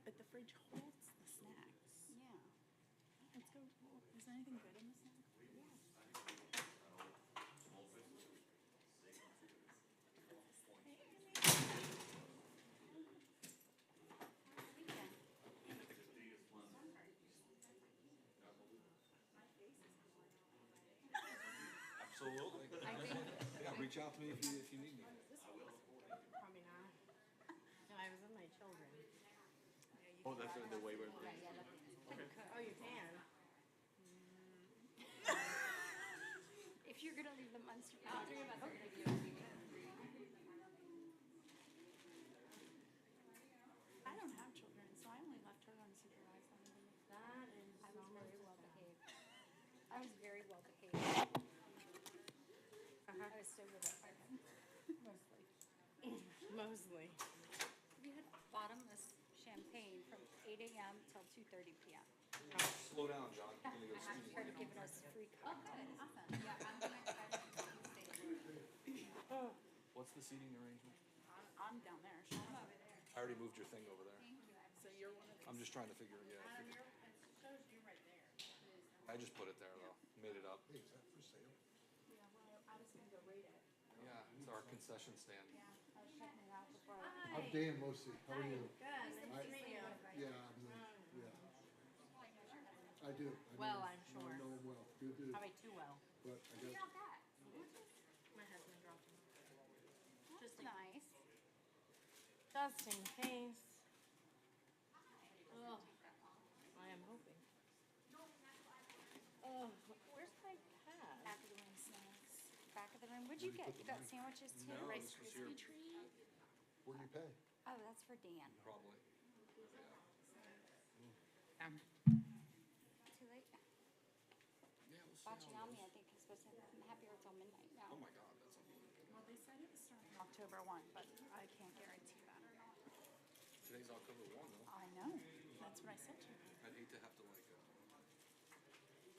but the fridge holds the snacks. Yeah. Let's go. Is there anything good in the snack? Absolutely. I think, Yeah, reach out to me if you need me. Probably not. No, I was with my children. Oh, that's the way we're. Oh, you can? if you're gonna leave them unsupervised. I don't have children, so I only left her unsupervised on the day. That is I was very well behaved. I was very well behaved. I was so good at my mostly. mostly. We had bottomless champagne from 8 a.m. till 2:30 p.m. Slow down, John. You're gonna go I speed. started giving us free cocktails. Awesome. Yeah, I'm gonna try to stay. What's the seating arrangement? I'm down there. Sean. I already moved your thing over there. So you're one of the. I'm just trying to figure. Yeah. It shows you right there. I just put it there though. Made it up. Hey, is that for sale? Yeah, well, I was gonna go rate it. Yeah, it's our concession stand. I was checking it out before I. I'm Dan Mosey. How are you? Good. Nice to meet you. Yeah, yeah. I do. Well, I'm sure. I know him well. Good dude. Probably too well. But I got, My husband dropped him. Just nice. Just in case. Oh, I am hoping. Oh, where's my pad? Back of the room snacks. Back of the room. What'd you get? You got sandwiches too? No, Rice this was Krispie your- treat? where do you pay? Oh, that's for Dan. Probably. Too late. Yeah, we'll see Watching how on it me, I goes. think it's supposed to happy hour till midnight now. Oh my God, that's unbelievable. Well, they said it was starting October 1, but I can't guarantee that or not. Today's October 1 though. I know. That's what I said to her. I'd hate to have to like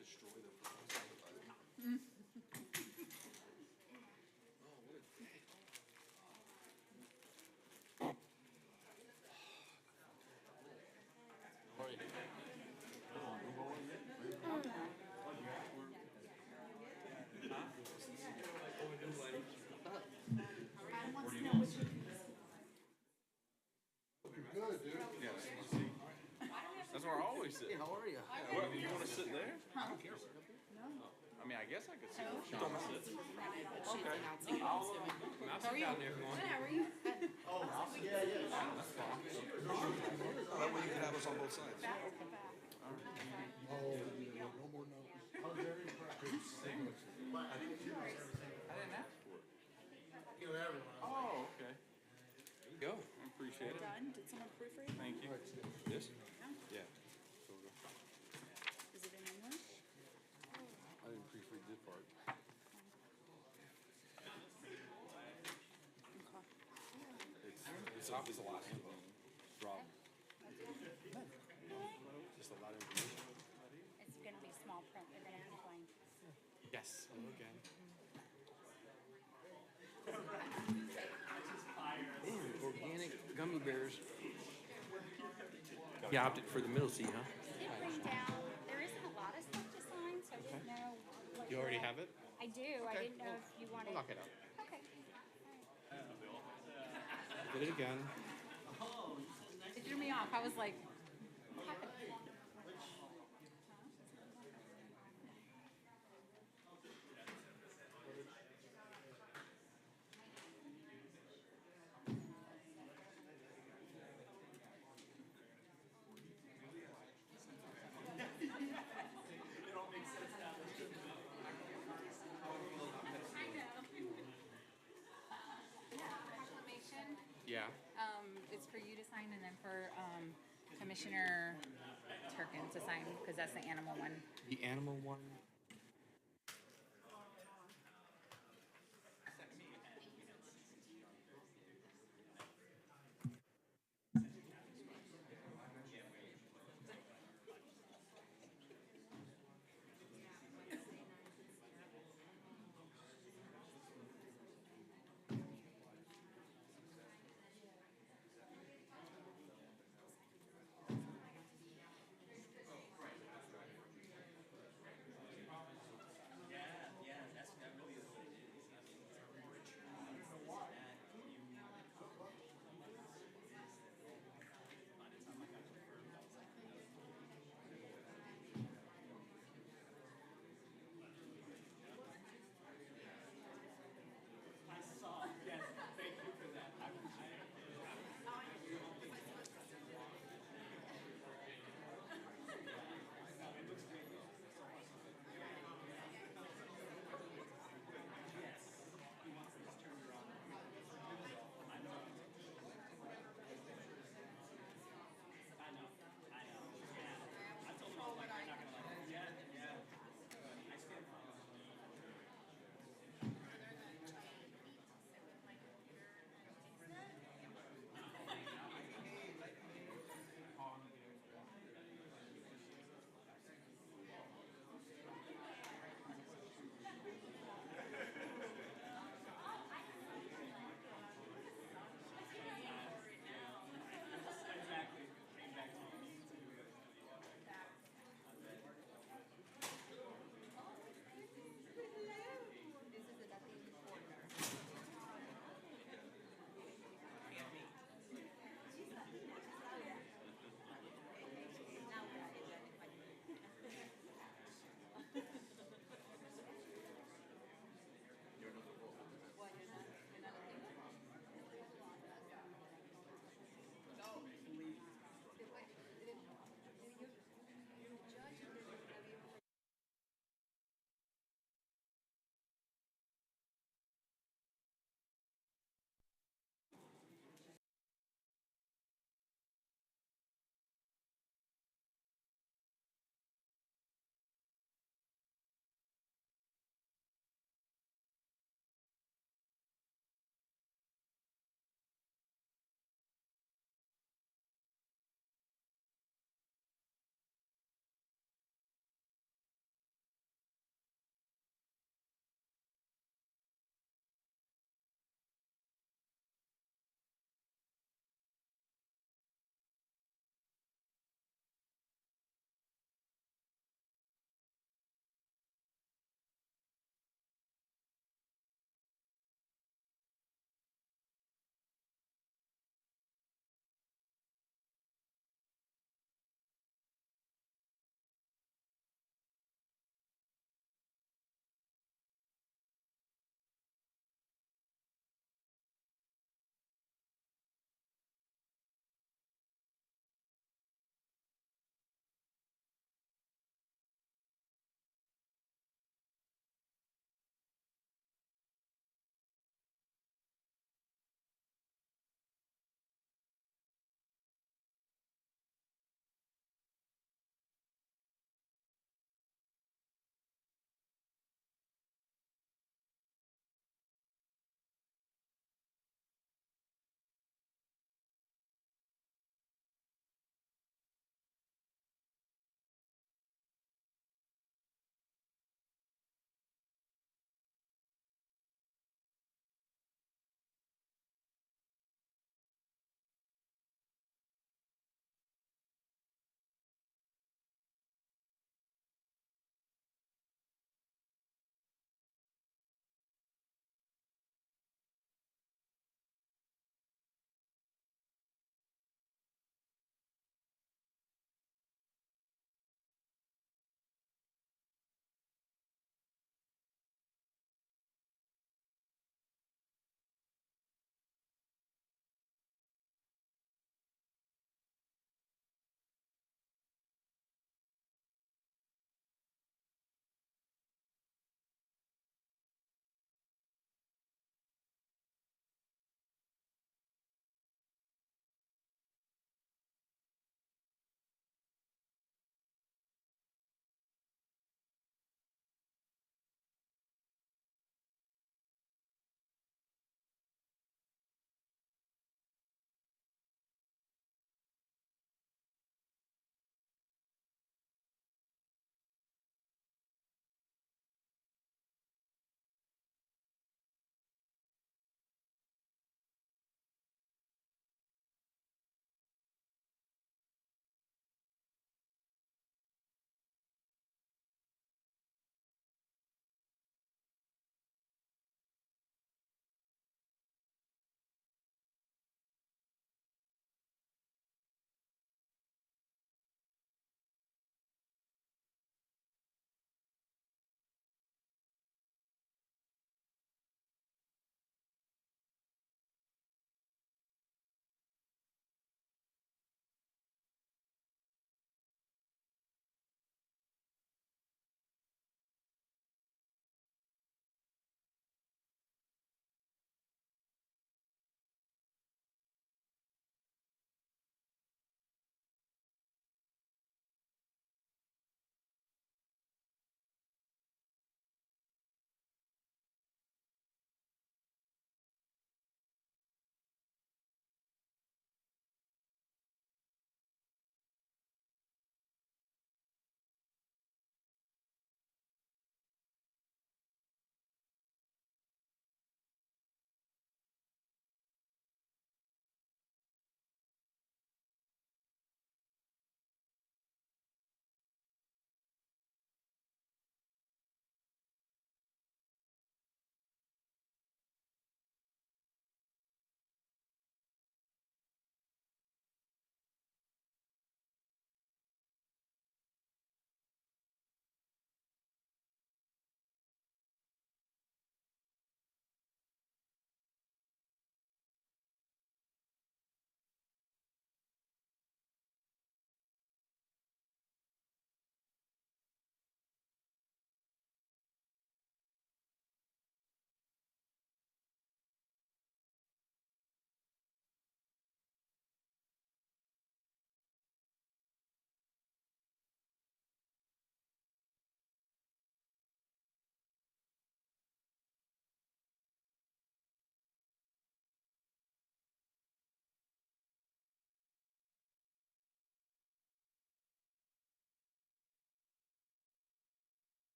destroy them for advertising. Oh, what a day. How are you? I want to know what you Looking good, dude. Yeah, that's where I always sit. Hey, how are you? What, you want to sit there? I don't care. I mean, I guess I could sit where Sean sits. Okay. I'll sit down there if you want. How are you? That way you can have us on both sides. Oh, yeah, no more notes. I didn't ask for it. Oh, okay. There you go. I appreciate it. done. Did someone proofread? Thank you. This? Yeah. Is it in English? I didn't proofread this part. It's the last one. Rob. Just a lot of information. It's gonna be small print, they're gonna be blank. Yes, hello again. Man, organic gummy bears. You opted for the middle seat, huh? I did bring down, there isn't a lot of stuff to sign, so I didn't know what. You already have it? I do, I didn't know if you wanted. We'll knock it out. Okay. Did it again. It threw me off. I was like, proclamation. Yeah. It's for you to sign and then for Commissioner Turkin to sign because that's the animal one. The animal one.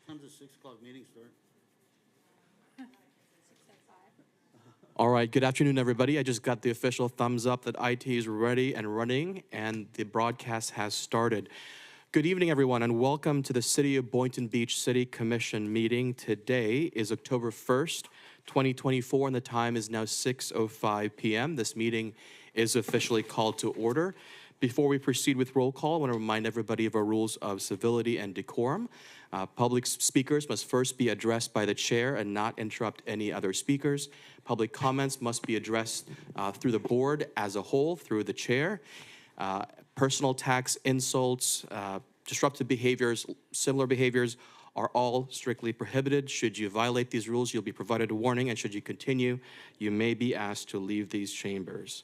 Time's the 6 o'clock meeting start? All right, good afternoon, everybody. I just got the official thumbs up that IT is ready and running, and the broadcast has started. Good evening, everyone, and welcome to the City of Boynton Beach City Commission meeting. Today is October 1st, 2024, and the time is now 6:05 p.m. This meeting is officially called to order. Before we proceed with roll call, I want to remind everybody of our rules of civility and decorum. Public speakers must first be addressed by the chair and not interrupt any other speakers. Public comments must be addressed through the board as a whole, through the chair. Personal attacks, insults, disruptive behaviors, similar behaviors are all strictly prohibited. Should you violate these rules, you'll be provided a warning, and should you continue, you may be asked to leave these chambers.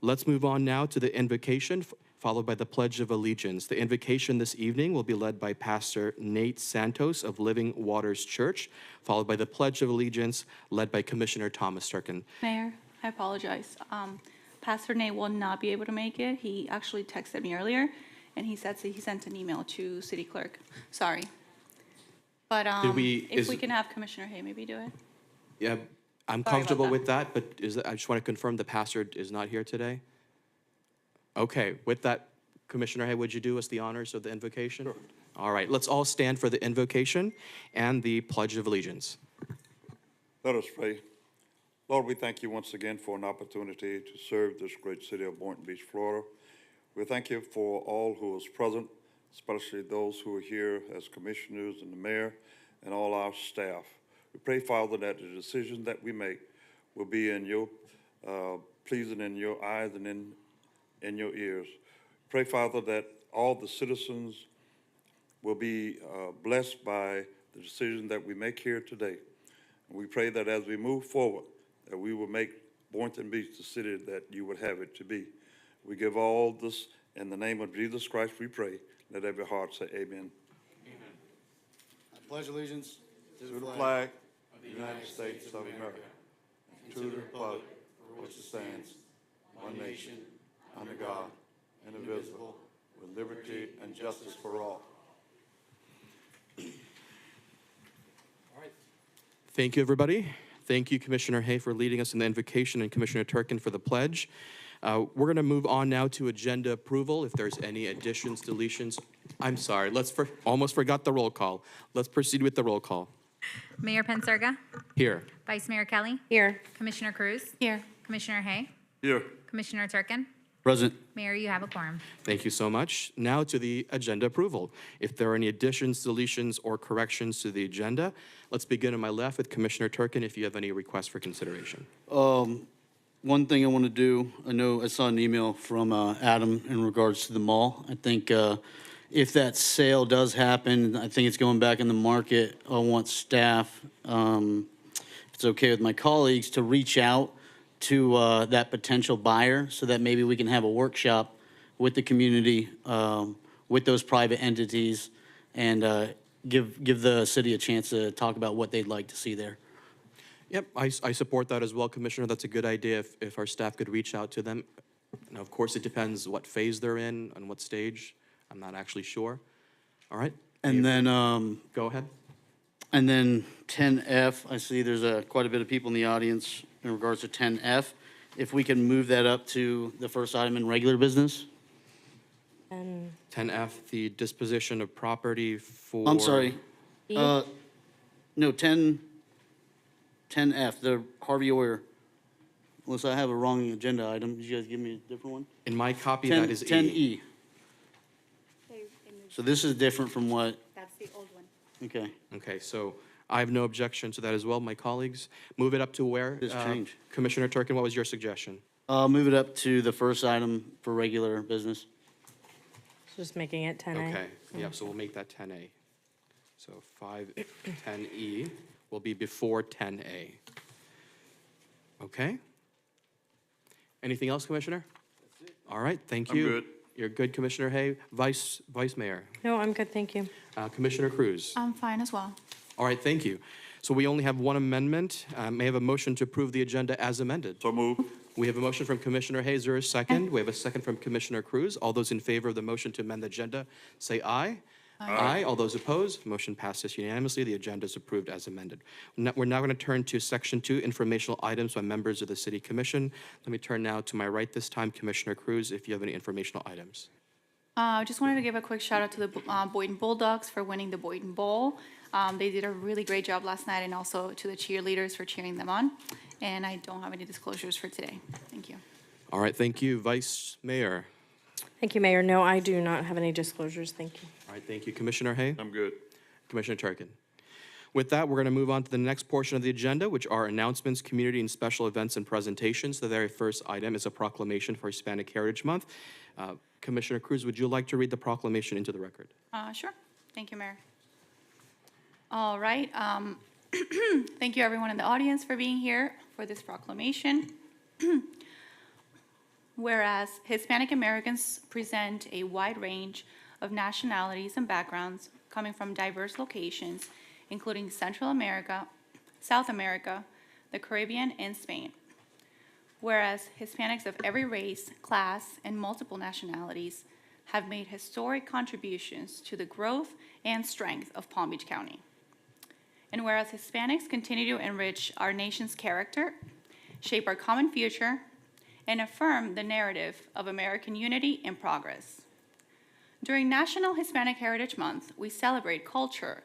Let's move on now to the invocation, followed by the Pledge of Allegiance. The invocation this evening will be led by Pastor Nate Santos of Living Waters Church, followed by the Pledge of Allegiance, led by Commissioner Thomas Turkin. Mayor, I apologize. Pastor Nate will not be able to make it. He actually texted me earlier, and he said he sent an email to City Clerk. Sorry. But if we can have Commissioner Hay maybe do it. Yeah, I'm comfortable with that, but I just want to confirm the pastor is not here today? Okay, with that, Commissioner Hay, would you do us the honors of the invocation? Sure. All right, let's all stand for the invocation and the Pledge of Allegiance. Let us pray. Lord, we thank you once again for an opportunity to serve this great city of Boynton Beach, Florida. We thank you for all who is present, especially those who are here as commissioners and the mayor and all our staff. We pray, Father, that the decisions that we make will be in your pleasing in your eyes and in your ears. Pray, Father, that all the citizens will be blessed by the decision that we make here today. And we pray that as we move forward, that we will make Boynton Beach the city that you would have it to be. We give all this in the name of Jesus Christ, we pray. Let every heart say amen. Amen. I pledge allegiance To the flag of the United States of America, and to the republic for which it stands, one nation, under God, indivisible, with liberty and justice for all. Thank you, everybody. Thank you, Commissioner Hay, for leading us in the invocation, and Commissioner Turkin for the pledge. We're going to move on now to agenda approval. If there's any additions, deletions, I'm sorry, almost forgot the roll call. Let's proceed with the roll call. Mayor Penserga, Here. Vice Mayor Kelly, Here. Commissioner Cruz, Here. Commissioner Hay, Here. Commissioner Turkin. Present. Mayor, you have a quorum. Thank you so much. Now to the agenda approval. If there are any additions, deletions, or corrections to the agenda, let's begin on my left with Commissioner Turkin if you have any requests for consideration. One thing I want to do, I saw an email from Adam in regards to the mall. I think if that sale does happen, I think it's going back in the market. I want staff, if it's okay with my colleagues, to reach out to that potential buyer so that maybe we can have a workshop with the community, with those private entities, and give the city a chance to talk about what they'd like to see there. Yep, I support that as well, Commissioner. That's a good idea if our staff could reach out to them. Now, of course, it depends what phase they're in and what stage. I'm not actually sure. All right. And then, Go ahead. and then 10F, I see there's quite a bit of people in the audience in regards to 10F. If we can move that up to the first item in regular business. 10F, the disposition of property for... I'm sorry. No, 10F, the Harvey Oyer. Unless I have a wrong agenda item. Did you guys give me a different one? In my copy, 10, that is 10E. They moved- So this is different from what, That's the old one. okay. Okay, so I have no objection to that as well, my colleagues. Move it up to where? This change. Commissioner Turkin, what was your suggestion? Move it up to the first item for regular business. Just making it 10A. Okay, yeah, so we'll make that 10A. So 510E will be before 10A. Okay? Anything else, Commissioner? That's it. All right, thank I'm you. good. You're good, Commissioner Hay. Vice Mayor, No, I'm good, thank you. Commissioner Cruz. I'm fine as well. All right, thank you. So we only have one amendment. May I have a motion to approve the agenda as amended? So move. We have a motion from Commissioner Hayes. Is there a second? We have a second from Commissioner Cruz. All those in favor of the motion to amend the agenda, say aye. Aye. All those opposed, motion passes unanimously. The agenda is approved as amended. We're now going to turn to Section 2, informational items by members of the City Commission. Let me turn now to my right this time, Commissioner Cruz, if you have any informational items. I just wanted to give a quick shout out to the Boynton Bulldogs for winning the Boynton Bowl. They did a really great job last night, and also to the cheerleaders for cheering them on. And I don't have any disclosures for today. Thank you. All right, thank you. Vice Mayor. Thank you, Mayor. No, I do not have any disclosures. Thank you. All right, thank you. Commissioner Hay? I'm good. Commissioner Turkin. With that, we're going to move on to the next portion of the agenda, which are announcements, community and special events and presentations. The very first item is a proclamation for Hispanic Heritage Month. Commissioner Cruz, would you like to read the proclamation into the record? Sure. Thank you, Mayor. All right. Thank you, everyone in the audience, for being here for this proclamation. Whereas Hispanic Americans present a wide range of nationalities and backgrounds coming from diverse locations, including Central America, South America, the Caribbean, and Spain. Whereas Hispanics of every race, class, and multiple nationalities have made historic contributions to the growth and strength of Palm Beach County. And whereas Hispanics continue to enrich our nation's character, shape our common future, and affirm the narrative of American unity and progress. During National Hispanic Heritage Month, we celebrate culture,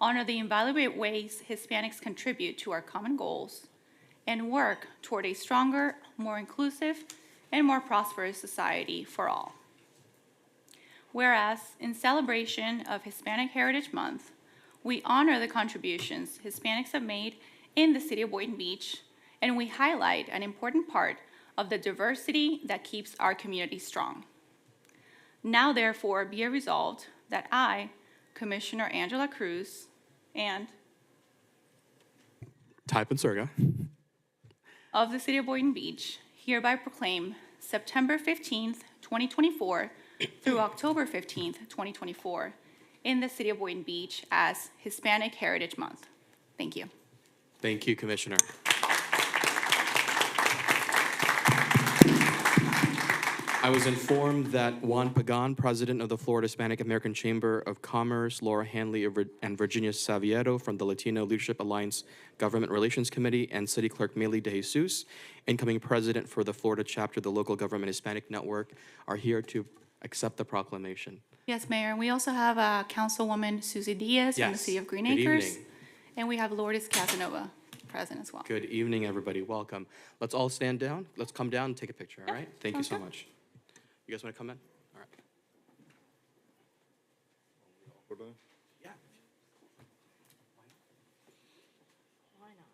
honor the invaluable ways Hispanics contribute to our common goals, and work toward a stronger, more inclusive, and more prosperous society for all. Whereas, in celebration of Hispanic Heritage Month, we honor the contributions Hispanics have made in the city of Boynton Beach, and we highlight an important part of the diversity that keeps our community strong. Now, therefore, be it resolved that I, Commissioner Angela Cruz, and Type and Surga. of the city of Boynton Beach, hereby proclaim September 15th, 2024 through October 15th, 2024 in the city of Boynton Beach as Hispanic Heritage Month. Thank you. Thank you, Commissioner. I was informed that Juan Pagan, president of the Florida Hispanic American Chamber of Commerce, Laura Hanley and Virginia Saviero from the Latino Leadership Alliance Government Relations Committee, and City Clerk Meli De Jesus, incoming president for the Florida chapter of the Local Government Hispanic Network, are here to accept the proclamation. Yes, Mayor. And we also have Councilwoman Susie Diaz from the Yes. city of Green Good Acres. evening. And we have Lourdes Casanova present as well. Good evening, everybody. Welcome. Let's all stand down. Let's come down and take a picture, all right? Thank you sounds so good. much. You guys want to come in? All right. We're done? Yeah. Why not?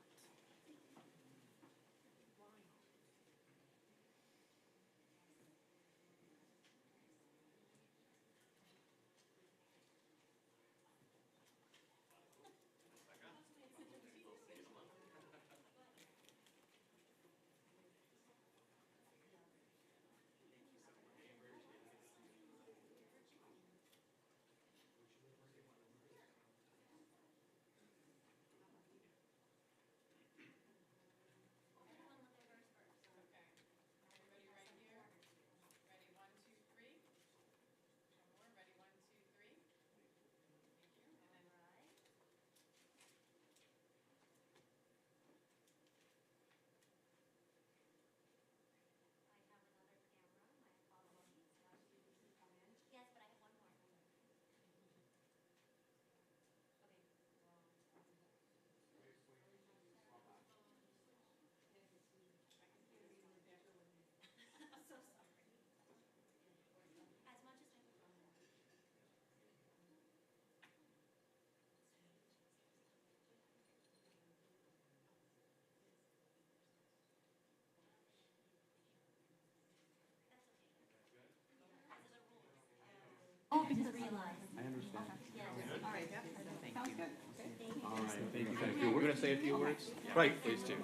We're going to say a few words. Right, please do.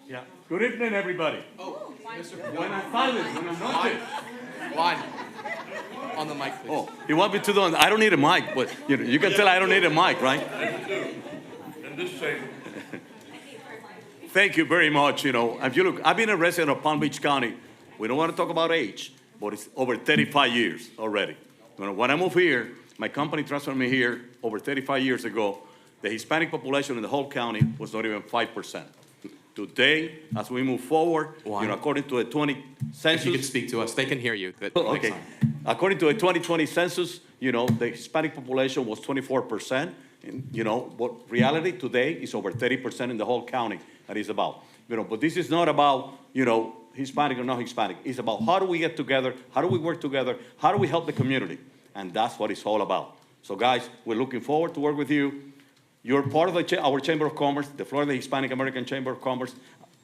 Yeah. Good evening, everybody. Oh, Mr. Buenas tardes, buenas noches. Juan, on the mic, please. Oh, you want me to do? I don't need a mic, but you can tell I don't need a mic, right? And this same. Thank you very much. If you look, I've been a resident of Palm Beach County. We don't want to talk about age, but it's over 35 years already. When I moved here, my company transferred me here over 35 years ago. The Hispanic population in the whole county was not even 5%. Today, as we move forward, according to the 20 census. If you could speak to us, they can hear you. Okay. According to the 2020 census, the Hispanic population was 24%. And, but reality today is over 30% in the whole county that is about. But this is not about, Hispanic or not Hispanic. It's about how do we get together, how do we work together, how do we help the community? And that's what it's all about. So guys, we're looking forward to work with you. You're part of our Chamber of Commerce, the Florida Hispanic American Chamber of Commerce.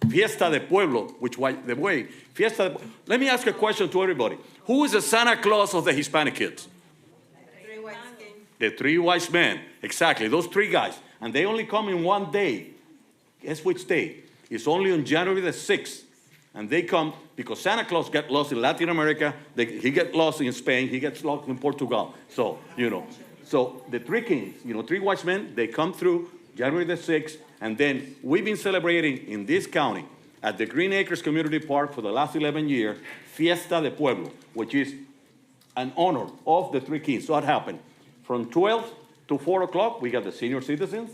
Fiesta de Pueblo, let me ask a question to everybody. Who is the Santa Claus of the Hispanic kids? The three wise men, exactly, those three guys. And they only come in one day. Guess which day? It's only on January the 6th. And they come because Santa Claus gets lost in Latin America, he gets lost in Spain, he gets lost in Portugal. So, so the three kings, three wise men, they come through January the 6th, and then we've been celebrating in this county at the Green Acres Community Park for the last 11 years, Fiesta de Pueblo, which is an honor of the three kings. So what happened? From 12 to 4 o'clock, we got the senior citizens.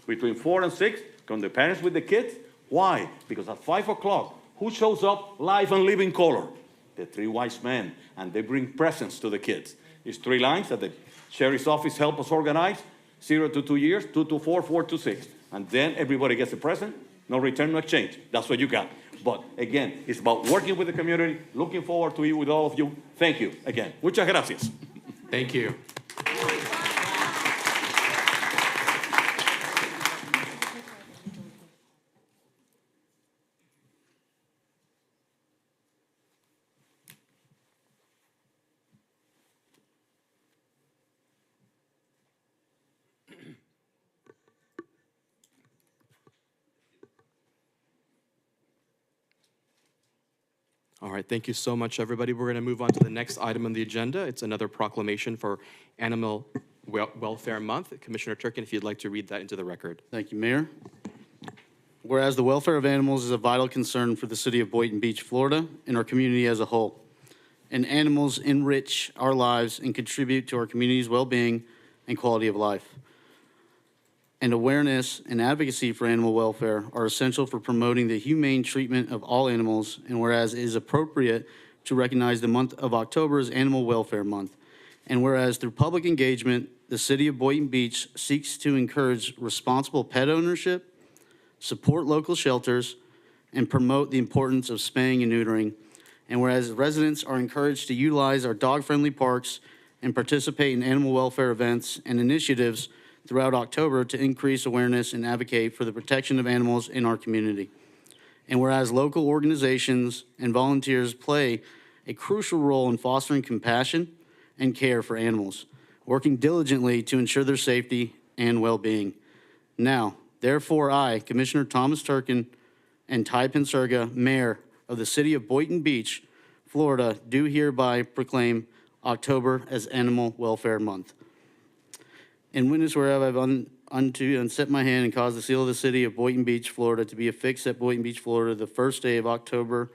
Between 4 and 6, come the parents with the kids. Why? Because at 5 o'clock, who shows up live and live in color? The three wise men, and they bring presents to the kids. It's 3 lines that the sheriff's office help us organize, 0 to 2 years, 2 to 4, 4 to 6. And then everybody gets a present, no return, no exchange. That's what you got. But again, it's about working with the community, looking forward to you with all of you. Thank you again. Muchas gracias. Thank you. All right, thank you so much, everybody. We're going to move on to the next item on the agenda. It's another proclamation for Animal Welfare Month. Commissioner Turkin, if you'd like to read that into the record. Thank you, Mayor. Whereas the welfare of animals is a vital concern for the city of Boynton Beach, Florida, and our community as a whole. And animals enrich our lives and contribute to our community's well-being and quality of life. And awareness and advocacy for animal welfare are essential for promoting the humane treatment of all animals, and whereas it is appropriate to recognize the month of October as Animal Welfare Month, and whereas through public engagement, the city of Boynton Beach seeks to encourage responsible pet ownership, support local shelters, and promote the importance of spaying and neutering, and whereas residents are encouraged to utilize our dog-friendly parks and participate in animal welfare events and initiatives throughout October to increase awareness and advocate for the protection of animals in our community. And whereas local organizations and volunteers play a crucial role in fostering compassion and care for animals, working diligently to ensure their safety and well-being. Now, therefore, I, Commissioner Thomas Turkin, and Ty Pensurga, Mayor of the City of Boynton Beach, Florida, do hereby proclaim October as Animal Welfare Month. In witness whereof I've unto and set my hand and caused the seal of the city of Boynton Beach, Florida, to be affixed at Boynton Beach, Florida, the first day of October,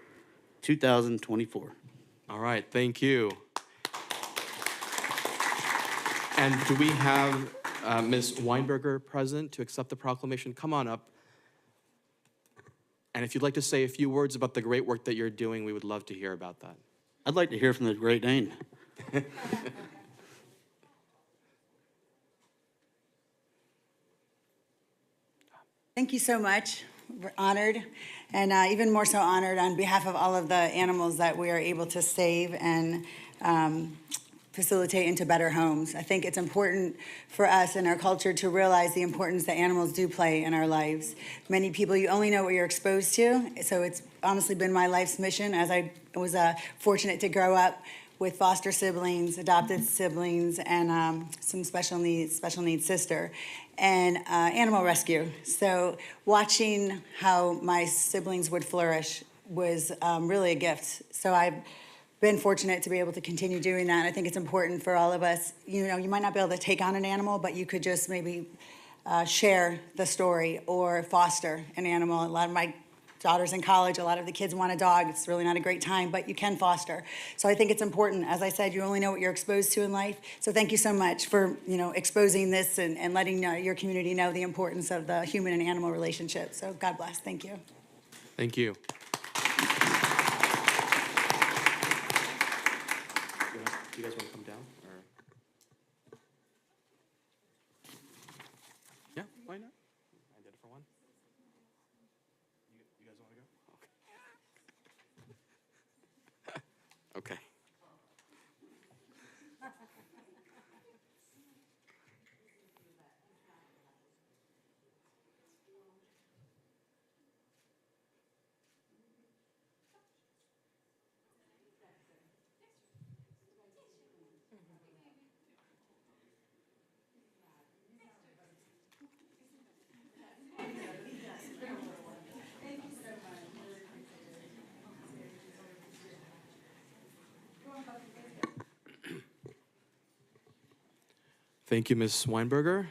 2024. All right, thank you. And do we have Ms. Weinberger present to accept the proclamation? Come on up. And if you'd like to say a few words about the great work that you're doing, we would love to hear about that. I'd like to hear from the Great Dane. Thank you so much. We're honored, and even more so honored on behalf of all of the animals that we are able to save and facilitate into better homes. I think it's important for us in our culture to realize the importance that animals do play in our lives. Many people, you only know what you're exposed to, so it's honestly been my life's mission as I was fortunate to grow up with foster siblings, adopted siblings, and some special needs sister, and animal rescue. So watching how my siblings would flourish was really a gift. So I've been fortunate to be able to continue doing that. I think it's important for all of us. You know, you might not be able to take on an animal, but you could just maybe share the story or foster an animal. A lot of my daughter's in college, a lot of the kids want a dog. It's really not a great time, but you can foster. So I think it's important. As I said, you only know what you're exposed to in life. So thank you so much for, exposing this and letting your community know the importance of the human and animal relationship. So God bless. Thank you. Thank you. Do you guys want to come down? Or? Yeah, why not? I did it for one. You guys want to go? Okay. Okay. Thank you, Ms. Weinberger.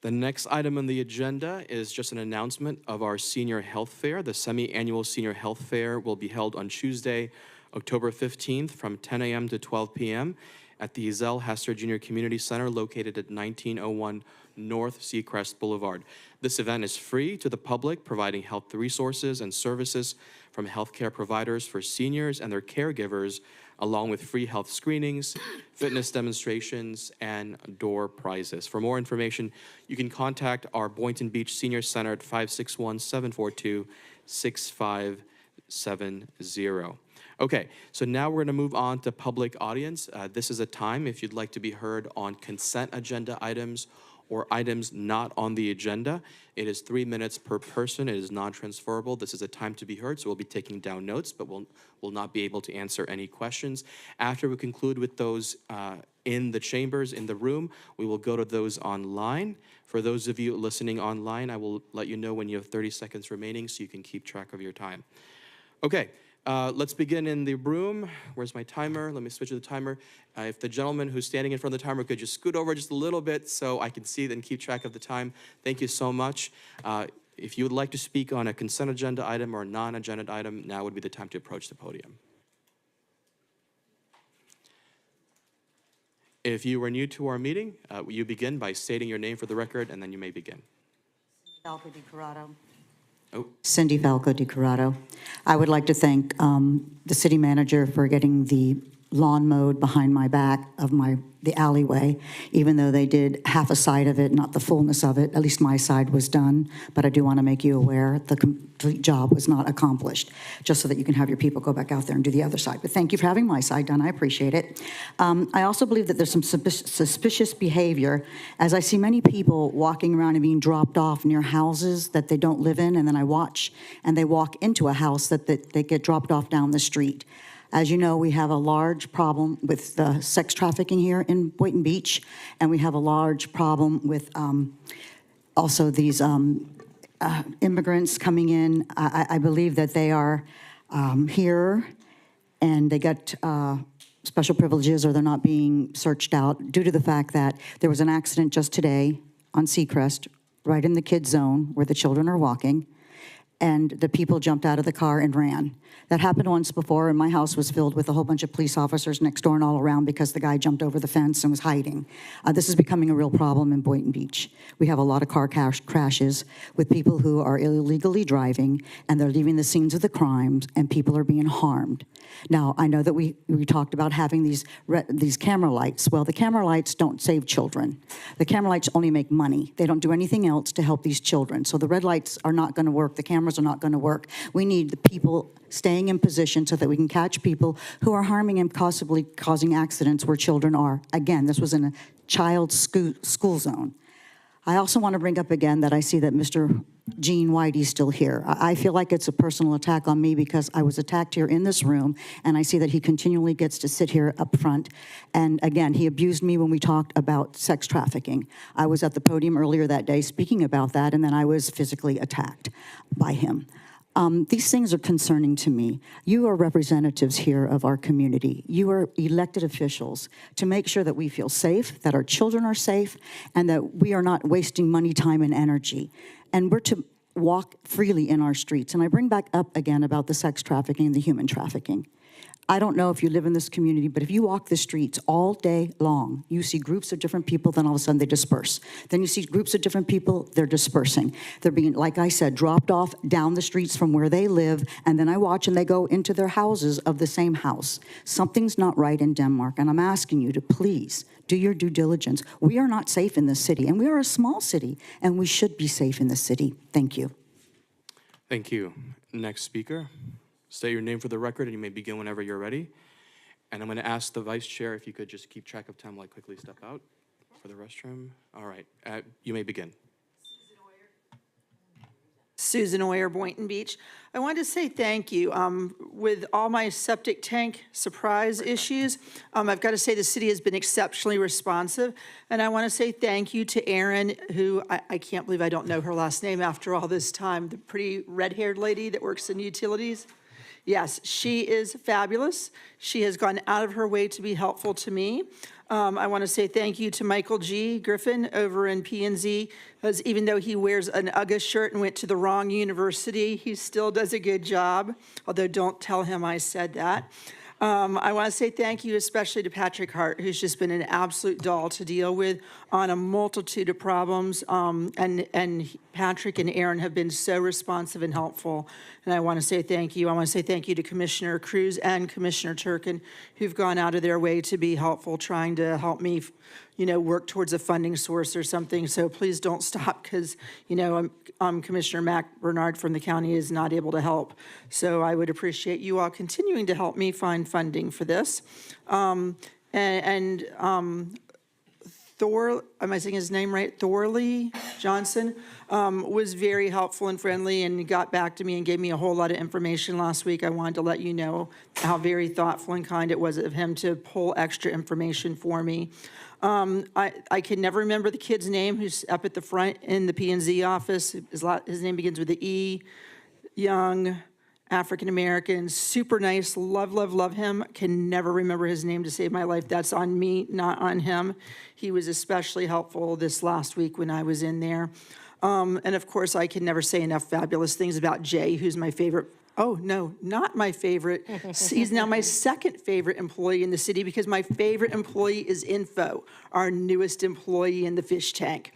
The next item on the agenda is just an announcement of our senior health fair. The semi-annual senior health fair will be held on Tuesday, October 15th from 10 a.m. to 12 p.m. at the Zell Hester Junior Community Center located at 1901 North Seacrest Boulevard. This event is free to the public, providing health resources and services from healthcare providers for seniors and their caregivers, along with free health screenings, fitness demonstrations, and door prizes. For more information, you can contact our Boynton Beach Senior Center at 561-742-6570. Okay, so now we're going to move on to public audience. This is a time if you'd like to be heard on consent agenda items or items not on the agenda. It is 3 minutes per person. It is non-transferable. This is a time to be heard, so we'll be taking down notes, but we'll not be able to answer any questions. After we conclude with those in the chambers, in the room, we will go to those online. For those of you listening online, I will let you know when you have 30 seconds remaining so you can keep track of your time. Okay. Let's begin in the room. Where's my timer? Let me switch to the timer. If the gentleman who's standing in front of the timer could just scoot over just a little bit so I can see and keep track of the time. Thank you so much. If you would like to speak on a consent agenda item or a non-agenda item, now would be the time to approach the podium. If you are new to our meeting, you begin by stating your name for the record, and then you may begin. Falco Di Corrado. Oh. Cindy Falco Di Corrado. I would like to thank the city manager for getting the lawn mowed behind my back of the alleyway, even though they did half a side of it, not the fullness of it. At least my side was done, but I do want to make you aware the complete job was not accomplished, just so that you can have your people go back out there and do the other side. But thank you for having my side done. I appreciate it. I also believe that there's some suspicious behavior, as I see many people walking around and being dropped off near houses that they don't live in, and then I watch, and they walk into a house that they get dropped off down the street. As you know, we have a large problem with sex trafficking here in Boynton Beach, and we have a large problem with also these immigrants coming in. I believe that they are here, and they get special privileges, or they're not being searched out due to the fact that there was an accident just today on Seacrest, right in the kids' zone where the children are walking, and the people jumped out of the car and ran. That happened once before, and my house was filled with a whole bunch of police officers next door and all around because the guy jumped over the fence and was hiding. This is becoming a real problem in Boynton Beach. We have a lot of car crashes with people who are illegally driving, and they're leaving the scenes of the crimes, and people are being harmed. Now, I know that we talked about having these camera lights. Well, the camera lights don't save children. The camera lights only make money. They don't do anything else to help these children. So the red lights are not going to work. The cameras are not going to work. We need the people staying in position so that we can catch people who are harming and possibly causing accidents where children are. Again, this was in a child's school zone. I also want to bring up again that I see that Mr. Gene Whitey's still here. I feel like it's a personal attack on me because I was attacked here in this room, and I see that he continually gets to sit here up front. And again, he abused me when we talked about sex trafficking. I was at the podium earlier that day speaking about that, and then I was physically attacked by him. These things are concerning to me. You are representatives here of our community. You are elected officials to make sure that we feel safe, that our children are safe, and that we are not wasting money, time, and energy. And we're to walk freely in our streets. And I bring back up again about the sex trafficking and the human trafficking. I don't know if you live in this community, but if you walk the streets all day long, you see groups of different people, then all of a sudden they disperse. Then you see groups of different people, they're dispersing. They're being, like I said, dropped off down the streets from where they live, and then I watch and they go into their houses of the same house. Something's not right in Denmark, and I'm asking you to please do your due diligence. We are not safe in this city, and we are a small city, and we should be safe in this city. Thank you. Thank you. Next speaker. State your name for the record, and you may begin whenever you're ready. And I'm going to ask the vice chair if you could just keep track of time while I quickly step out for the restroom. All right, you may begin. Susan Oyer, Boynton Beach. I wanted to say thank you. With all my septic tank surprise issues, I've got to say the city has been exceptionally responsive. And I want to say thank you to Erin, who I can't believe I don't know her last name after all this time, the pretty red-haired lady that works in utilities. Yes, she is fabulous. She has gone out of her way to be helpful to me. I want to say thank you to Michael G. Griffin over in P&Z, because even though he wears an UGA shirt and went to the wrong university, he still does a good job, although don't tell him I said that. I want to say thank you especially to Patrick Hart, who's just been an absolute doll to deal with on a multitude of problems. And Patrick and Aaron have been so responsive and helpful. And I want to say thank you. I want to say thank you to Commissioner Cruz and Commissioner Turkin, who've gone out of their way to be helpful, trying to help me, work towards a funding source or something. So please don't stop, because, Commissioner Mac Bernard from the county is not able to help. So I would appreciate you all continuing to help me find funding for this. Thor, am I saying his name right? Thorley Johnson was very helpful and friendly and got back to me and gave me a whole lot of information last week. I wanted to let you know how very thoughtful and kind it was of him to pull extra information for me. I can never remember the kid's name who's up at the front in the P&Z office. His name begins with an E. Young, African-American, super nice, love him. Can never remember his name to save my life. That's on me, not on him. He was especially helpful this last week when I was in there. And of course, I can never say enough fabulous things about Jay, who's my favorite. Oh, no, not my favorite. He's now my second favorite employee in the city, because my favorite employee is Info, our newest employee in the fish tank.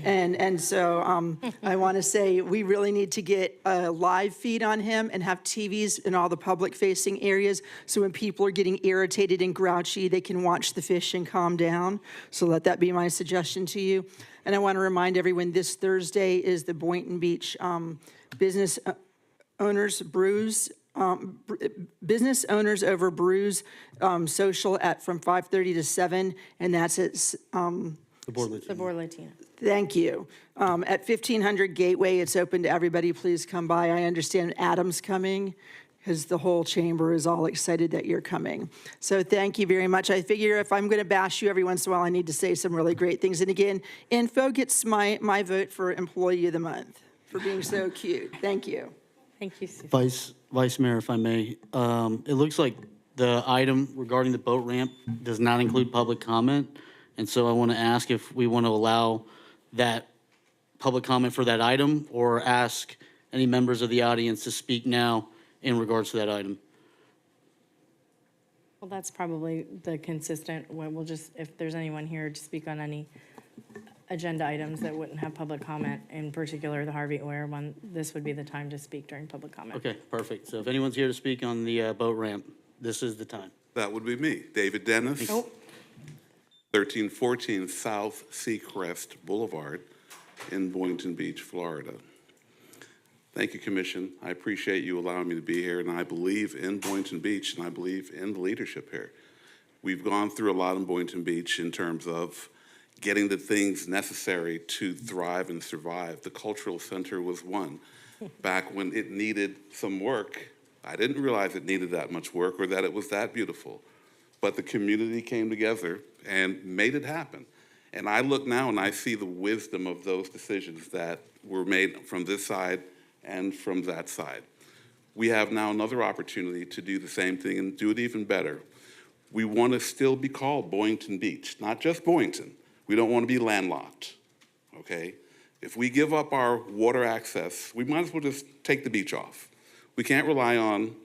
And so I want to say we really need to get a live feed on him and have TVs in all the public-facing areas, so when people are getting irritated and grouchy, they can watch the fish and calm down. So let that be my suggestion to you. And I want to remind everyone, this Thursday is the Boynton Beach Business Owners Brews, Business Owners Over Brews social from 5:30 to 7, and that's at The Board Latina. Thank you. At 1500 Gateway, it's open to everybody. Please come by. I understand Adam's coming, because the whole chamber is all excited that you're coming. So thank you very much. I figure if I'm going to bash you every once in a while, I need to say some really great things. And again, Info gets my vote for Employee of the Month for being so cute. Thank you. Thank you, Sue. Vice Mayor, if I may, it looks like the item regarding the boat ramp does not include public comment. And so I want to ask if we want to allow that public comment for that item, or ask any members of the audience to speak now in regards to that item. Well, that's probably the consistent, we'll just, if there's anyone here to speak on any agenda items that wouldn't have public comment, in particular the Harvey Oyer one, this would be the time to speak during public comment. Okay, perfect. So if anyone's here to speak on the boat ramp, this is the time. That would be me, David Dennis. Oh. 1314 South Seacrest Boulevard in Boynton Beach, Florida. Thank you, Commission. I appreciate you allowing me to be here, and I believe in Boynton Beach, and I believe in the leadership here. We've gone through a lot in Boynton Beach in terms of getting the things necessary to thrive and survive. The cultural center was one. Back when it needed some work, I didn't realize it needed that much work or that it was that beautiful. But the community came together and made it happen. And I look now and I see the wisdom of those decisions that were made from this side and from that side. We have now another opportunity to do the same thing and do it even better. We want to still be called Boynton Beach, not just Boynton. We don't want to be landlocked, okay? If we give up our water access, we might as well just take the beach off. We can't rely on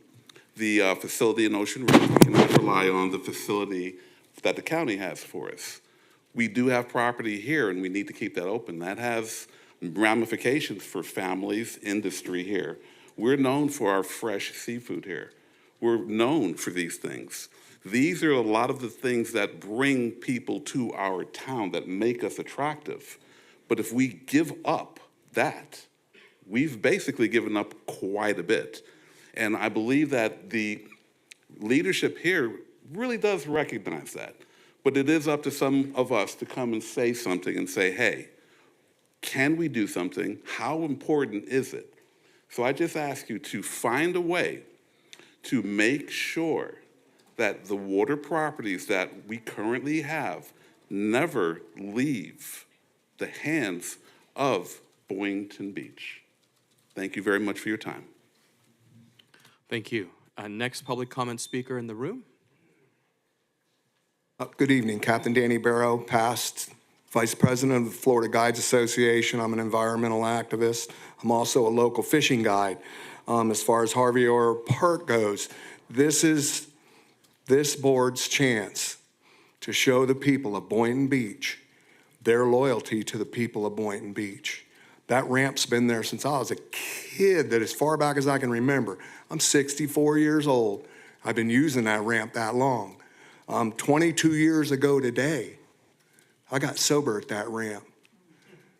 the facility in Ocean Ridge. We cannot rely on the facility that the county has for us. We do have property here, and we need to keep that open. That has ramifications for families, industry here. We're known for our fresh seafood here. We're known for these things. These are a lot of the things that bring people to our town, that make us attractive. But if we give up that, we've basically given up quite a bit. And I believe that the leadership here really does recognize that. But it is up to some of us to come and say something and say, hey, can we do something? How important is it? So I just ask you to find a way to make sure that the water properties that we currently have never leave the hands of Boynton Beach. Thank you very much for your time. Thank you. Next public comment speaker in the room. Good evening, Captain Danny Barrow, past Vice President of the Florida Guides Association. I'm an environmental activist. I'm also a local fishing guide. As far as Harvey Orr Park goes, this is this board's chance to show the people of Boynton Beach their loyalty to the people of Boynton Beach. That ramp's been there since I was a kid, that as far back as I can remember. I'm 64 years old. I've been using that ramp that long. 22 years ago today, I got sober at that ramp.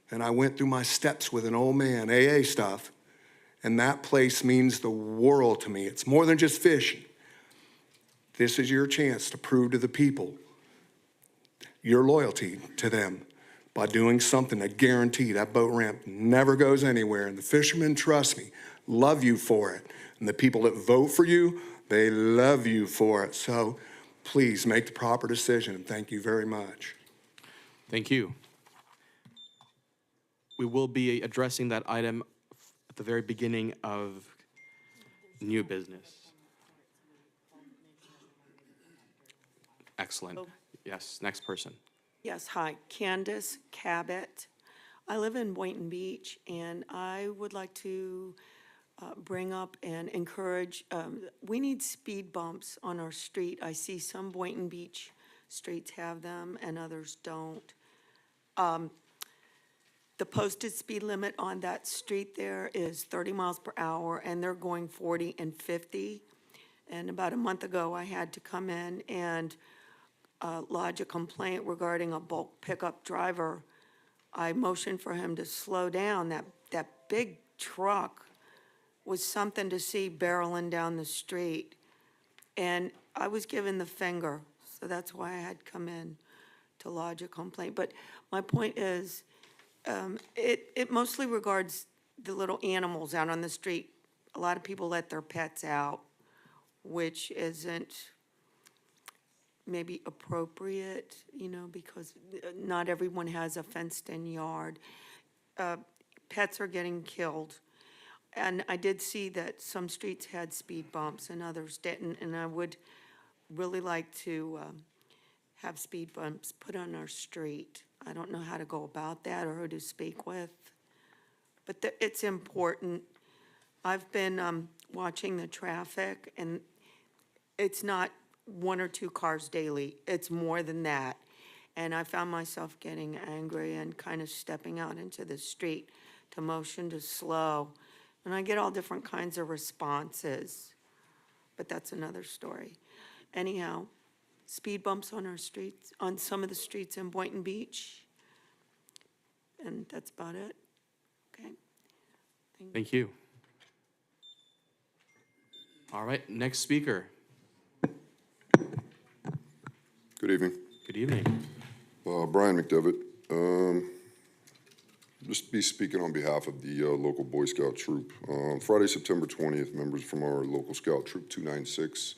And I went through my steps with an old man, AA stuff, and that place means the world to me. It's more than just fishing. This is your chance to prove to the people your loyalty to them by doing something to guarantee that boat ramp never goes anywhere. And the fishermen, trust me, love you for it. And the people that vote for you, they love you for it. So please make the proper decision, and thank you very much. Thank you. We will be addressing that item at the very beginning of new business. Excellent. Yes, next person. Yes, hi, Candace Cabot. I live in Boynton Beach, and I would like to bring up and encourage, we need speed bumps on our street. I see some Boynton Beach streets have them and others don't. The posted speed limit on that street there is 30 miles per hour, and they're going 40 and 50. And about a month ago, I had to come in and lodge a complaint regarding a bulk pickup driver. I motioned for him to slow down. That big truck was something to see barreling down the street. And I was given the finger, so that's why I had come in to lodge a complaint. But my point is, it mostly regards the little animals out on the street. A lot of people let their pets out, which isn't maybe appropriate, you know, because not everyone has a fenced-in yard. Pets are getting killed. And I did see that some streets had speed bumps and others didn't, and I would really like to have speed bumps put on our street. I don't know how to go about that or who to speak with, but it's important. I've been watching the traffic, and it's not one or two cars daily. It's more than that. And I found myself getting angry and kind of stepping out into the street to motion to slow. And I get all different kinds of responses, but that's another story. Anyhow, speed bumps on our streets, on some of the streets in Boynton Beach. And that's about it. Okay. Thank you. All right, next speaker. Good evening. Good evening. Brian McDevitt. Just be speaking on behalf of the local Boy Scout troop. Friday, September 20th, members from our local Scout Troop 296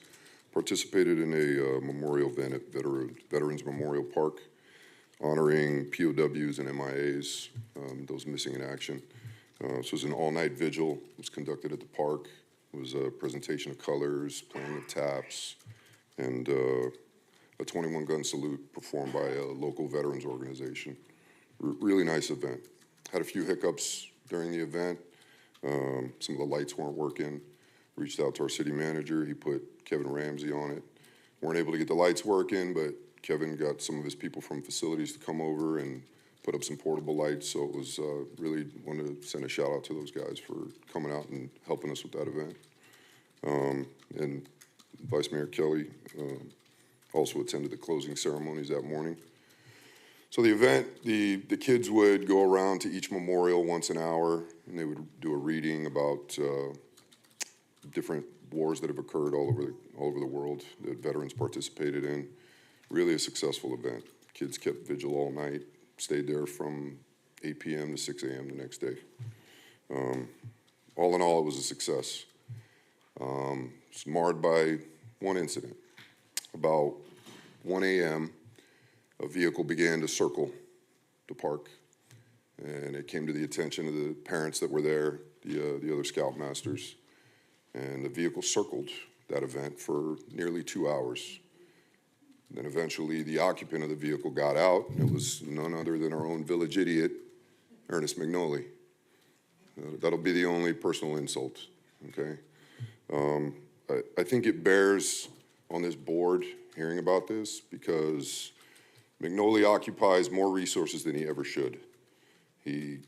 participated in a memorial event at Veterans Memorial Park, honoring POWs and MIAs, those missing in action. So it was an all-night vigil. It was conducted at the park. It was a presentation of colors, playing of taps, and a 21-gun salute performed by a local veterans organization. Really nice event. Had a few hiccups during the event. Some of the lights weren't working. Reached out to our city manager. He put Kevin Ramsey on it. Weren't able to get the lights working, but Kevin got some of his people from facilities to come over and put up some portable lights. So it was really wanted to send a shout out to those guys for coming out and helping us with that event. And Vice Mayor Kelly also attended the closing ceremonies that morning. So the event, the kids would go around to each memorial once an hour, and they would do a reading about different wars that have occurred all over the world that veterans participated in. Really a successful event. Kids kept vigil all night, stayed there from 8 p.m. to 6 a.m. the next day. All in all, it was a success. It's marred by one incident. About 1 a.m., a vehicle began to circle the park, and it came to the attention of the parents that were there, the other scoutmasters, and the vehicle circled that event for nearly 2 hours. Then eventually the occupant of the vehicle got out, and it was none other than our own village idiot, Ernest McNolly. That'll be the only personal insult, okay? I think it bears on this board hearing about this because McNolly occupies more resources than he ever should. He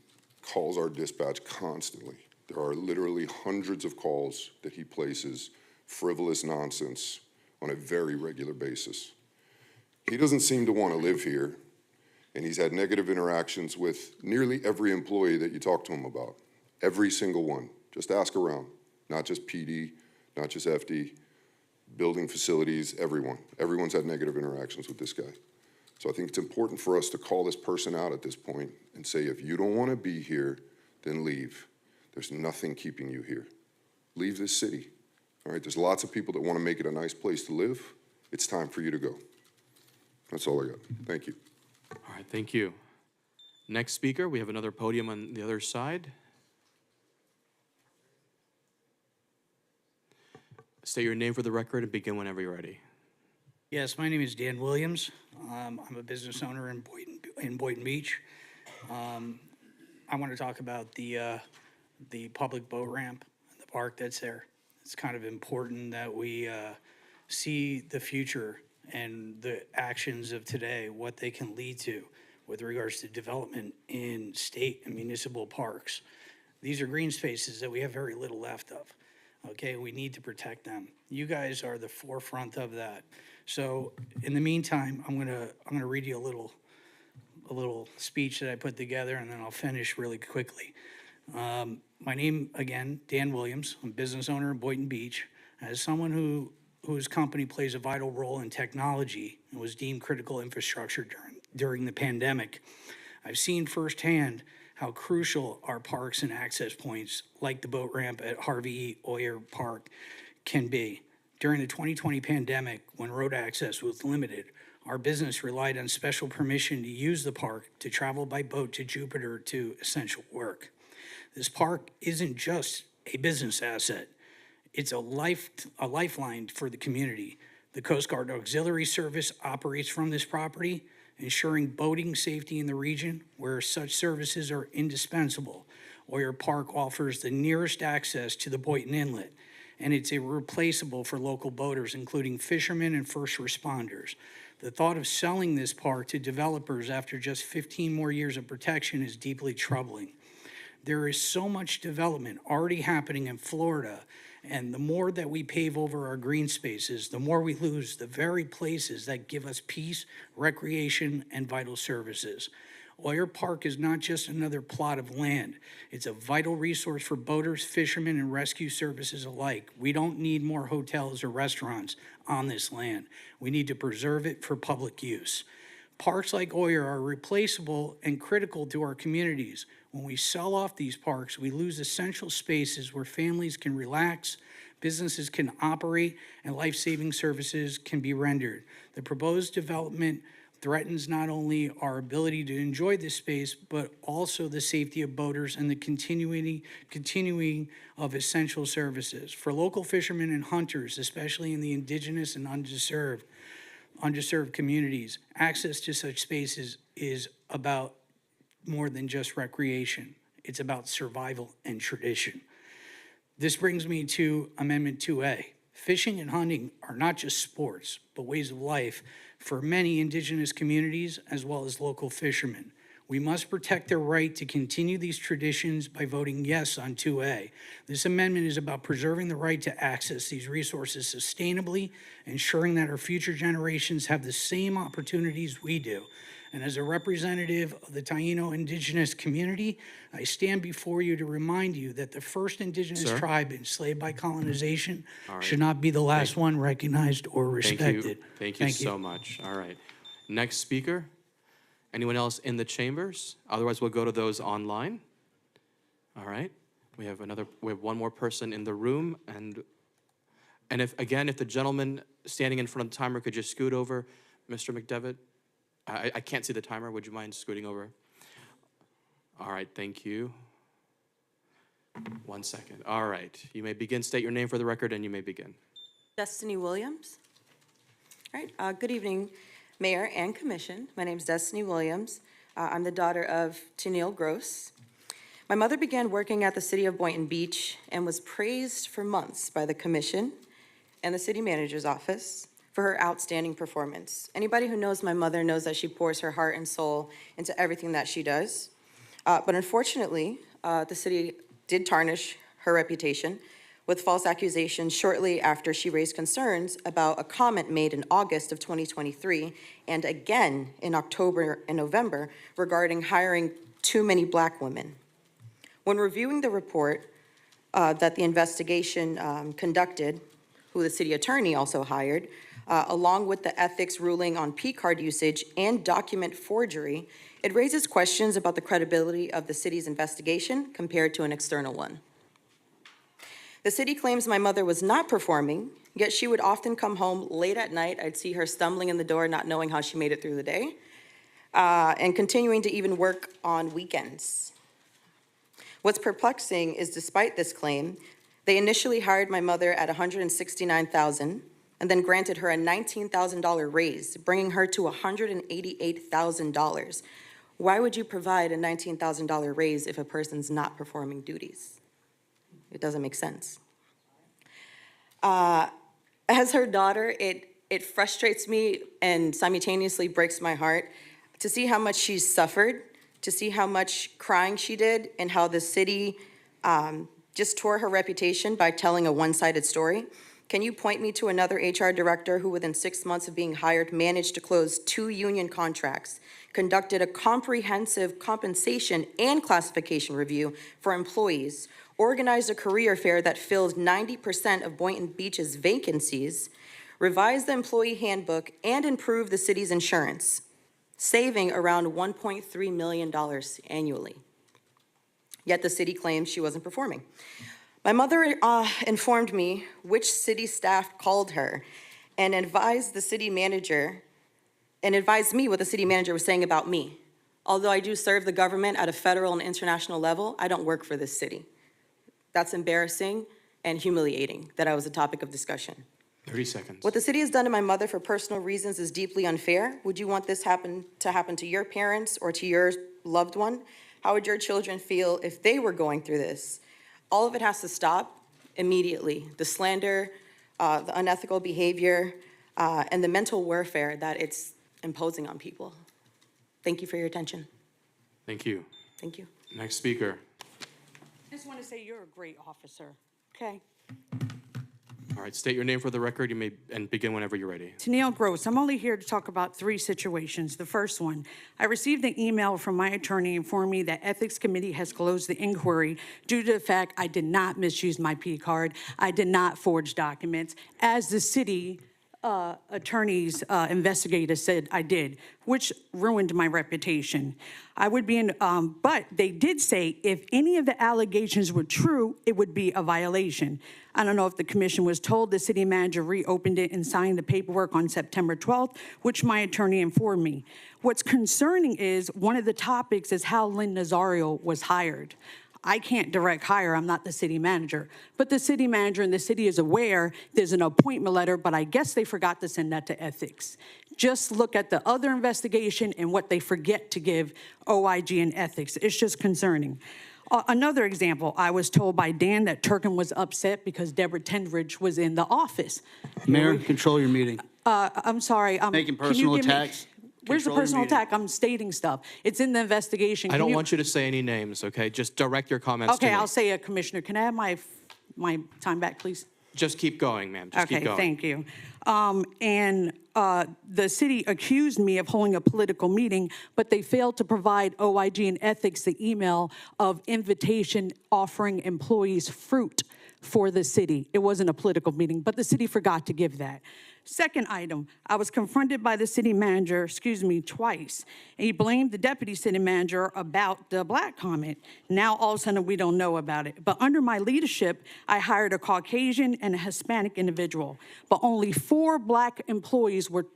calls our dispatch constantly. There are literally hundreds of calls that he places, frivolous nonsense, on a very regular basis. He doesn't seem to want to live here, and he's had negative interactions with nearly every employee that you talk to him about. Every single one. Just ask around. Not just PD, not just FD, building facilities, everyone. Everyone's had negative interactions with this guy. So I think it's important for us to call this person out at this point and say, if you don't want to be here, then leave. There's nothing keeping you here. Leave this city. All right, there's lots of people that want to make it a nice place to live. It's time for you to go. That's all I got. Thank you. All right, thank you. Next speaker, we have another podium on the other side. State your name for the record and begin whenever you're ready. Yes, my name is Dan Williams. I'm a business owner in Boynton Beach. I want to talk about the public boat ramp, the park that's there. It's kind of important that we see the future and the actions of today, what they can lead to with regards to development in state and municipal parks. These are green spaces that we have very little left of. Okay, we need to protect them. You guys are the forefront of that. So in the meantime, I'm gonna read you a little speech that I put together, and then I'll finish really quickly. My name, again, Dan Williams. I'm a business owner in Boynton Beach. As someone whose company plays a vital role in technology and was deemed critical infrastructure during the pandemic, I've seen firsthand how crucial our parks and access points, like the boat ramp at Harvey E. Oyer Park, can be. During the 2020 pandemic, when road access was limited, our business relied on special permission to use the park to travel by boat to Jupiter to essential work. This park isn't just a business asset. It's a lifeline for the community. The Coast Guard Auxiliary Service operates from this property, ensuring boating safety in the region where such services are indispensable. Oyer Park offers the nearest access to the Boynton Inlet, and it's irreplaceable for local boaters, including fishermen and first responders. The thought of selling this park to developers after just 15 more years of protection is deeply troubling. There is so much development already happening in Florida, and the more that we pave over our green spaces, the more we lose the very places that give us peace, recreation, and vital services. Oyer Park is not just another plot of land. It's a vital resource for boaters, fishermen, and rescue services alike. We don't need more hotels or restaurants on this land. We need to preserve it for public use. Parks like Oyer are replaceable and critical to our communities. When we sell off these parks, we lose essential spaces where families can relax, businesses can operate, and life-saving services can be rendered. The proposed development threatens not only our ability to enjoy this space, but also the safety of boaters and the continuing of essential services. For local fishermen and hunters, especially in the indigenous and underserved communities, access to such spaces is about more than just recreation. It's about survival and tradition. This brings me to Amendment 2A. Fishing and hunting are not just sports, but ways of life for many indigenous communities as well as local fishermen. We must protect their right to continue these traditions by voting yes on 2A. This amendment is about preserving the right to access these resources sustainably, ensuring that our future generations have the same opportunities we do. And as a representative of the Taino indigenous community, I stand before you to remind you that the first indigenous tribe enslaved by colonization should not be the last one recognized or respected. Thank you so much. All right. Next speaker. Anyone else in the chambers? Otherwise, we'll go to those online. All right. We have one more person in the room. And if the gentleman standing in front of the timer could just scoot over, Mr. McDevitt. I can't see the timer. Would you mind scooting over? All right, thank you. 1 second. All right, you may begin. State your name for the record, and you may begin. Destiny Williams. All right, good evening, Mayor and Commission. My name is Destiny Williams. I'm the daughter of Tennille Gross. My mother began working at the City of Boynton Beach and was praised for months by the Commission and the City Manager's Office for her outstanding performance. Anybody who knows my mother knows that she pours her heart and soul into everything that she does. But unfortunately, the city did tarnish her reputation with false accusations shortly after she raised concerns about a comment made in August of 2023 and again in October and November regarding hiring too many Black women. When reviewing the report that the investigation conducted, who the city attorney also hired, along with the ethics ruling on P-card usage and document forgery, it raises questions about the credibility of the city's investigation compared to an external one. The city claims my mother was not performing, yet she would often come home late at night. I'd see her stumbling in the door, not knowing how she made it through the day, and continuing to even work on weekends. What's perplexing is despite this claim, they initially hired my mother at $169,000 and then granted her a $19,000 raise, bringing her to $188,000. Why would you provide a $19,000 raise if a person's not performing duties? It doesn't make sense. As her daughter, it frustrates me and simultaneously breaks my heart to see how much she's suffered, to see how much crying she did, and how the city just tore her reputation by telling a one-sided story. Can you point me to another HR director who within 6 months of being hired managed to close 2 union contracts, conducted a comprehensive compensation and classification review for employees, organized a career fair that filled 90% of Boynton Beach's vacancies, revised the employee handbook, and improved the city's insurance, saving around $1.3 million annually? Yet the city claims she wasn't performing. My mother informed me which city staff called her and advised the city manager, and advised me what the city manager was saying about me. Although I do serve the government at a federal and international level, I don't work for this city. That's embarrassing and humiliating that I was a topic of discussion. 30 seconds. What the city has done to my mother for personal reasons is deeply unfair. Would you want this to happen to your parents or to your loved one? How would your children feel if they were going through this? All of it has to stop immediately. The slander, the unethical behavior, and the mental warfare that it's imposing on people. Thank you for your attention. Thank you. Thank you. Next speaker. I just want to say you're a great officer, okay? All right, state your name for the record. You may begin whenever you're ready. Tennille Gross, I'm only here to talk about 3 situations. The first one, I received an email from my attorney informing me that Ethics Committee has closed the inquiry due to the fact I did not misuse my P card. I did not forge documents, as the city attorney's investigator said I did, which ruined my reputation. I would be in, but they did say if any of the allegations were true, it would be a violation. I don't know if the commission was told. The city manager reopened it and signed the paperwork on September 12th, which my attorney informed me. What's concerning is one of the topics is how Lynn Nazario was hired. I can't direct hire, I'm not the city manager. But the city manager and the city is aware there's an appointment letter, but I guess they forgot to send that to ethics. Just look at the other investigation and what they forget to give OIG and ethics. It's just concerning. Another example, I was told by Dan that Turkin was upset because Deborah Tendridge was in the office. Mayor, control your meeting. I'm sorry. Making can you personal give me- attacks. Where's the Control your personal meeting. attack? I'm stating stuff. It's in the investigation. I don't want you to say any names, okay? Just direct your comments to Okay, me. I'll say it, Commissioner. Can I have my time back, please? Just keep going, ma'am. Just keep Okay, going. thank you. The city accused me of holding a political meeting, but they failed to provide OIG and ethics the email of invitation offering employees fruit for the city. It wasn't a political meeting, but the city forgot to give that. Second item, I was confronted by the city manager, twice. And he blamed the deputy city manager about the black comment. Now, all of a sudden, we don't know about it. But under my leadership, I hired a Caucasian and a Hispanic individual. But only 4 black employees were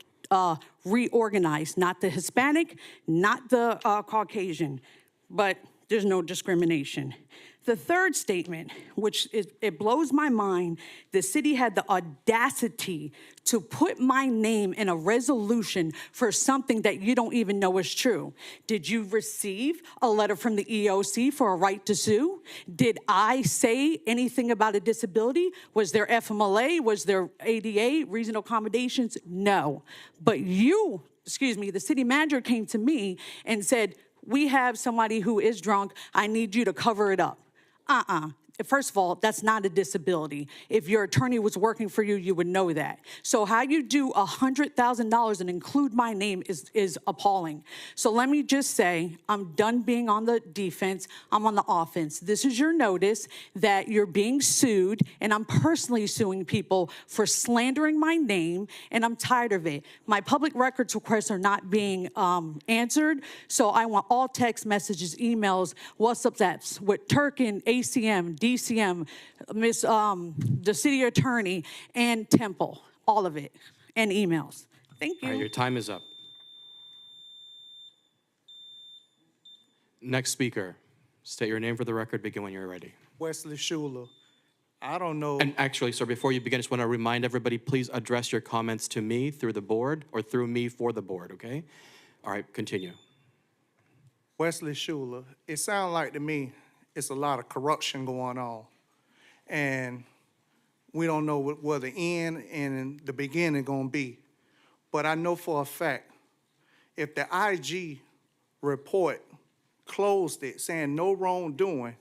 reorganized, not the Hispanic, not the Caucasian. But there's no discrimination. The third statement, which it blows my mind, the city had the audacity to put my name in a resolution for something that you don't even know is true. Did you receive a letter from the EOC for a right to sue? Did I say anything about a disability? Was there FMLA? Was there ADA, reasonable accommodations? No. But you, the city manager came to me and said, we have somebody who is drunk. I need you to cover it up. First of all, that's not a disability. If your attorney was working for you, you would know that. So how you do $100,000 and include my name is appalling. So let me just say, I'm done being on the defense. I'm on the offense. This is your notice that you're being sued, and I'm personally suing people for slandering my name, and I'm tired of it. My public records requests are not being answered, so I want all text messages, emails, WhatsApps with Turkin, ACM, DCM, the city attorney, and Temple, all of it, and emails. Thank you. All right, your time is up. Next speaker. State your name for the record. Begin when you're ready. Wesley Schuler. I don't know. And actually, sir, before you begin, I just want to remind everybody, please address your comments to me through the board or through me for the board, okay? All right, continue. Wesley Schuler. It sounds like to me it's a lot of corruption going on. And we don't know where the end and the beginning going to be. But I know for a fact, if the IG report closed it saying no wrongdoing,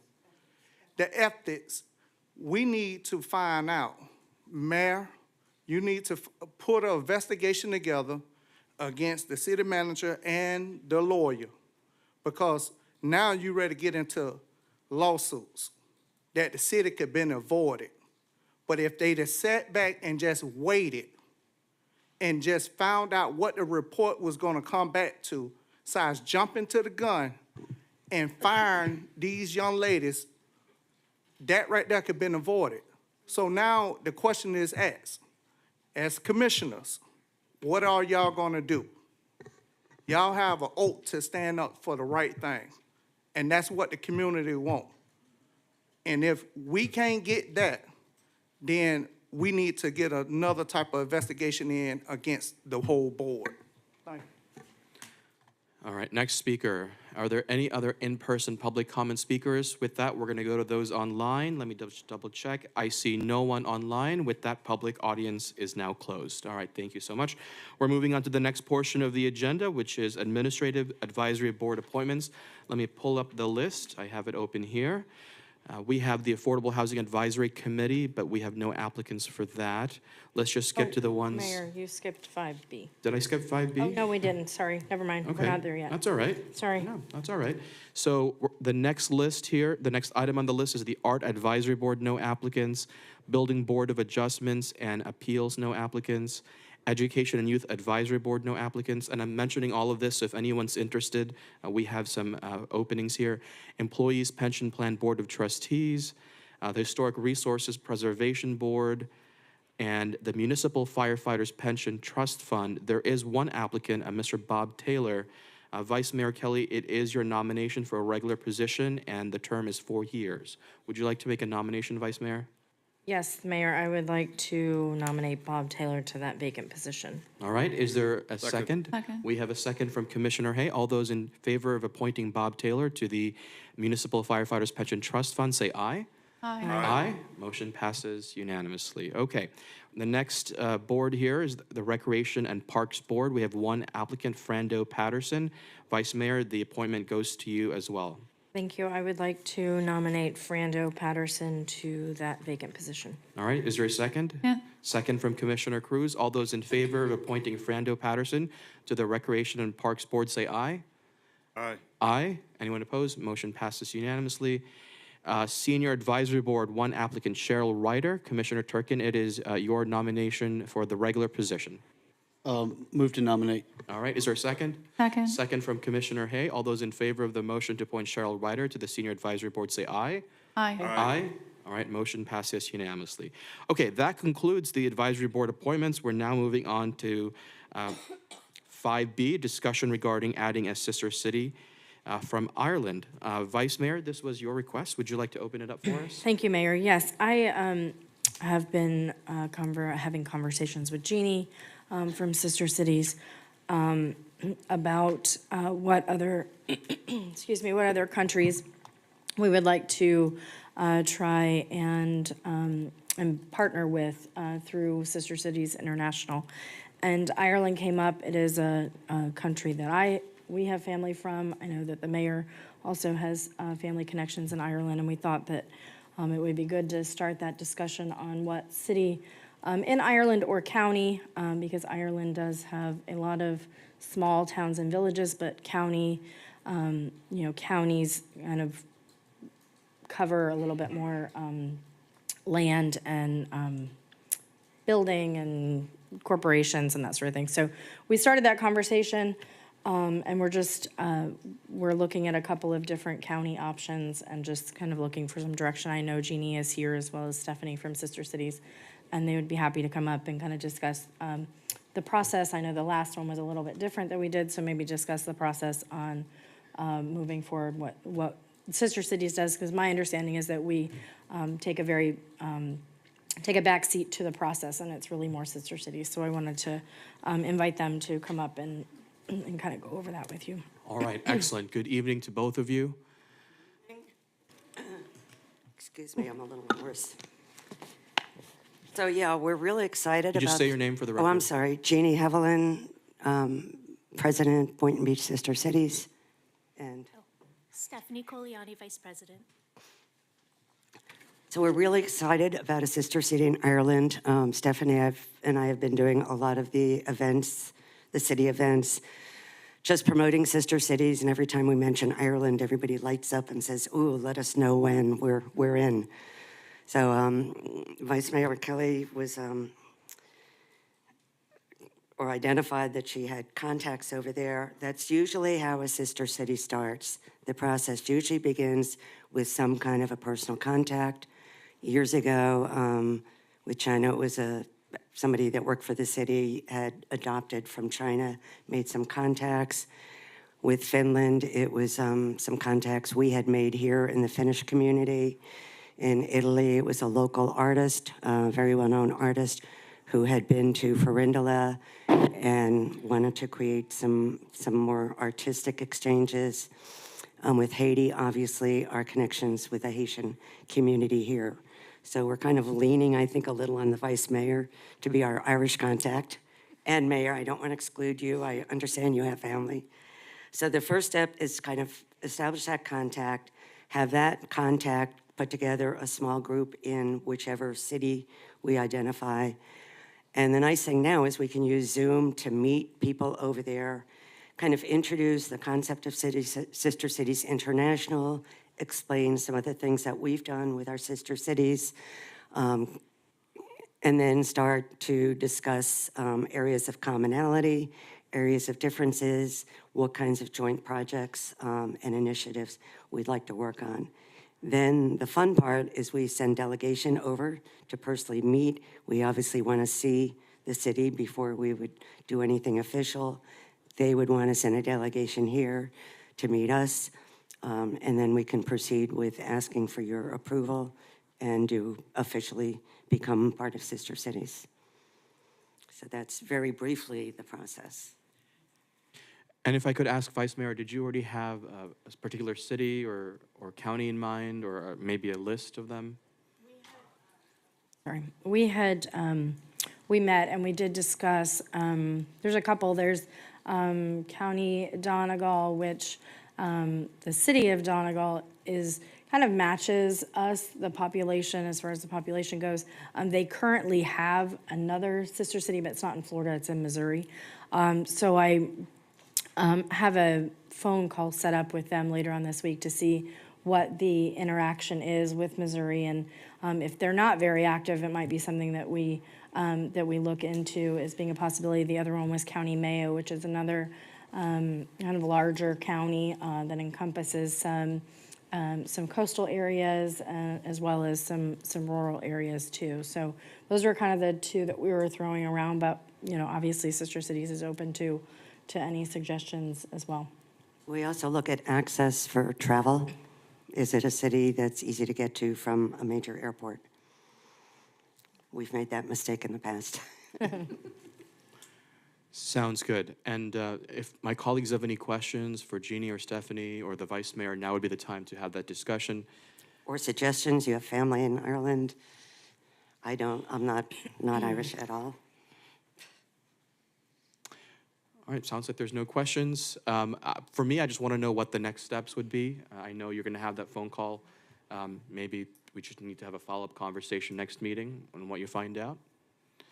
the ethics, we need to find out. Mayor, you need to put an investigation together against the city manager and the lawyer, because now you're ready to get into lawsuits that the city could have been avoided. But if they'd have sat back and just waited and just found out what the report was going to come back to, besides jumping to the gun and firing these young ladies, that right there could have been avoided. So now the question is asked, as commissioners, what are y'all going to do? Y'all have an oath to stand up for the right thing. And that's what the community want. And if we can't get that, then we need to get another type of investigation in against the whole board. Thank you. All right, next speaker. Are there any other in-person public comment speakers? With that, we're going to go to those online. Let me double check. I see no one online. With that, public audience is now closed. All right, thank you so much. We're moving on to the next portion of the agenda, which is Administrative Advisory Board appointments. Let me pull up the list. I have it open here. We have the Affordable Housing Advisory Committee, but we have no applicants for that. Let's just skip to the ones. Mayor, you skipped 5B. Did I skip 5B? Oh, no, we didn't. Sorry. Never mind. Okay. We're not there yet. That's all right. Sorry. No, that's all right. So the next list here, the next item on the list is the Art Advisory Board, no applicants. Building Board of Adjustments and Appeals, no applicants. Education and Youth Advisory Board, no applicants. And I'm mentioning all of this, so if anyone's interested, we have some openings here. Employees Pension Plan Board of Trustees, the Historic Resources Preservation Board, and the Municipal Firefighters Pension Trust Fund. There is one applicant, Mr. Bob Taylor. Vice Mayor Kelly, it is your nomination for a regular position, and the term is 4 years. Would you like to make a nomination, Vice Mayor? Yes, Mayor, I would like to nominate Bob Taylor to that vacant position. All right, is there a second? Second. We have a second from Commissioner Hay. All those in favor of appointing Bob Taylor to the Municipal Firefighters Pension Trust Fund, say aye. Aye. Aye. Motion passes unanimously. Okay. The next board here is the Recreation and Parks Board. We have one applicant, Frando Patterson. Vice Mayor, the appointment goes to you as well. Thank you. I would like to nominate Frando Patterson to that vacant position. All right, is there a second? Yeah. Second from Commissioner Cruz. All those in favor of appointing Frando Patterson to the Recreation and Parks Board, say aye. Aye. Aye. Anyone opposed? Motion passes unanimously. Senior Advisory Board, one applicant, Cheryl Ryder. Commissioner Turkin, it is your nomination for the regular position. Move to nominate. All right, is there a second? Second. Second from Commissioner Hay. All those in favor of the motion to appoint Cheryl Ryder to the Senior Advisory Board, say aye. Aye. Aye. All right, motion passes unanimously. Okay, that concludes the Advisory Board appointments. We're now moving on to 5B, discussion regarding adding a sister city from Ireland. Vice Mayor, this was your request. Would you like to open it up for us? Thank you, Mayor. Yes, I have been having conversations with Jeannie from Sister Cities about what other, what other countries we would like to try and partner with through Sister Cities International. And Ireland came up. It is a country that we have family from. I know that the mayor also has family connections in Ireland, and we thought that it would be good to start that discussion on what city in Ireland or county, because Ireland does have a lot of small towns and villages, but counties kind of cover a little bit more land and building and corporations and that sort of thing. So we started that conversation, and we're looking at a couple of different county options and just kind of looking for some direction. I know Jeannie is here as well as Stephanie from Sister Cities, and they would be happy to come up and kind of discuss the process. I know the last one was a little bit different that we did, so maybe discuss the process on moving forward, what Sister Cities does, because my understanding is that we take a back seat to the process, and it's really more Sister Cities. So I wanted to invite them to come up and kind of go over that with you. All right, excellent. Good evening to both of you. Excuse me, I'm a little hoarse. So, yeah, we're really excited Could about... you say your name for the record? Oh, I'm sorry. Jeannie Hevelin, President, Boynton Beach Sister Cities, and... Stephanie Coliani, Vice President. So we're really excited about a sister city in Ireland. Stephanie and I have been doing a lot of the events, the city events, just promoting sister cities, and every time we mention Ireland, everybody lights up and says, ooh, let us know when we're in. So Vice Mayor Kelly was, or identified that she had contacts over there. That's usually how a sister city starts. The process usually begins with some kind of a personal contact. Years ago, with China, it was somebody that worked for the city had adopted from China, made some contacts. With Finland, it was some contacts we had made here in the Finnish community. In Italy, it was a local artist, a very well-known artist, who had been to Farindola and wanted to create some more artistic exchanges. With Haiti, obviously, our connections with the Haitian community here. So we're kind of leaning, I think, a little on the Vice Mayor to be our Irish contact. And Mayor, I don't want to exclude you. I understand you have family. So the first step is kind of establish that contact, have that contact put together a small group in whichever city we identify. And the nice thing now is we can use Zoom to meet people over there, kind of introduce the concept of Sister Cities International, explain some of the things that we've done with our sister cities, and then start to discuss areas of commonality, areas of differences, what kinds of joint projects and initiatives we'd like to work on. Then the fun part is we send delegation over to personally meet. We obviously want to see the city before we would do anything official. they would want to send a delegation here to meet us, and then we can proceed with asking for your approval and to officially become part of Sister Cities. So that's very briefly the process. And if I could ask, Vice Mayor, did you already have a particular city or county in mind, or maybe a list of them? Sorry, we had, we met and we did discuss, there's a couple, there's County Donegal, which the city of Donegal is, kind of matches us, the population, as far as the population goes. They currently have another sister city, but it's not in Florida, it's in Missouri. So I have a phone call set up with them later on this week to see what the interaction is with Missouri, and if they're not very active, it might be something that we look into as being a possibility. The other one was County Mayo, which is another kind of larger county that encompasses some coastal areas as well as some rural areas too. So those were kind of the two that we were throwing around, but you know, obviously Sister Cities is open to any suggestions as well. We also look at access for travel. Is it a city that's easy to get to from a major airport? We've made that mistake in the past. Sounds good. And if my colleagues have any questions for Jeannie or Stephanie or the Vice Mayor, now would be the time to have that discussion. Or suggestions, you have family in Ireland. I'm not Irish at all. All right, sounds like there's no questions. For me, I just want to know what the next steps would be. I know you're going to have that phone call. Maybe we just need to have a follow-up conversation next meeting on what you find out.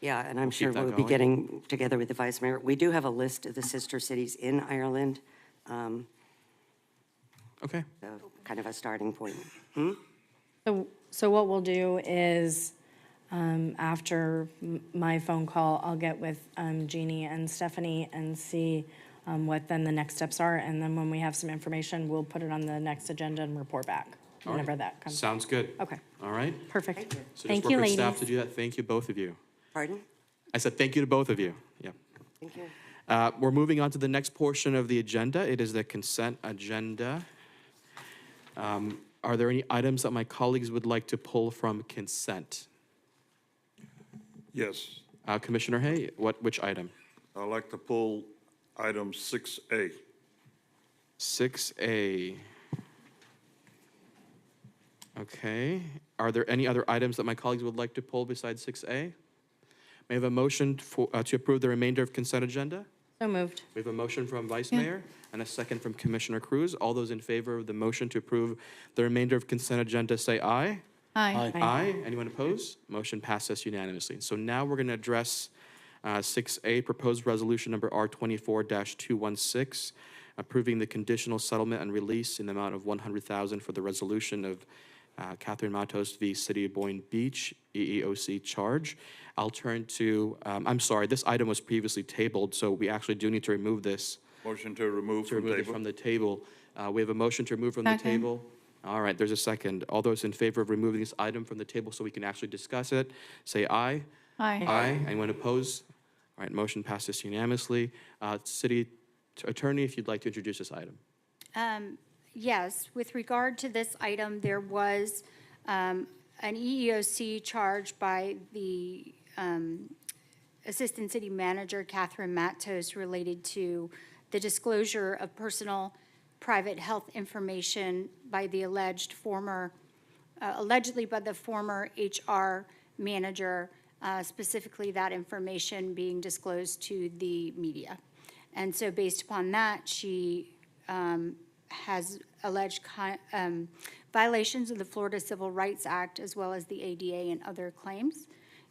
Yeah, and I'm We'll sure keep that we'll be going. getting together with the Vice Mayor. We do have a list of the sister cities in Ireland. Okay. So kind of a starting point. So what we'll do is, after my phone call, I'll get with Jeannie and Stephanie and see what then the next steps are. And then when we have some information, we'll put it on the next agenda and report back All whenever right. that comes. Sounds good. Okay. All right. Perfect. So Thank just you, work with ladies. staff to do that. Thank you, both of you. Pardon? I said thank you to both of you. Yeah. Thank you. We're moving on to the next portion of the agenda. It is the consent agenda. Are there any items that my colleagues would like to pull from consent? Yes, Commissioner Hay, which item? I'd like to pull item 6A. 6A. Okay. Are there any other items that my colleagues would like to pull besides 6A? May I have a motion to approve the remainder of consent agenda? So moved. We have a motion from Vice Mayor and a second from Commissioner Cruz. All those in favor of the motion to approve the remainder of consent agenda, say aye. Aye. Aye. Anyone opposed? Motion passes unanimously. So now we're going to address 6A, proposed resolution number R24-216, approving the conditional settlement and release in the amount of $100,000 for the resolution of Catherine Matos v. City of Boynton Beach, EEOC charge. I'll turn to, I'm sorry, this item was previously tabled, so we actually do need to remove this. Motion to remove To from remove it table. from the table. We have a motion to remove from the Second. table. All right, there's a second. All those in favor of removing this item from the table so we can actually discuss it, say aye. Aye. Aye. Anyone opposed? All right, motion passes unanimously. City Attorney, if you'd like to introduce this item. Yes, with regard to this item, there was an EEOC charge by the Assistant City Manager, Catherine Matos, related to the disclosure of personal private health information by the allegedly by the former HR manager, specifically that information being disclosed to the media. And so based upon that, she has alleged violations of the Florida Civil Rights Act as well as the ADA and other claims.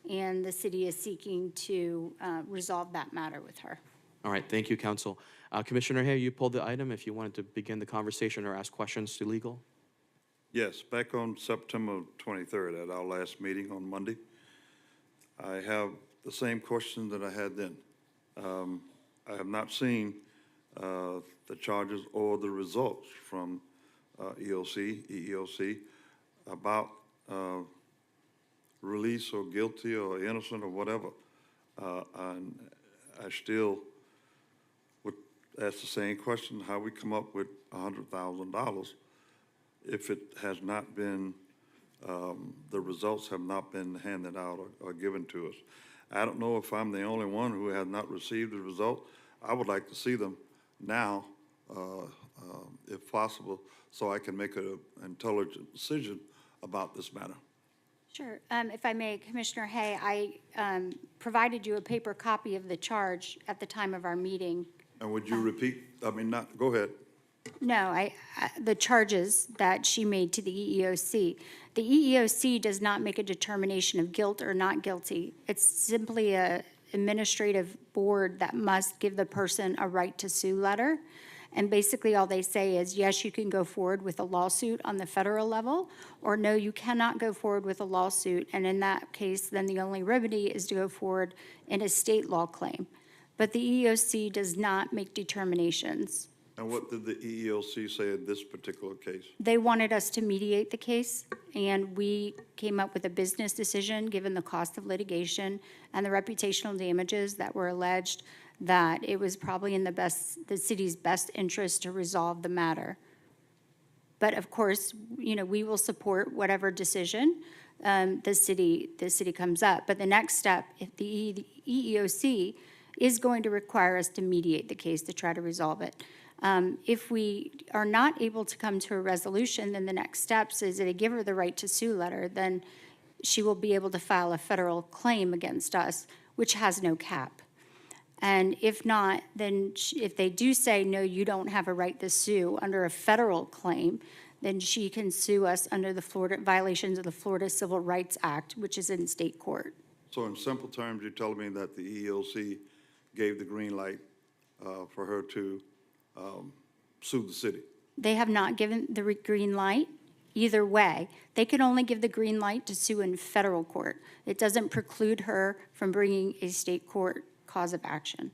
And the city is seeking to resolve that matter with her. All right, thank you, Council. Commissioner Hay, you pulled the item if you wanted to begin the conversation or ask questions to legal. Yes, back on September 23rd at our last meeting on Monday, I have the same question that I had then. I have not seen the charges or the results from EEOC about release or guilty or innocent or whatever. And I still would ask the same question, how we come up with $100,000 if it has not been, the results have not been handed out or given to us. I don't know if I'm the only one who has not received the result. I would like to see them now, if possible, so I can make an intelligent decision about this matter. Sure. If I may, Commissioner Hay, I provided you a paper copy of the charge at the time of our meeting. And would you repeat, go ahead. No, the charges that she made to the EEOC. The EEOC does not make a determination of guilt or not guilty. It's simply a administrative board that must give the person a right to sue letter. And basically all they say is, yes, you can go forward with a lawsuit on the federal level, or no, you cannot go forward with a lawsuit. And in that case, then the only remedy is to go forward in a state law claim. But the EEOC does not make determinations. And what did the EEOC say in this particular case? They wanted us to mediate the case, and we came up with a business decision, given the cost of litigation and the reputational damages that were alleged, that it was probably in the city's best interest to resolve the matter. But of course, we will support whatever decision the city comes up. But the next step, if the EEOC is going to require us to mediate the case to try to resolve it. If we are not able to come to a resolution, then the next steps is to give her the right to sue letter, then she will be able to file a federal claim against us, which has no cap. And if not, then if they do say, no, you don't have a right to sue under a federal claim, then she can sue us under the violations of the Florida Civil Rights Act, which is in state court. So in simple terms, you're telling me that the EEOC gave the green light for her to sue the city? They have not given the green light either way. They can only give the green light to sue in federal court. It doesn't preclude her from bringing a state court cause of action.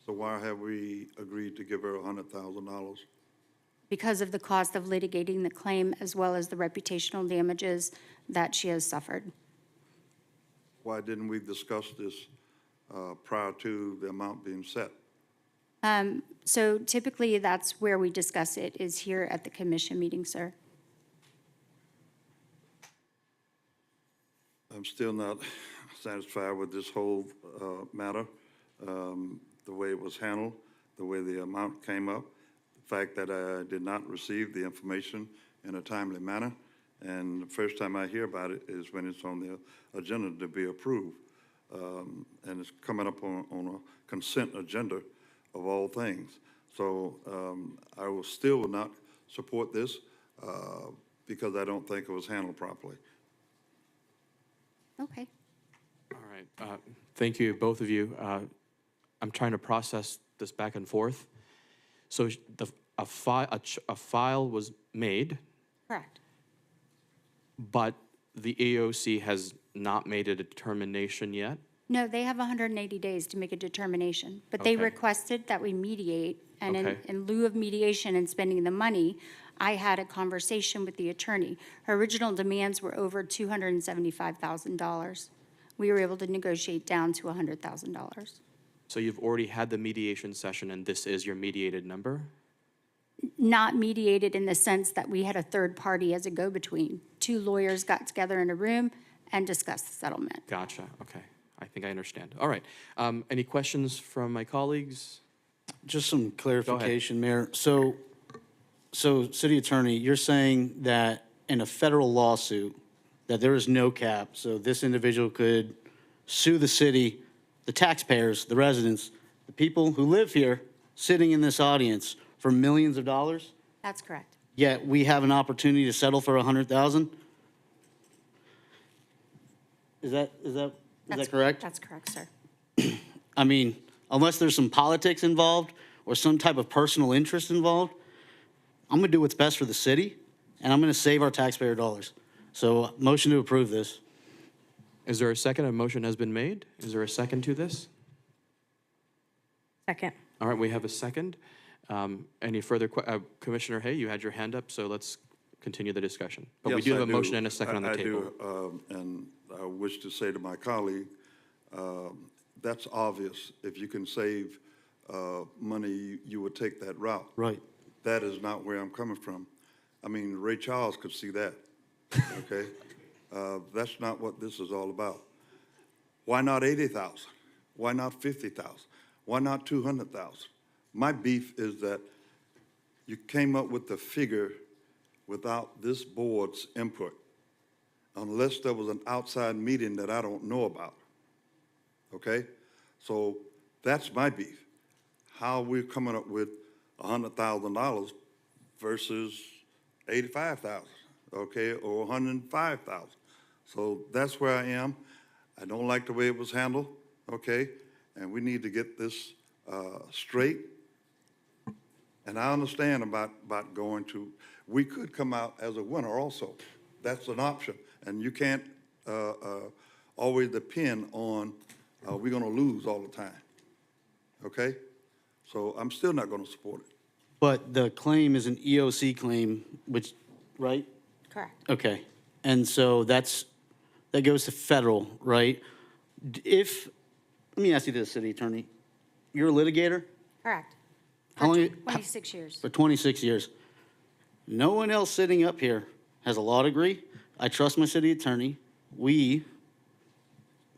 So why have we agreed to give her $100,000? Because of the cost of litigating the claim as well as the reputational damages that she has suffered. Why didn't we discuss this prior to the amount being set? So typically, that's where we discuss it, is here at the commission meeting, sir. I'm still not satisfied with this whole matter, the way it was handled, the way the amount came up, the fact that I did not receive the information in a timely manner, and the first time I hear about it is when it's on the agenda to be approved. And it's coming up on a consent agenda of all things. So I will still not support this because I don't think it was handled properly. Okay. All right. Thank you, both of you. I'm trying to process this back and forth. So a file was made, Correct. but the EOC has not made a determination yet? No, they have 180 days to make a determination, but they Okay. requested that we mediate, and Okay. in lieu of mediation and spending the money, I had a conversation with the attorney. Her original demands were over $275,000. We were able to negotiate down to $100,000. So you've already had the mediation session and this is your mediated number? Not mediated in the sense that we had a third party as a go-between. Two lawyers got together in a room and discussed the settlement. Gotcha, okay. I think I understand. All right. Any questions from my colleagues? Just some clarification, Mayor. So City Attorney, you're saying that in a federal lawsuit, that there is no cap, so this individual could sue the city, the taxpayers, the residents, the people who live here, sitting in this audience, for millions of dollars? That's correct. Yet we have an opportunity to settle for $100,000? Is that correct? That's correct, sir. I mean, unless there's some politics involved or some type of personal interest involved, I'm going to do what's best for the city, and I'm going to save our taxpayer dollars. So motion to approve this. Is there a second? A motion has been made. Is there a second to this? Second. All right, we have a second. Any further, Commissioner Hay, you had your hand up, so let's continue the discussion. But we Yes, do have I a motion and a second on the table. I do, and I wish to say to my colleague, that's obvious. If you can save money, you would take that route. Right. That is not where I'm coming from. I mean, Ray Charles could see that, okay? That's not what this is all about. Why not 80,000? Why not 50,000? Why not 200,000? My beef is that you came up with the figure without this board's input, unless there was an outside meeting that I don't know about, okay? So that's my beef. How we're coming up with $100,000 versus 85,000, okay, or 105,000. So that's where I am. I don't like the way it was handled, okay, and we need to get this straight. And I understand about going to, we could come out as a winner also. That's an option, and you can't always depend on we're going to lose all the time, okay? So I'm still not going to support it. But the claim is an EOC claim, which, right? Correct. Okay. And so that goes to federal, right? Let me ask you this, City Attorney. You're a litigator? Correct. How long? 26 years. For 26 years. No one else sitting up here has a law degree. I trust my city attorney. We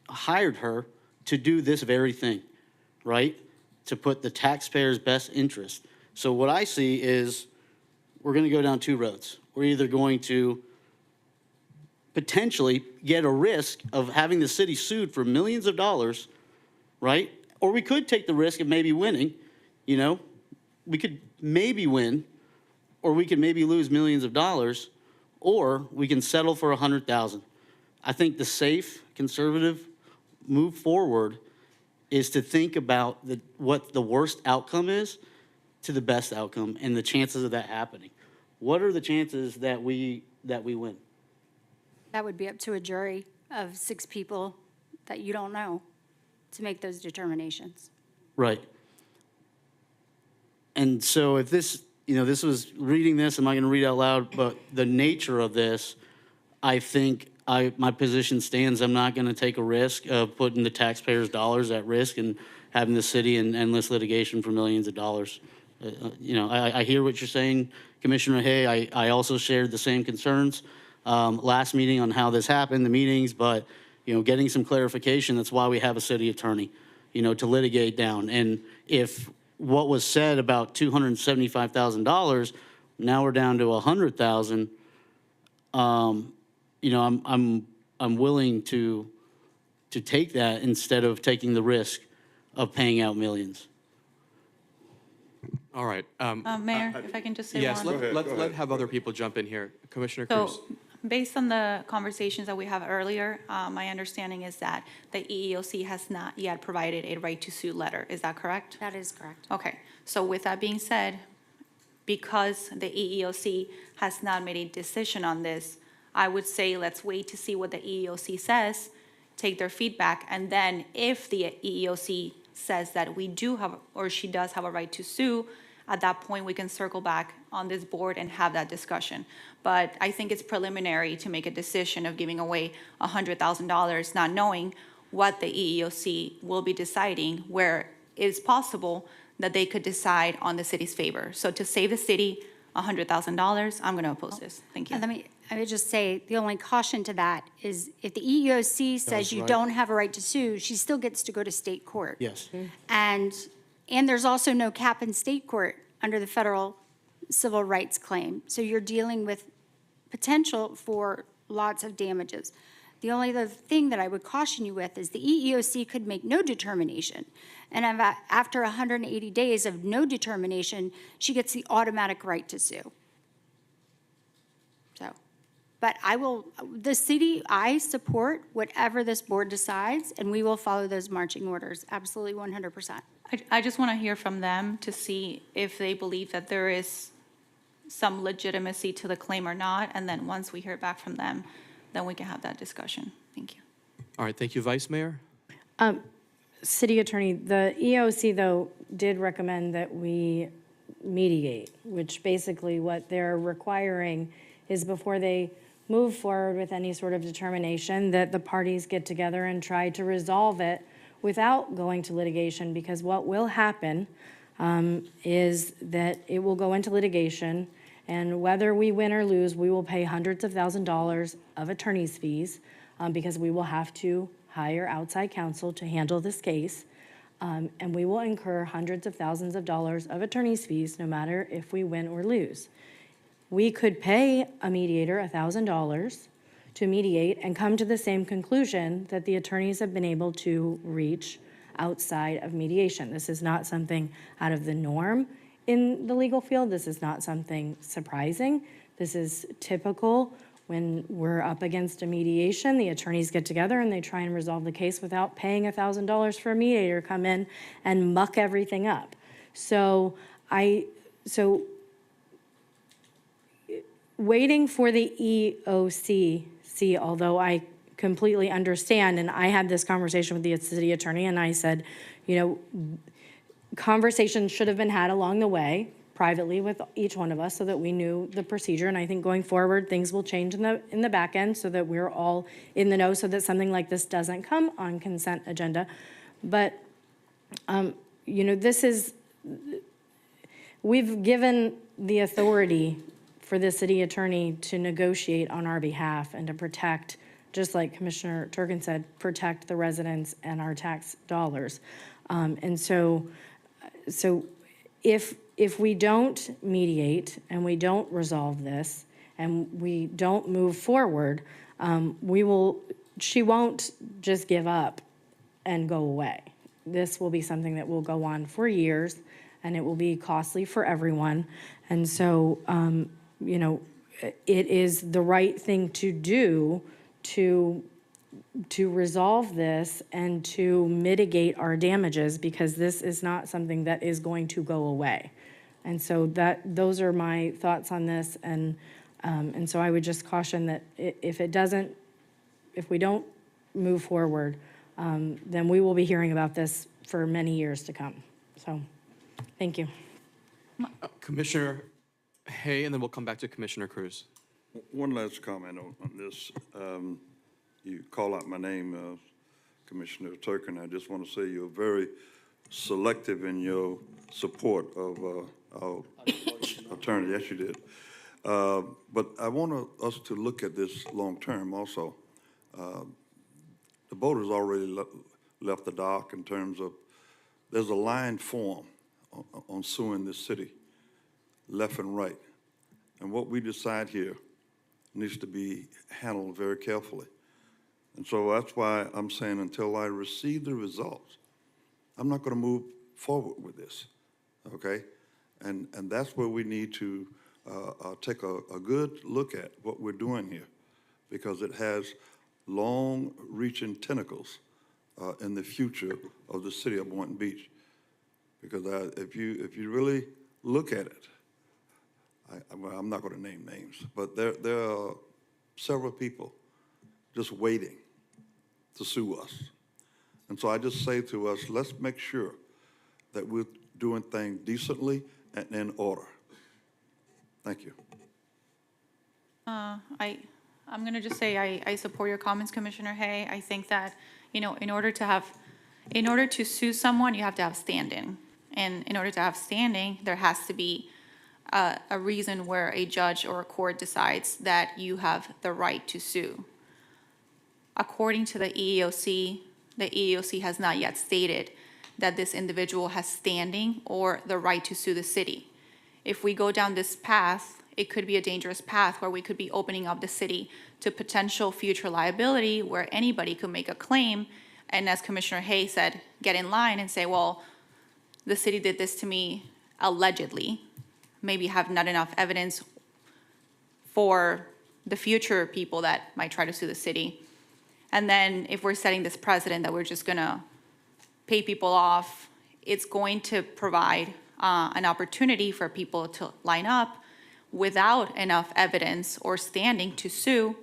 hired her to do this very thing, right? To put the taxpayer's best interest. So what I see is we're going to go down two roads. We're either going to potentially get a risk of having the city sued for millions of dollars, right? Or we could take the risk of maybe winning, you know? We could maybe win, or we could maybe lose millions of dollars, or we can settle for 100,000. I think the safe, conservative move forward is to think about what the worst outcome is to the best outcome and the chances of that happening. What are the chances that we win? That would be up to a jury of 6 people that you don't know to make those determinations. Right. And so if this, this was reading this, I'm not going to read out loud, but the nature of this, I think my position stands. I'm not going to take a risk of putting the taxpayers' dollars at risk and having the city in endless litigation for millions of dollars. I hear what you're saying, Commissioner Hay. I also shared the same concerns last meeting on how this happened, the meetings, but, getting some clarification, that's why we have a city attorney, to litigate down. And if what was said about $275,000, now we're down to $100,000, I'm willing to take that instead of taking the risk of paying out millions. All right. Mayor, if I can just say Yes, one. let's have other people jump in here. Commissioner Cruz. So, based on the conversations that we have earlier, my understanding is that the EEOC has not yet provided a right to sue letter. Is that correct? That is correct. Okay. So with that being said, because the EEOC has not made a decision on this, I would say let's wait to see what the EEOC says, take their feedback, and then if the EEOC says that we do have, or she does have a right to sue, at that point, we can circle back on this board and have that discussion. But I think it's preliminary to make a decision of giving away $100,000, not knowing what the EEOC will be deciding, where it is possible that they could decide on the city's favor. So to save the city $100,000, I'm going to oppose this. Thank you. I would just say, the only caution to that is if the EEOC says you right. don't have a right to sue, she still gets to go to state court. Yes. And there's also no cap in state court under the federal civil rights claim. So you're dealing with potential for lots of damages. The only other thing that I would caution you with is the EEOC could make no determination. And after 180 days of no determination, she gets the automatic right to sue. So, but I support whatever this board decides, and we will follow those marching orders, absolutely 100%. I just want to hear from them to see if they believe that there is some legitimacy to the claim or not, and then once we hear back from them, then we can have that discussion. Thank you. All right, thank you, Vice Mayor. City Attorney, the EOC, though, did recommend that we mediate, which basically what they're requiring is before they move forward with any sort of determination, that the parties get together and try to resolve it without going to litigation, because what will happen is that it will go into litigation, and whether we win or lose, we will pay hundreds of $1,000s of attorney's fees because we will have to hire outside counsel to handle this case. And we will incur hundreds of thousands of dollars of attorney's fees no matter if we win or lose. We could pay a mediator $1,000 to mediate and come to the same conclusion that the attorneys have been able to reach outside of mediation. This is not something out of the norm in the legal field. This is not something surprising. This is typical. When we're up against a mediation, the attorneys get together and they try and resolve the case without paying $1,000 for a mediator to come in and muck everything up. So waiting for the EOC, although I completely understand, and I had this conversation with the city attorney, and I said, you know, conversations should have been had along the way, privately with each one of us, so that we knew the procedure. And I think going forward, things will change in the back end so that we're all in the know, so that something like this doesn't come on consent agenda. But you know, we've given the authority for the city attorney to negotiate on our behalf and to protect, just like Commissioner Turkin said, protect the residents and our tax dollars. And so if we don't mediate and we don't resolve this and we don't move forward, she won't just give up and go away. This will be something that will go on for years, and it will be costly for everyone. And so, you know, it is the right thing to do to resolve this and to mitigate our damages, because this is not something that is going to go away. And so those are my thoughts on this. And so I would just caution that if we don't move forward, then we will be hearing about this for many years to come. So, thank you. Commissioner Hay, and then we'll come back to Commissioner Cruz. One last comment on this. You call out my name, Commissioner Turkin. I just want to say you're very selective in your support of our attorney. Yes, you did. But I want us to look at this long term also. The boat has already left the dock in terms of there's a line form on suing this city, left and right. And what we decide here needs to be handled very carefully. And so that's why I'm saying until I receive the results, I'm not going to move forward with this, okay? And that's where we need to take a good look at what we're doing here, because it has long-reaching tentacles in the future of the city of Boynton Beach. Because if you really look at it, I'm not going to name names, but there are several people just waiting to sue us. And so I just say to us, let's make sure that we're doing things decently and in order. Thank you. I'm going to just say I support your comments, Commissioner Hay. I think that, you know, in order to sue someone, you have to have standing. And in order to have standing, there has to be a reason where a judge or a court decides that you have the right to sue. According to the EEOC has not yet stated that this individual has standing or the right to sue the city. If we go down this path, it could be a dangerous path where we could be opening up the city to potential future liability where anybody could make a claim. And as Commissioner Hay said, get in line and say, well, the city did this to me allegedly, maybe have not enough evidence for the future people that might try to sue the city. And then if we're setting this precedent that we're just gonna pay people off, it's going to provide an opportunity for people to line up without enough evidence or standing to sue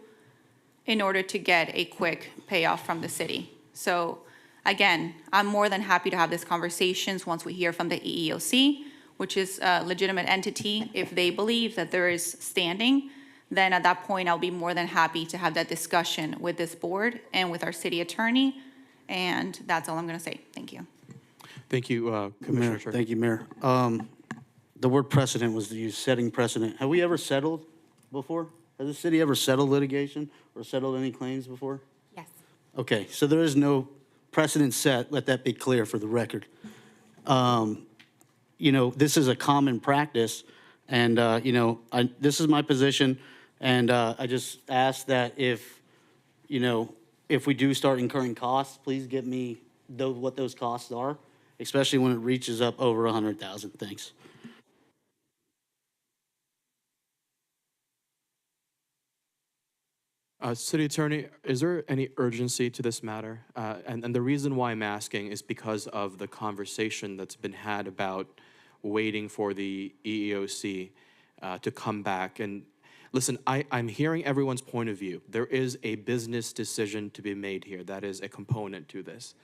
in order to get a quick payoff from the city. So again, I'm more than happy to have these conversations once we hear from the EEOC, which is a legitimate entity. If they believe that there is standing, then at that point, I'll be more than happy to have that discussion with this board and with our city attorney And that's all I'm going to say. Thank you. Thank you, Commissioner Mayor, Turk. thank you, Mayor. The word precedent was used, setting precedent. Have we ever settled before? Has the city ever settled litigation or settled any claims before? Yes. Okay, so there is no precedent set, let that be clear for the record. You know, this is a common practice, and, you know, this is my position, and I just ask that if, you know, if we do start incurring costs, please give me what those costs are, especially when it reaches up over 100,000. Thanks. City Attorney, is there any urgency to this matter? And the reason why I'm asking is because of the conversation that's been had about waiting for the EEOC to come back. And listen, I'm hearing everyone's point of view. There is a business decision to be made here. That is a component to this.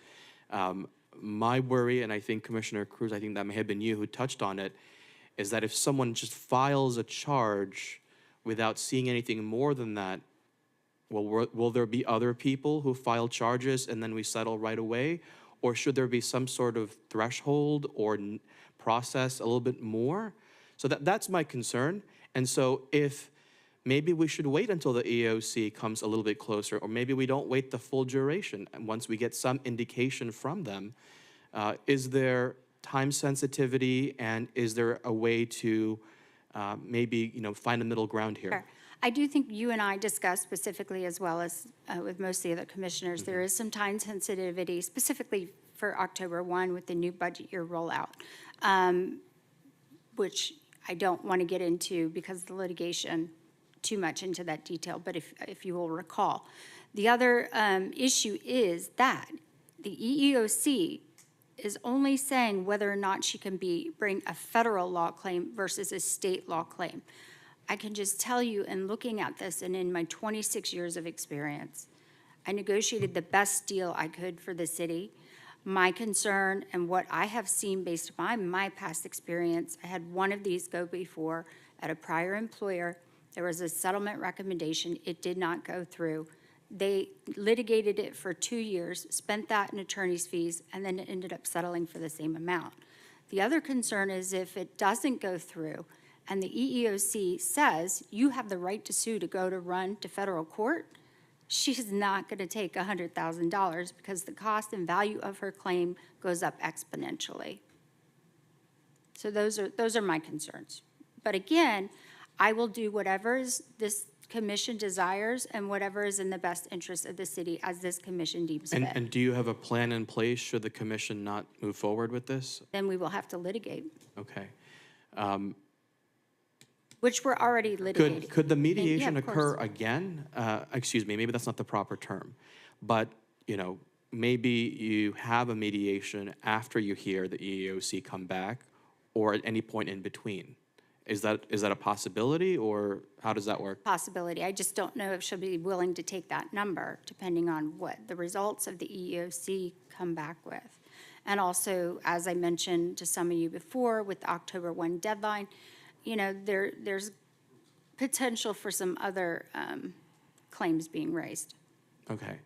My worry, and I think Commissioner Cruz, I think that may have been you who touched on it, is that if someone just files a charge without seeing anything more than that, well, will there be other people who file charges and then we settle right away? Or should there be some sort of threshold or process a little bit more? So that's my concern. And so if maybe we should wait until the EOC comes a little bit closer, or maybe we don't wait the full duration. And once we get some indication from them, is there time sensitivity, and is there a way to maybe, you know, find a middle ground here? Sure. I do think you and I discussed specifically, as well as with most of the other commissioners, there is some time sensitivity specifically for October 1 with the new budget year rollout, which I don't want to get into because of the litigation too much into that detail, but if you will recall. The other issue is that the EEOC is only saying whether or not she can bring a federal law claim versus a state law claim. I can just tell you, in looking at this and in my 26 years of experience, I negotiated the best deal I could for the city. My concern and what I have seen based upon my past experience, I had one of these go before at a prior employer. There was a settlement recommendation. It did not go through. They litigated it for 2 years, spent that in attorney's fees, and then it ended up settling for the same amount. The other concern is if it doesn't go through, and the EEOC says you have the right to sue to go to run to federal court, she's not going to take $100,000 because the cost and value of her claim goes up exponentially. So those are my concerns. But again, I will do whatever this commission desires and whatever is in the best interest of the city as this commission deems fit. And do you have a plan in place should the commission not move forward with this? Then we will have to litigate, Okay. which we're already litigating. Could the Yeah, mediation of course. occur again? Excuse me, maybe that's not the proper term. But, you know, maybe you have a mediation after you hear the EEOC come back, or at any point in between. Is that a possibility, or how does that work? Possibility. I just don't know if she'll be willing to take that number, depending on what the results of the EEOC come back with. And also, as I mentioned to some of you before, with the October 1 deadline, you know, there's potential for some other claims being raised. Okay.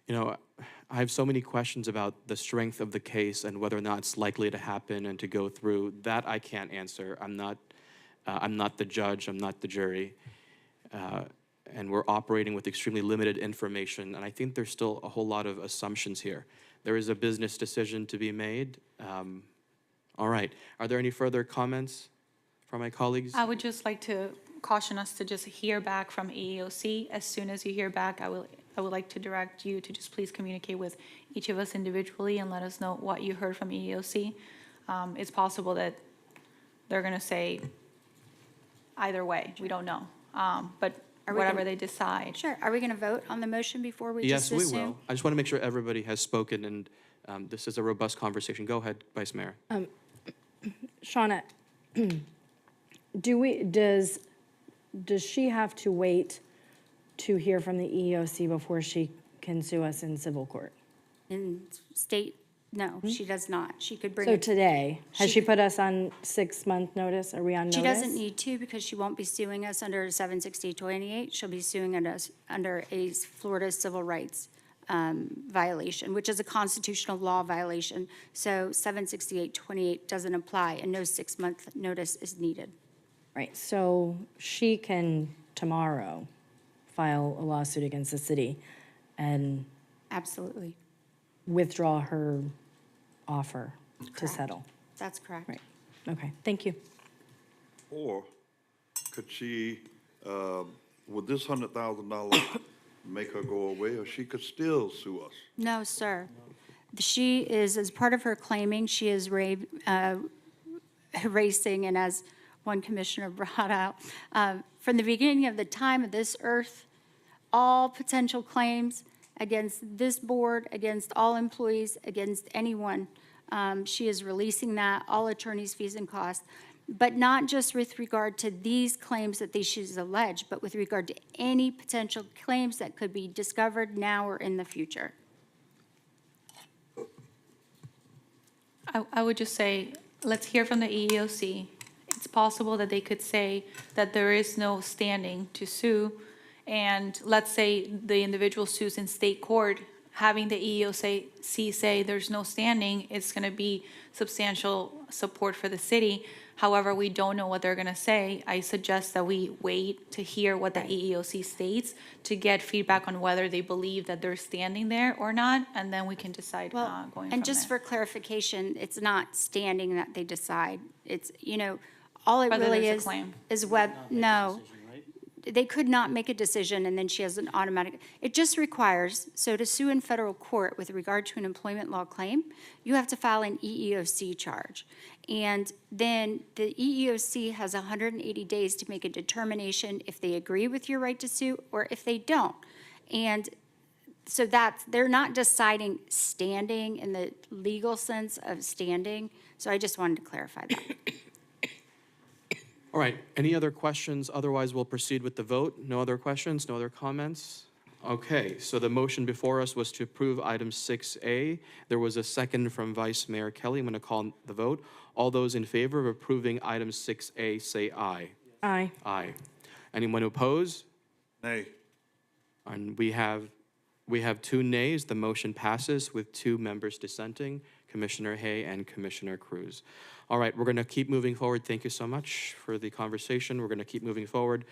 You know, I have so many questions about the strength of the case and whether or not it's likely to happen and to go through. That I can't answer. I'm not the judge. I'm not the jury. And we're operating with extremely limited information. And I think there's still a whole lot of assumptions here. There is a business decision to be made. All right. Are there any further comments from my colleagues? I would just like to caution us to just hear back from EEOC. As soon as you hear back, I would like to direct you to just please communicate with each of us individually and let us know what you heard from EEOC. It's possible that they're going to say either way. We don't know. But whatever they decide. Sure. Are we going to vote on the motion before we Yes, just we assume? will. I just want to make sure everybody has spoken, and this is a robust conversation. Go ahead, Vice Mayor. Shauna, does she have to wait to hear from the EEOC before she can sue us in civil court? In state No, she does not. She could bring So it. today, has She she could- put us on 6-month notice? Are we on notice? She doesn't need to because she won't be suing us under 76828. She'll be suing us under a Florida civil rights violation, which is a constitutional law violation. So 76828 doesn't apply and no 6-month notice is needed. Right, so she can tomorrow file a lawsuit against the city and Absolutely. withdraw her offer to Correct. settle. That's correct. Right, okay, thank you. Or could she, would this $100,000 make her go away, or she could still sue us? No, sir. She is, as part of her claiming, she is racing, and as one commissioner brought out, from the beginning of the time of this earth, all potential claims against this board, against all employees, against anyone, she is releasing that, all attorneys' fees and costs, but not just with regard to these claims that she's alleged, but with regard to any potential claims that could be discovered now or in the future. I would just say, let's hear from the EEOC. It's possible that they could say that there is no standing to sue, and let's say the individual sues in state court, having the EEOC say there's no standing, it's going to be substantial support for the city. However, we don't know what they're going to say. I suggest that we wait to hear what the EEOC states to get feedback on whether they believe that they're standing there or not, and then we can decide going from there. And just for clarification, it's not standing that they decide. It's, all it Whether really there's a claim. is no. They could not make a decision and then she has an automatic, it just requires, so to sue in federal court with regard to an employment law claim, you have to file an EEOC charge. And then the EEOC has 180 days to make a determination if they agree with your right to sue or if they don't. And so they're not deciding standing in the legal sense of standing. So I just wanted to clarify that. All right, any other questions? Otherwise, we'll proceed with the vote. No other questions, no other comments? Okay, so the motion before us was to approve item 6A. There was a second from Vice Mayor Kelly. I'm going to call the vote. All those in favor of approving item 6A, say aye. Aye. Aye. Anyone oppose? Nay. And we have 2 nays. The motion passes with 2 members dissenting, Commissioner Hay and Commissioner Cruz. All right, we're going to keep moving forward. Thank you so much for the conversation. We're going to keep moving forward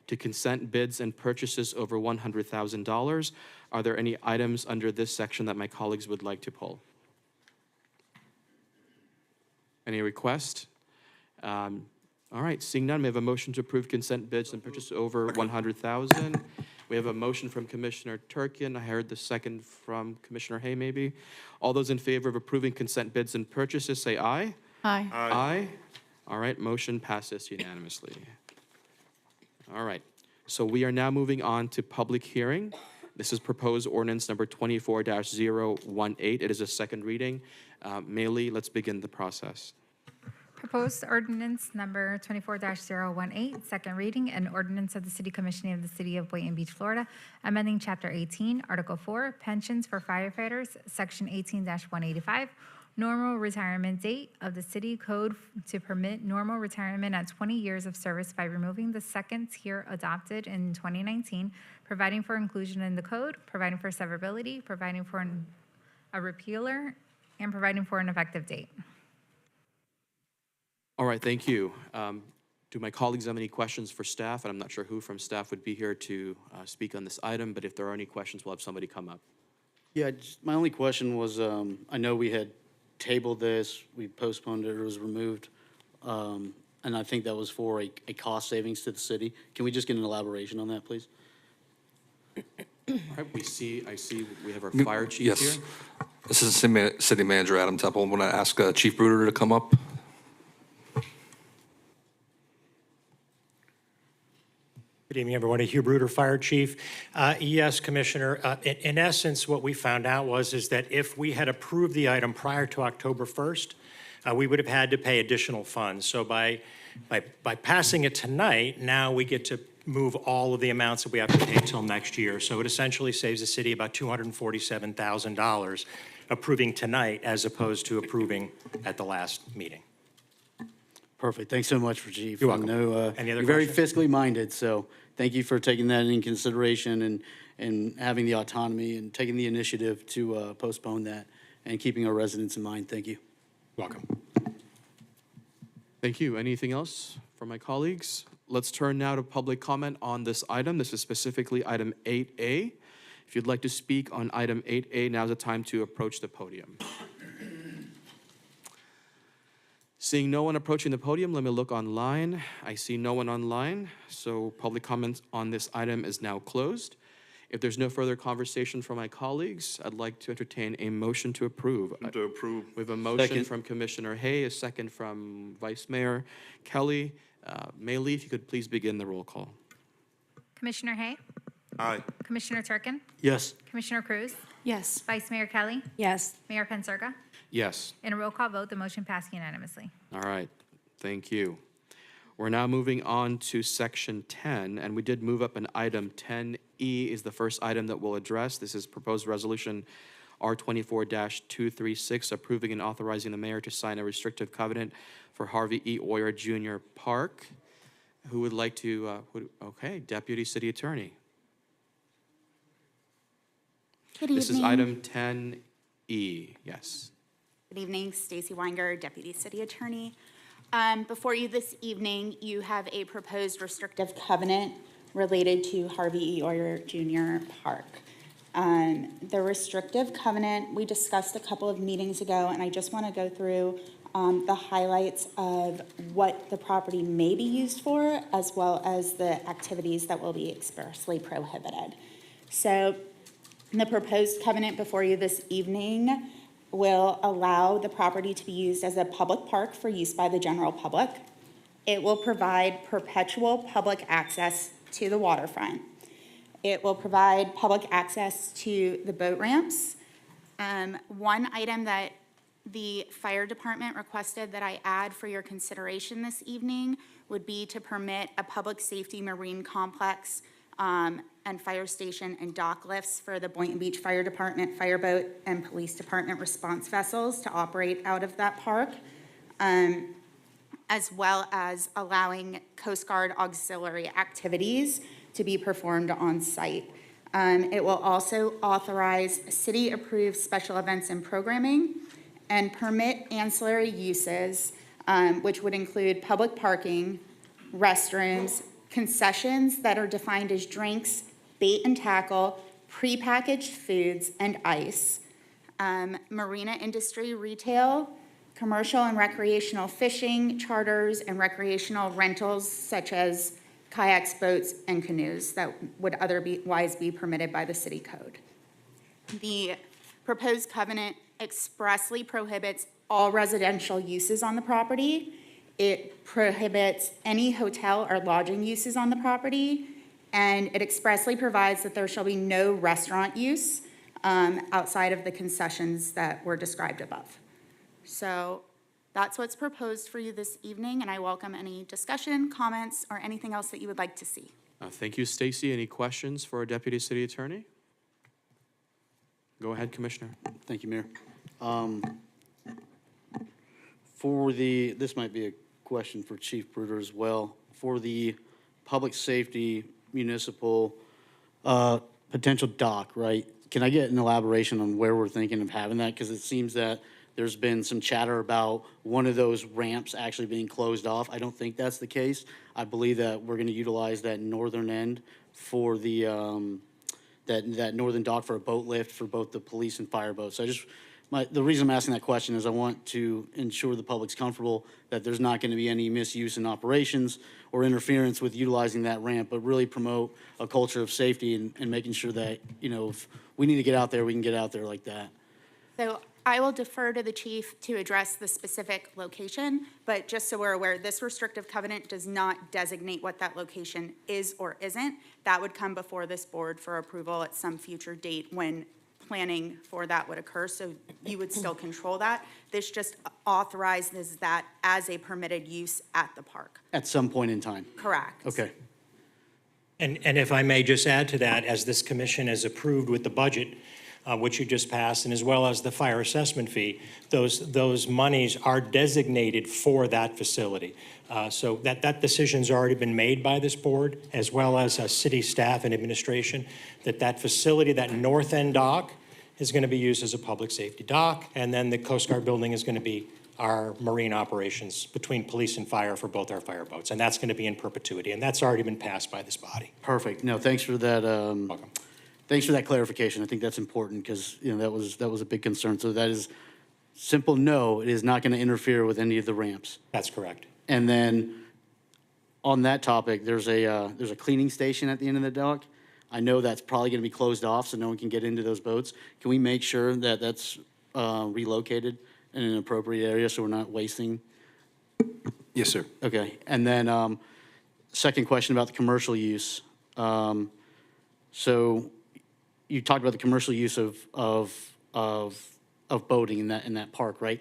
to consent bids and purchases over $100,000. Are there any items under this section that my colleagues would like to pull? Any request? All right, seeing none, we have a motion to approve consent bids and purchases over $100,000. We have a motion from Commissioner Turkian. I heard the second from Commissioner Hay, maybe. All those in favor of approving consent bids and purchases, say aye. Aye. Aye. All right, motion passes unanimously. All right, so we are now moving on to public hearing. This is proposed ordinance number 24-018. It is a second reading. Maylee, let's begin the process. Proposed ordinance number 24-018, second reading, an ordinance of the City Commission of the City of Boynton Beach, Florida, amending Chapter 18, Article 4, Pensions for Firefighters, Section 18-185, normal retirement date of the city code to permit normal retirement at 20 years of service by removing the second tier adopted in 2019, providing for inclusion in the code, providing for severability, providing for a repealer, and providing for an effective date. All right, thank you. Do my colleagues have any questions for staff? And I'm not sure who from staff would be here to speak on this item, but if there are any questions, we'll have somebody come up. Yeah, my only question was, I know we had tabled this, we postponed it, it was removed, and I think that was for a cost savings to the city. Can we just get an elaboration on that, please? All right, I see we have our fire chief Yes. here. This is City Manager Adam Temple. I'm going to ask Chief Bruder to come up. Good evening, everybody. Hugh Bruder, Fire Chief. Yes, Commissioner. In essence, what we found out is that if we had approved the item prior to October 1st, we would have had to pay additional funds. So by passing it tonight, now we get to move all of the amounts that we have to pay till next year. So it essentially saves the city about $247,000 approving tonight as opposed to approving at the last meeting. Perfect. Thanks so much, Chief. You're welcome. I know, Any other you're very questions? fiscally minded, so thank you for taking that in consideration and having the autonomy and taking the initiative to postpone that and keeping our residents in mind. Thank you. Welcome. Thank you. Anything else from my colleagues? Let's turn now to public comment on this item. This is specifically item 8A. If you'd like to speak on item 8A, now's the time to approach the podium. Seeing no one approaching the podium, let me look online. I see no one online, so public comment on this item is now closed. If there's no further conversation from my colleagues, I'd like to entertain a motion to approve. To approve. We have a motion Second. from Commissioner Hay, a second from Vice Mayor Kelly. Maylee, if you could please begin the roll call. Commissioner Hay? Aye. Commissioner Turkin? Yes. Commissioner Cruz? Yes. Vice Mayor Kelly? Yes. Mayor Pensurga? Yes. In a roll call vote, the motion passed unanimously. All right, thank you. We're now moving on to section 10, and we did move up an item. 10E is the first item that we'll address. This is proposed resolution R24-236, approving and authorizing the mayor to sign a restrictive covenant for Harvey E. Oyer Jr. Park. Who would like to, okay, Deputy City Attorney. Good evening. This is item 10E, yes. Good evening, Stacy Weinger, Deputy City Attorney. Before you this evening, you have a proposed restrictive covenant related to Harvey E. Oyer Jr. Park. The restrictive covenant, we discussed a couple of meetings ago, and I just want to go through the highlights of what the property may be used for, as well as the activities that will be expressly prohibited. So the proposed covenant before you this evening will allow the property to be used as a public park for use by the general public. It will provide perpetual public access to the waterfront. It will provide public access to the boat ramps. One item that the fire department requested that I add for your consideration this evening would be to permit a public safety marine complex and fire station and dock lifts for the Boynton Beach Fire Department, Fireboat, and Police Department response vessels to operate out of that park, as well as allowing Coast Guard auxiliary activities to be performed on site. It will also authorize city-approved special events and programming and permit ancillary uses, which would include public parking, restrooms, concessions that are defined as drinks, bait and tackle, prepackaged foods, and ice, marina industry retail, commercial and recreational fishing, charters, and recreational rentals such as kayaks, boats, and canoes that would otherwise be permitted by the city code. The proposed covenant expressly prohibits all residential uses on the property. It prohibits any hotel or lodging uses on the property, and it expressly provides that there shall be no restaurant use outside of the concessions that were described above. So that's what's proposed for you this evening, and I welcome any discussion, comments, or anything else that you would like to see. Thank you, Stacy. Any questions for our Deputy City Attorney? Go ahead, Commissioner. Thank you, Mayor. This might be a question for Chief Bruder as well. For the public safety municipal potential dock, right? Can I get an elaboration on where we're thinking of having that? Because it seems that there's been some chatter about one of those ramps actually being closed off. I don't think that's the case. I believe that we're going to utilize that northern end for the that northern dock for a boat lift for both the police and fire boats. So the reason I'm asking that question is I want to ensure the public's comfortable that there's not going to be any misuse in operations or interference with utilizing that ramp, but really promote a culture of safety and making sure that, you know, if we need to get out there, we can get out there like that. So I will defer to the chief to address the specific location, but just so we're aware, this restrictive covenant does not designate what that location is or isn't. That would come before this board for approval at some future date when planning for that would occur, so you would still control that. This just authorizes that as a permitted use at the park. At some point in time. Correct. Okay. And if I may just add to that, as this commission has approved with the budget, which you just passed, and as well as the fire assessment fee, those monies are designated for that facility. So that decision's already been made by this board, as well as city staff and administration, that facility, that north end dock, is going to be used as a public safety dock, and then the Coast Guard building is going to be our marine operations between police and fire for both our fire boats, and that's going to be in perpetuity, and that's already been passed by this body. Perfect. No, thanks for that. Thanks for that clarification. I think that's important because, you know, that was a big concern. So that is simple no, it is not going to interfere with any of the ramps. That's correct. And then on that topic, there's a cleaning station at the end of the dock. I know that's probably going to be closed off so no one can get into those boats. Can we make sure that that's relocated in an appropriate area so we're not wasting? Yes, sir. Okay. And then second question about the commercial use. So you talked about the commercial use of boating in that park, right?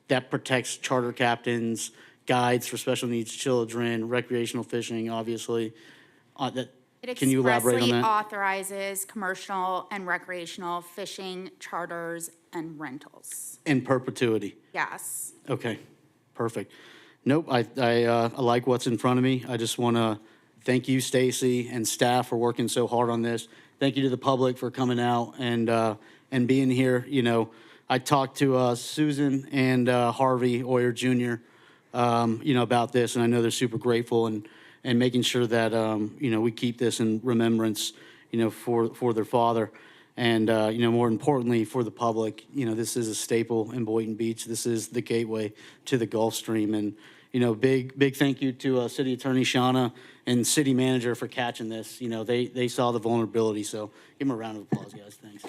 That protects charter captains, guides for special needs children, recreational fishing, obviously. Can you elaborate on It expressly that? authorizes commercial and recreational fishing, charters, and rentals. In perpetuity? Yes. Okay, perfect. Nope, I like what's in front of me. I just want to thank you, Stacy, and staff for working so hard on this. Thank you to the public for coming out and being here. You know, I talked to Susan and Harvey Oyer Jr., you know, about this, and I know they're super grateful and making sure that, you know, we keep this in remembrance, you know, for their father. And, you know, more importantly, for the public, you know, this is a staple in Boynton Beach. This is the gateway to the Gulf Stream. And, you know, big thank you to City Attorney Shauna and City Manager for catching this. You know, they saw the vulnerability. So give them a round of applause, guys. Thanks.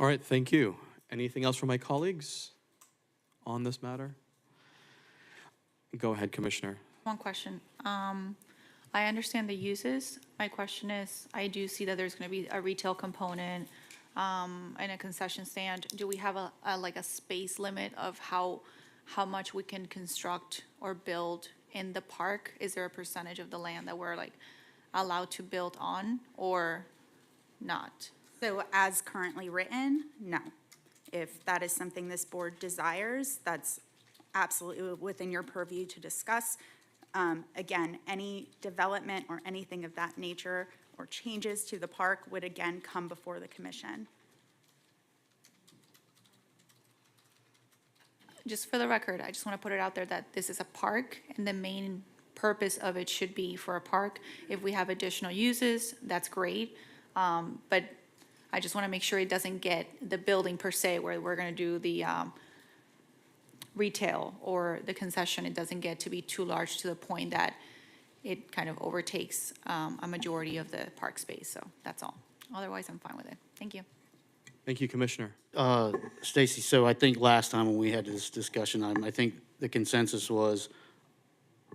All right, thank you. Anything else from my colleagues on this matter? Go ahead, Commissioner. One question. I understand the uses. My question is, I do see that there's going to be a retail component and a concession stand. Do we have like a space limit of how much we can construct or build in the park? Is there a percentage of the land that we're like allowed to build on or not? So as currently written, no. If that is something this board desires, that's absolutely within your purview to discuss. Again, any development or anything of that nature or changes to the park would again come before the commission. Just for the record, I just want to put it out there that this is a park and the main purpose of it should be for a park. If we have additional uses, that's great. But I just want to make sure it doesn't get the building per se where we're going to do the retail or the concession. It doesn't get to be too large to the point that it kind of overtakes a majority of the park space. So that's all. Otherwise, I'm fine with it. Thank you. Thank you, Commissioner. Stacy, so I think last time when we had this discussion, I think the consensus was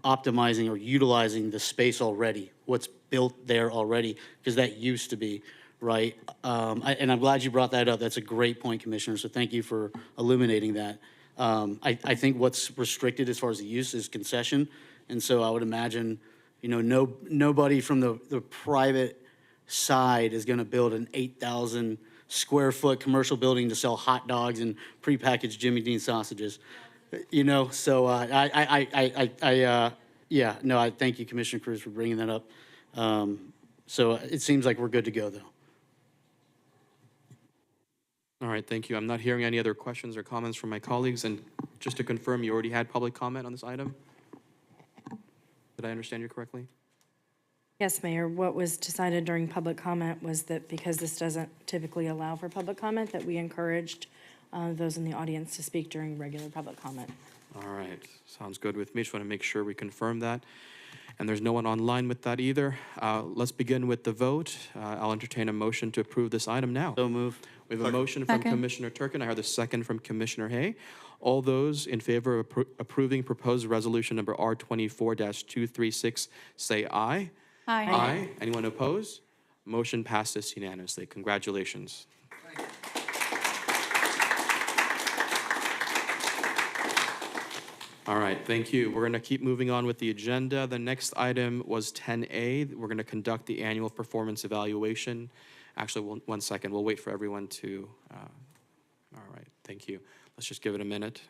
optimizing or utilizing the space already, what's built there already, because that used to be, right? And I'm glad you brought that up. That's a great point, Commissioner, so thank you for illuminating that. I think what's restricted as far as the use is concession, and so I would imagine, you know, nobody from the private side is going to build an 8,000 square foot commercial building to sell hot dogs and prepackaged Jimmy Dean sausages, you know. So yeah, no, I thank you, Commissioner Cruz, for bringing that up. So it seems like we're good to go, though. All right, thank you. I'm not hearing any other questions or comments from my colleagues. And just to confirm, you already had public comment on this item? Did I understand you correctly? Yes, Mayor. What was decided during public comment was that because this doesn't typically allow for public comment, that we encouraged those in the audience to speak during regular public comment. All right, sounds good with me. Just want to make sure we confirm that. And there's no one online with that either. Let's begin with the vote. I'll entertain a motion to approve this item now. So move. We have a motion from Second. Commissioner Turkin. I heard the second from Commissioner Hay. All those in favor of approving proposed resolution number R24-236, say aye. Aye. Aye. Anyone opposed? Motion passes unanimously. Congratulations. All right, thank you. We're going to keep moving on with the agenda. The next item was 10A. We're going to conduct the annual performance evaluation. Actually, one second. We'll wait for everyone to, all right, thank you. Let's just give it a minute.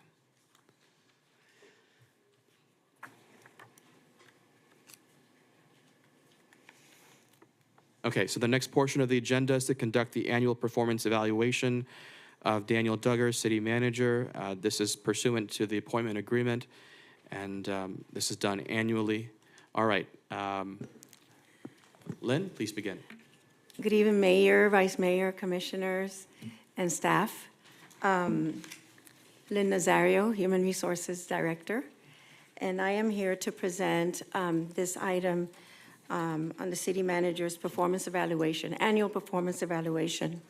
Okay, so the next portion of the agenda is to conduct the annual performance evaluation of Daniel Duggar, City Manager. This is pursuant to the appointment agreement, and this is done annually. All right, Lynn, please begin. Good evening, Mayor, Vice Mayor, Commissioners, and staff. Lynn Nazario, Human Resources Director, and I am here to present this item on the City Manager's performance evaluation, annual performance evaluation.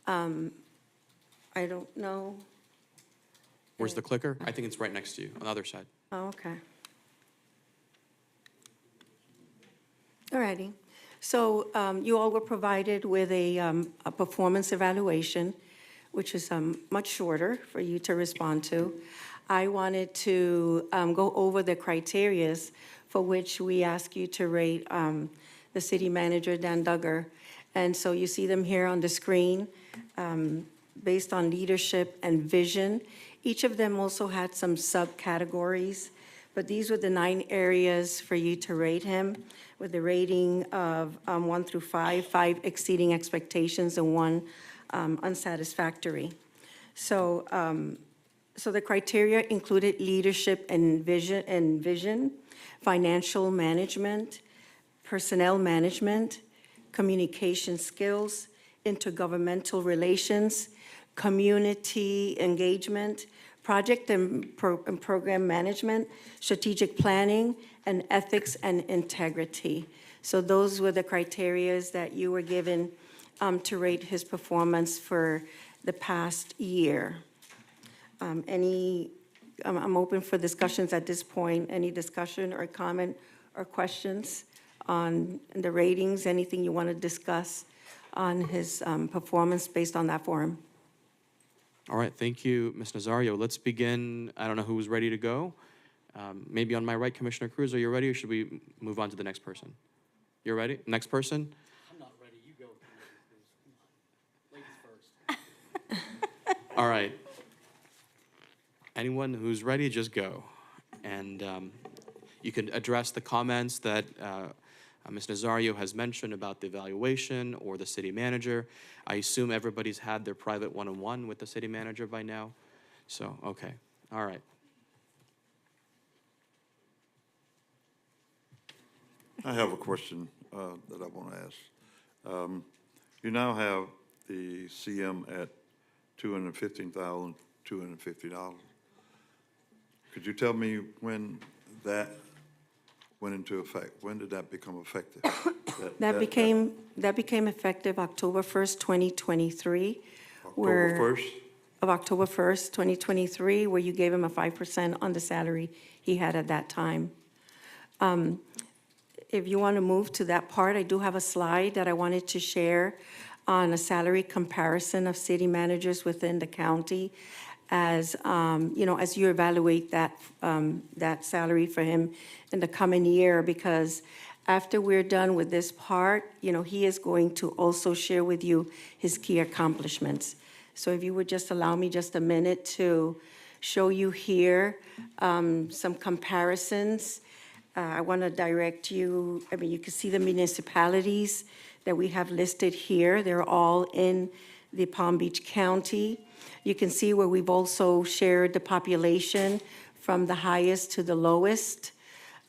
I don't know. Where's the clicker? I think it's right next to you, on the other side. Oh, okay. All righty. So you all were provided with a performance evaluation, which is much shorter for you to respond to. I wanted to go over the criterias for which we ask you to rate the City Manager, Dan Duggar. And so you see them here on the screen, based on leadership and vision. Each of them also had some subcategories, but these were the 9 areas for you to rate him, with a rating of 1 through 5, 5 exceeding expectations and 1 unsatisfactory. So, so the criteria included leadership and vision, financial management, personnel management, communication skills, intergovernmental relations, community engagement, project and program management, strategic planning, and ethics and integrity. So those were the criterias that you were given to rate his performance for the past year. I'm open for discussions at this point. Any discussion or comment or questions on the ratings? Anything you want to discuss on his performance based on that form? All right, thank you, Ms. Nazario. Let's begin. I don't know who's ready to go. Maybe on my right, Commissioner Cruz, are you ready, or should we move on to the next person? You're ready? Next person? I'm not ready. You go. Ladies first. All right. Anyone who's ready, just go. And you can address the comments that Ms. Nazario has mentioned about the evaluation or the city manager. I assume everybody's had their private one-on-one with the city manager by now. So, okay, all right. I have a question that I want to ask. You now have the CM at $215,250. Could you tell me when that went into effect? When did that become effective? That became effective October 1st, 2023. October 1st? Of October 1st, 2023, where you gave him a 5% on the salary he had at that time. If you want to move to that part, I do have a slide that I wanted to share on a salary comparison of city managers within the county as, as you evaluate that salary for him in the coming year, because after we're done with this part, he is going to also share with you his key accomplishments. So if you would just allow me just a minute to show you here some comparisons. I want to direct you, you can see the municipalities that we have listed here. They're all in the Palm Beach County. You can see where we've also shared the population from the highest to the lowest,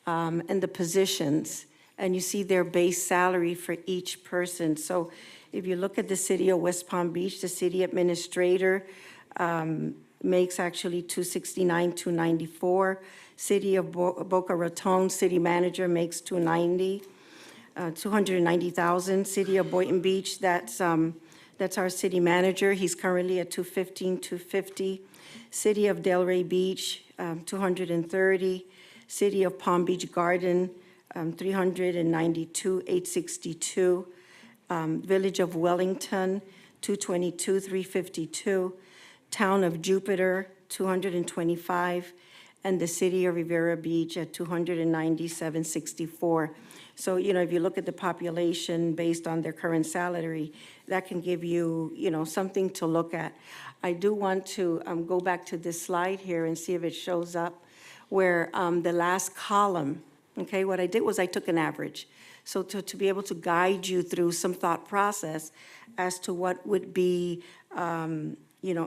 and the positions. And you see their base salary for each person. So if you look at the city of West Palm Beach, the city administrator makes actually $269,000, $294,000. City of Boca Raton, city manager makes $290,000. City of Boynton Beach, that's our city manager. He's currently at $215,000, $250,000. City of Delray Beach, $230,000. City of Palm Beach Garden, $392,000, $862,000. Village of Wellington, $222,000, $352,000. Town of Jupiter, $225,000. and the city of Rivera Beach at 297.64. So, if you look at the population based on their current salary, that can give you, something to look at. I do want to go back to this slide here and see if it shows up where the last column, okay, what I did was I took an average. So to be able to guide you through some thought process as to what would be,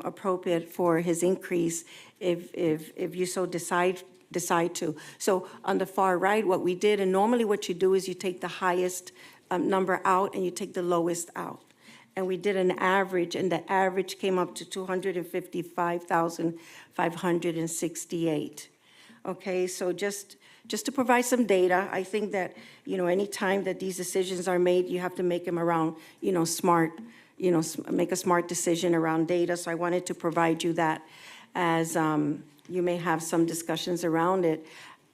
appropriate for his increase if you so decide to. So on the far right, what we did, and normally what you do is you take the highest number out and you take the lowest out. And we did an average, and the average came up to 255,568. Okay, so just to provide some data, I think that, any time that these decisions are made, you have to make them around, smart, make a smart decision around data. So I wanted to provide you that as you may have some discussions around it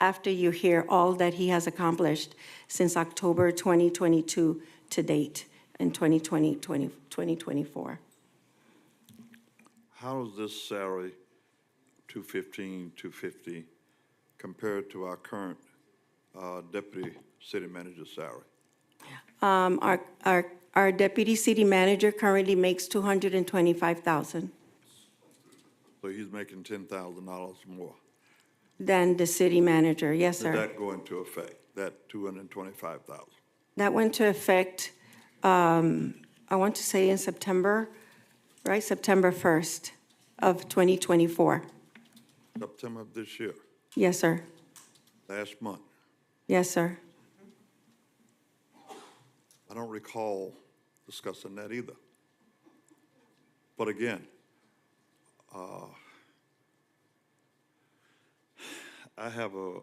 after you hear all that he has accomplished since October 2022 to date in 2024. How does this salary, 215, 250, compare to our current deputy city manager's salary? Our deputy city manager currently makes $225,000 So he's making $10,000 more. than the city manager. Yes, sir. Did that go into effect, that $225,000? That went to effect, I want to say in September, right? September 1st of 2024. September of this year, Yes, sir. last month. Yes, sir. I don't recall discussing that either. But again, I have a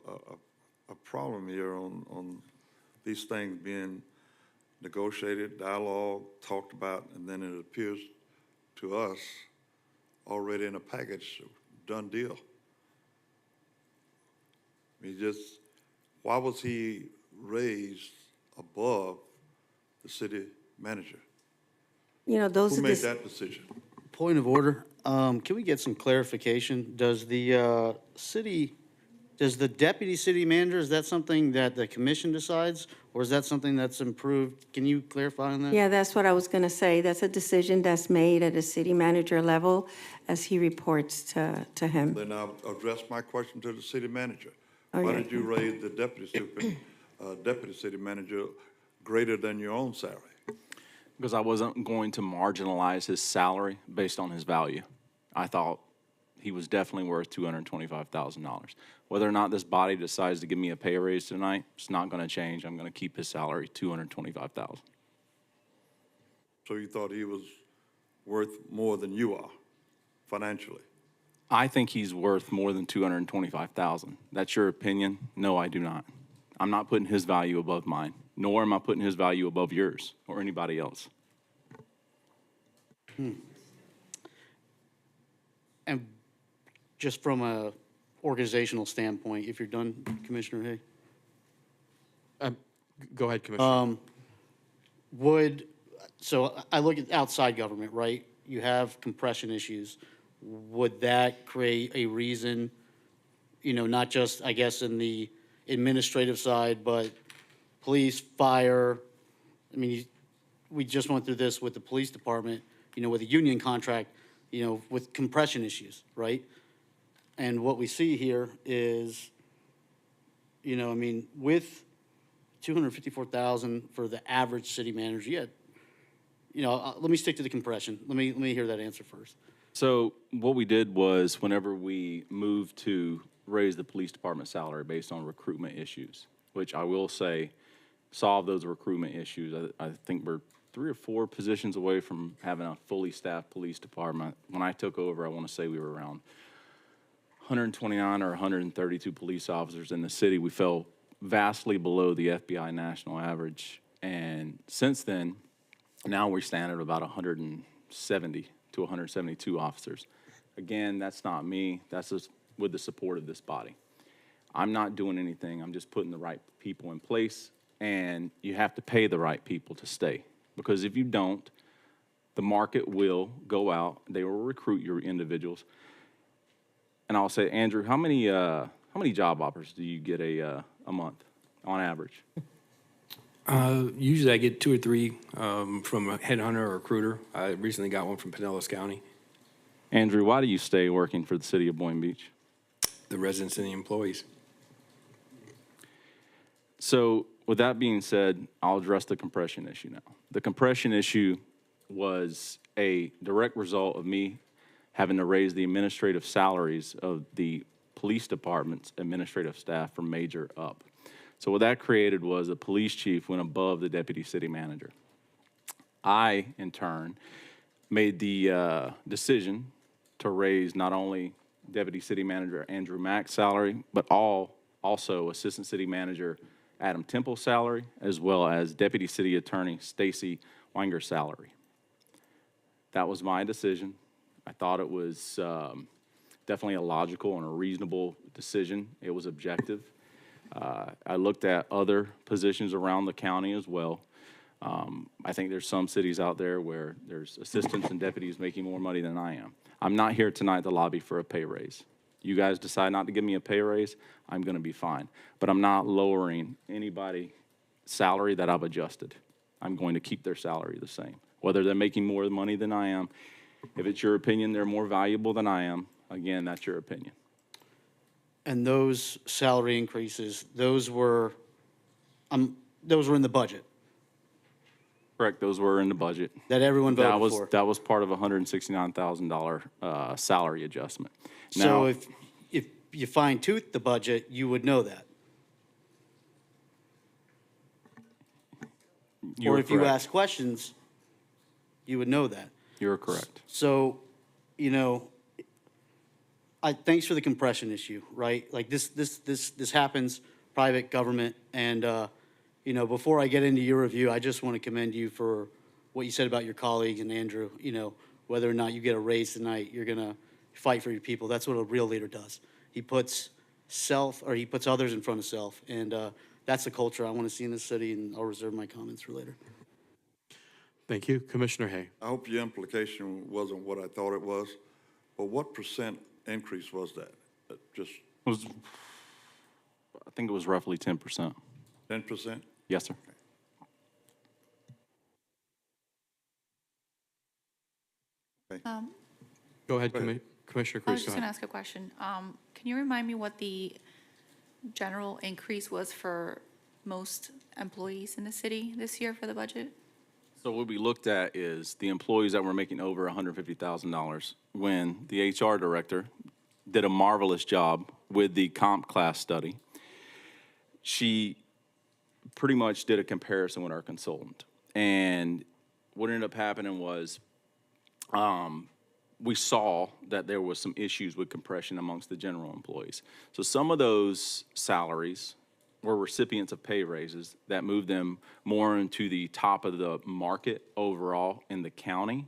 problem here on these things being negotiated, dialogue, talked about, and then it appears to us already in a package, done deal. Why was he raised above the city manager? Those Who are made the, that decision? Point of order, can we get some clarification? Does the does the deputy city manager, is that something that the commission decides? Or is that something that's improved? Can you clarify on that? yeah, that's what I was going to say. That's a decision that's made at a city manager level as he reports to him. Then I'll address my question to the city manager. Oh, Why yeah. did you raise the deputy city manager greater than your own salary? Because I wasn't going to marginalize his salary based on his value. I thought he was definitely worth $225,000. Whether or not this body decides to give me a pay raise tonight, it's not going to change. I'm going to keep his salary $225,000. So you thought he was worth more than you are financially? I think he's worth more than $225,000. That's your opinion? No, I do not. I'm not putting his value above mine, nor am I putting his value above yours or anybody else. And just from a organizational standpoint, if you're done, Commissioner Hay? Go ahead, Commissioner. So I look at outside government, right? You have compression issues. Would that create a reason, not just, I guess, in the administrative side, but police, fire? I mean, we just went through this with the police department, with a union contract, with compression issues, right? And what we see here is, with $254,000 for the average city manager, let me stick to the compression. Let me hear that answer first. So what we did was whenever we moved to raise the police department salary based on recruitment issues, which I will say solve those recruitment issues. I think we're 3 or 4 positions away from having a fully staffed police department. When I took over, I want to say we were around 129 or 132 police officers in the city. We fell vastly below the FBI national average. And since then, now we stand at about 170 to 172 officers. Again, that's not me. That's just with the support of this body. I'm not doing anything. I'm just putting the right people in place. And you have to pay the right people to stay. Because if you don't, the market will go out. They will recruit your individuals. And I'll say, Andrew, how many job offers do you get a month on average? Usually I get 2 or 3 from a headhunter or recruiter. I recently got one from Pinellas County. Andrew, why do you stay working for the city of Boynton Beach? The residents and the employees. So with that being said, I'll address the compression issue now. The compression issue was a direct result of me having to raise the administrative salaries of the police department's administrative staff from major up. So what that created was the police chief went above the deputy city manager. I, in turn, made the decision to raise not only deputy city manager Andrew Mack's salary, but also assistant city manager Adam Temple's salary, as well as deputy city attorney Stacy Wanger's salary. That was my decision. I thought it was definitely a logical and a reasonable decision. It was objective. I looked at other positions around the county as well. I think there's some cities out there where there's assistants and deputies making more money than I am. I'm not here tonight to lobby for a pay raise. You guys decide not to give me a pay raise, I'm going to be fine. But I'm not lowering anybody's salary that I've adjusted. I'm going to keep their salary the same, whether they're making more money than I am. If it's your opinion they're more valuable than I am, again, that's your opinion. And those salary increases, those were in the budget. Correct, those were in the budget. That everyone voted for. That was part of a $169,000 salary adjustment. So Now, if you fine-tooth the budget, you would know that. Or if you ask questions, you would know that. You're correct. So, thanks for the compression issue, right? Like this happens, private, government, and before I get into your review, I just want to commend you for what you said about your colleagues and Andrew. Whether or not you get a raise tonight, you're gonna fight for your people. That's what a real leader does. He puts others in front of self, and that's the culture I want to see in this city. And I'll reserve my comments for later. Thank you. Commissioner Hay. I hope your implication wasn't what I thought it was, but what percent increase was that? I think it was roughly 10%. 10%? Yes, sir. Go ahead, Commissioner Cruz. I was just going to ask a question. Can you remind me what the general increase was for most employees in the city this year for the budget? So what we looked at is the employees that were making over $150,000 when the HR director did a marvelous job with the comp class study. She pretty much did a comparison with our consultant. And what ended up happening was we saw that there was some issues with compression amongst the general employees. So some of those salaries were recipients of pay raises that moved them more into the top of the market overall in the county.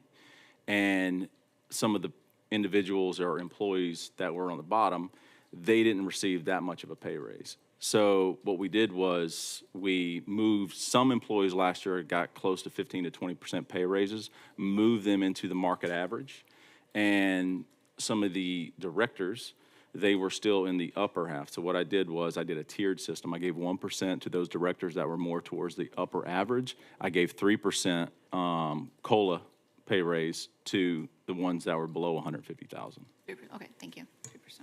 And some of the individuals or employees that were on the bottom, they didn't receive that much of a pay raise. So what we did was we moved some employees last year, got close to 15 to 20% pay raises, moved them into the market average. And some of the directors, they were still in the upper half. So what I did was I did a tiered system. I gave 1% to those directors that were more towards the upper average. I gave 3% COLA pay raise to the ones that were below 150,000. Okay, thank you. 3%.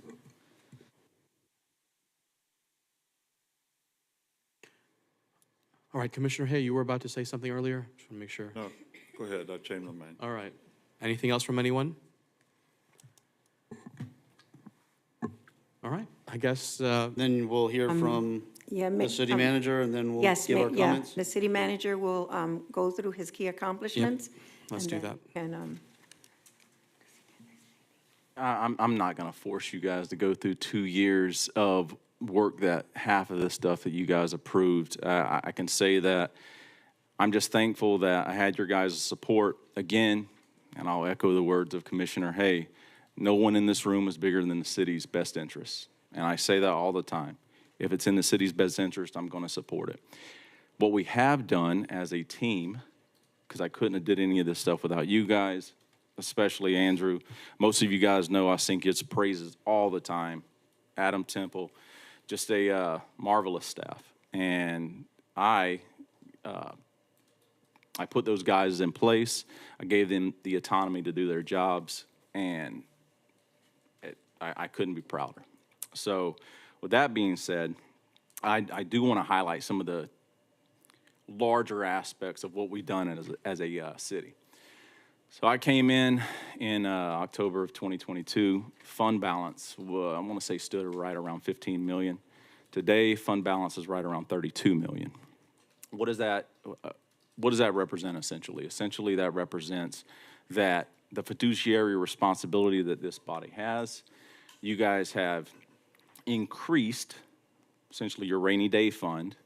All right, Commissioner Hay, you were about to say something earlier? Just want to make sure. No, go ahead. I changed my mind. All right. Anything else from anyone? All right, I guess. Then we'll hear from the city manager, and then we'll give our comments. The city manager will go through his key accomplishments. Let's do that. And I'm not going to force you guys to go through 2 years of work that half of this stuff that you guys approved. I can say that I'm just thankful that I had your guys' support again, and I'll echo the words of Commissioner Hay. No one in this room is bigger than the city's best interests, and I say that all the time. If it's in the city's best interest, I'm going to support it. What we have done as a team, because I couldn't have did any of this stuff without you guys, especially Andrew. Most of you guys know I sing its praises all the time. Adam Temple, just a marvelous staff. And I put those guys in place. I gave them the autonomy to do their jobs, and I couldn't be prouder. So with that being said, I do want to highlight some of the larger aspects of what we've done as a city. So I came in October of 2022. Fund balance, I want to say, stood right around 15 million. Today, fund balance is right around 32 million. What does that represent essentially? Essentially, that represents that the fiduciary responsibility that this body has, you guys have increased essentially your rainy day fund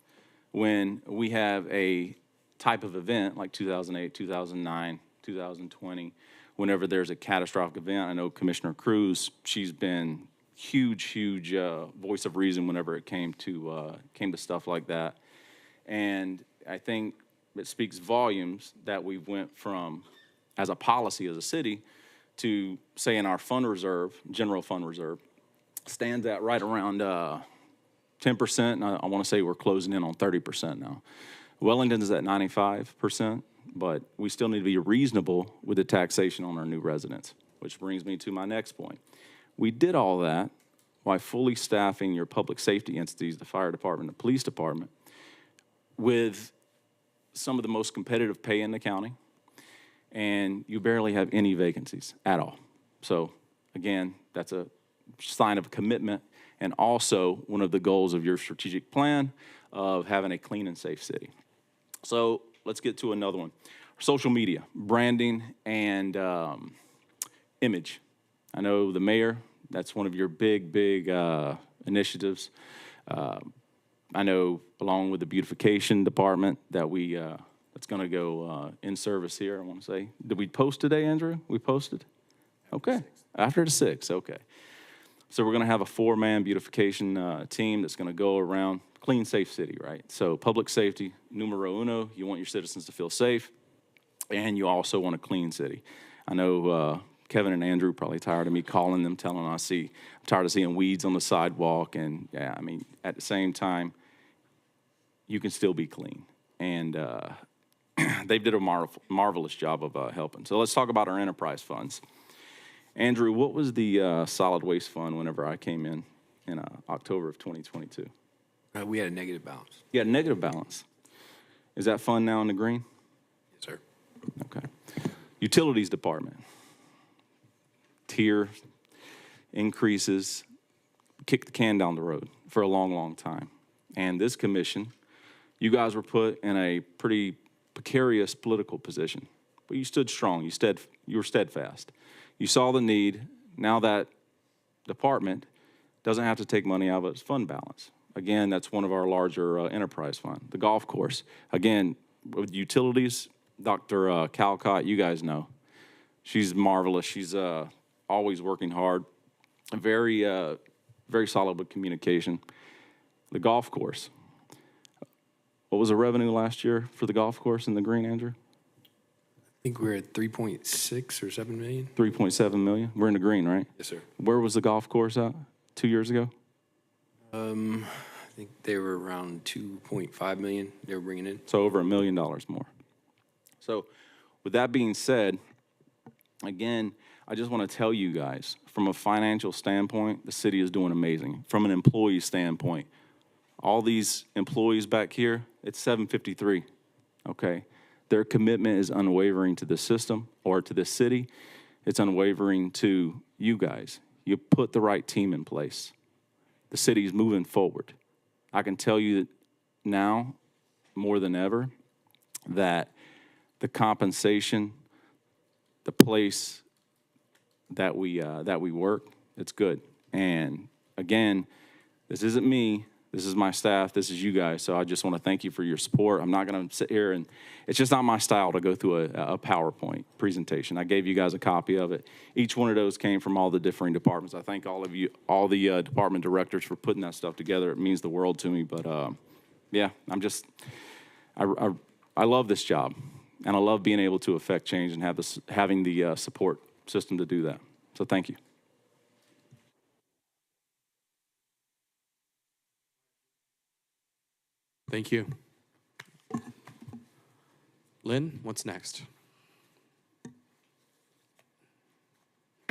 when we have a type of event like 2008, 2009, 2020, whenever there's a catastrophic event. I know Commissioner Cruz, she's been huge voice of reason whenever it came to stuff like that. And I think it speaks volumes that we went from, as a policy as a city, to say in our fund reserve, general fund reserve, stands at right around 10%, and I want to say we're closing in on 30% now. Wellington's at 95%, but we still need to be reasonable with the taxation on our new residents, which brings me to my next point. We did all that while fully staffing your public safety entities, the fire department, the police department, with some of the most competitive pay in the county, and you barely have any vacancies at all. So again, that's a sign of commitment, and also one of the goals of your strategic plan of having a clean and safe city. So let's get to another one. Social media, branding, and image. I know the mayor, that's one of your big initiatives. I know along with the beautification department that that's gonna go in service here, I wanna say. Did we post today, Andrew? We posted? Okay, after the 6th, okay. So we're gonna have a 4-man beautification team that's gonna go around, clean, safe city, right? So public safety, numero uno, you want your citizens to feel safe, and you also want a clean city. I know Kevin and Andrew probably tired of me calling them, telling them I'm tired of seeing weeds on the sidewalk, and yeah, I mean, at the same time, you can still be clean. And they did a marvelous job of helping. So let's talk about our enterprise funds. Andrew, what was the solid waste fund whenever I came in October of 2022? We had a negative balance. You had a negative balance. Is that fund now in the green? Yes, sir. Okay. Utilities department. Tier increases, kick the can down the road for a long time. And this commission, you guys were put in a pretty precarious political position, but you stood strong. You were steadfast. You saw the need. Now that department doesn't have to take money out of its fund balance. Again, that's one of our larger enterprise fund. The golf course. Again, with utilities, Dr. Calcott, you guys know. She's marvelous. She's always working hard. Very solid with communication. The golf course. What was the revenue last year for the golf course in the green, Andrew? I think we're at 3.6 or 7 million. 3.7 million. We're in the green, right? Yes, sir. Where was the golf course at 2 years ago? I think they were around 2.5 million they were bringing in. So over $1 million more. So with that being said, again, I just want to tell you guys, from a financial standpoint, the city is doing amazing. From an employee standpoint, all these employees back here, it's 753, okay? Their commitment is unwavering to the system or to the city. It's unwavering to you guys. You put the right team in place. The city is moving forward. I can tell you that now, more than ever, that the compensation, the place that we work, it's good. And again, this isn't me. This is my staff. This is you guys. So I just want to thank you for your support. I'm not going to sit here and it's just not my style to go through a PowerPoint presentation. I gave you guys a copy of it. Each one of those came from all the differing departments. I thank all of you, all the department directors for putting that stuff together. It means the world to me. But yeah, I love this job. And I love being able to affect change and having the support system to do that. So thank you. Thank you. Lynn, what's next?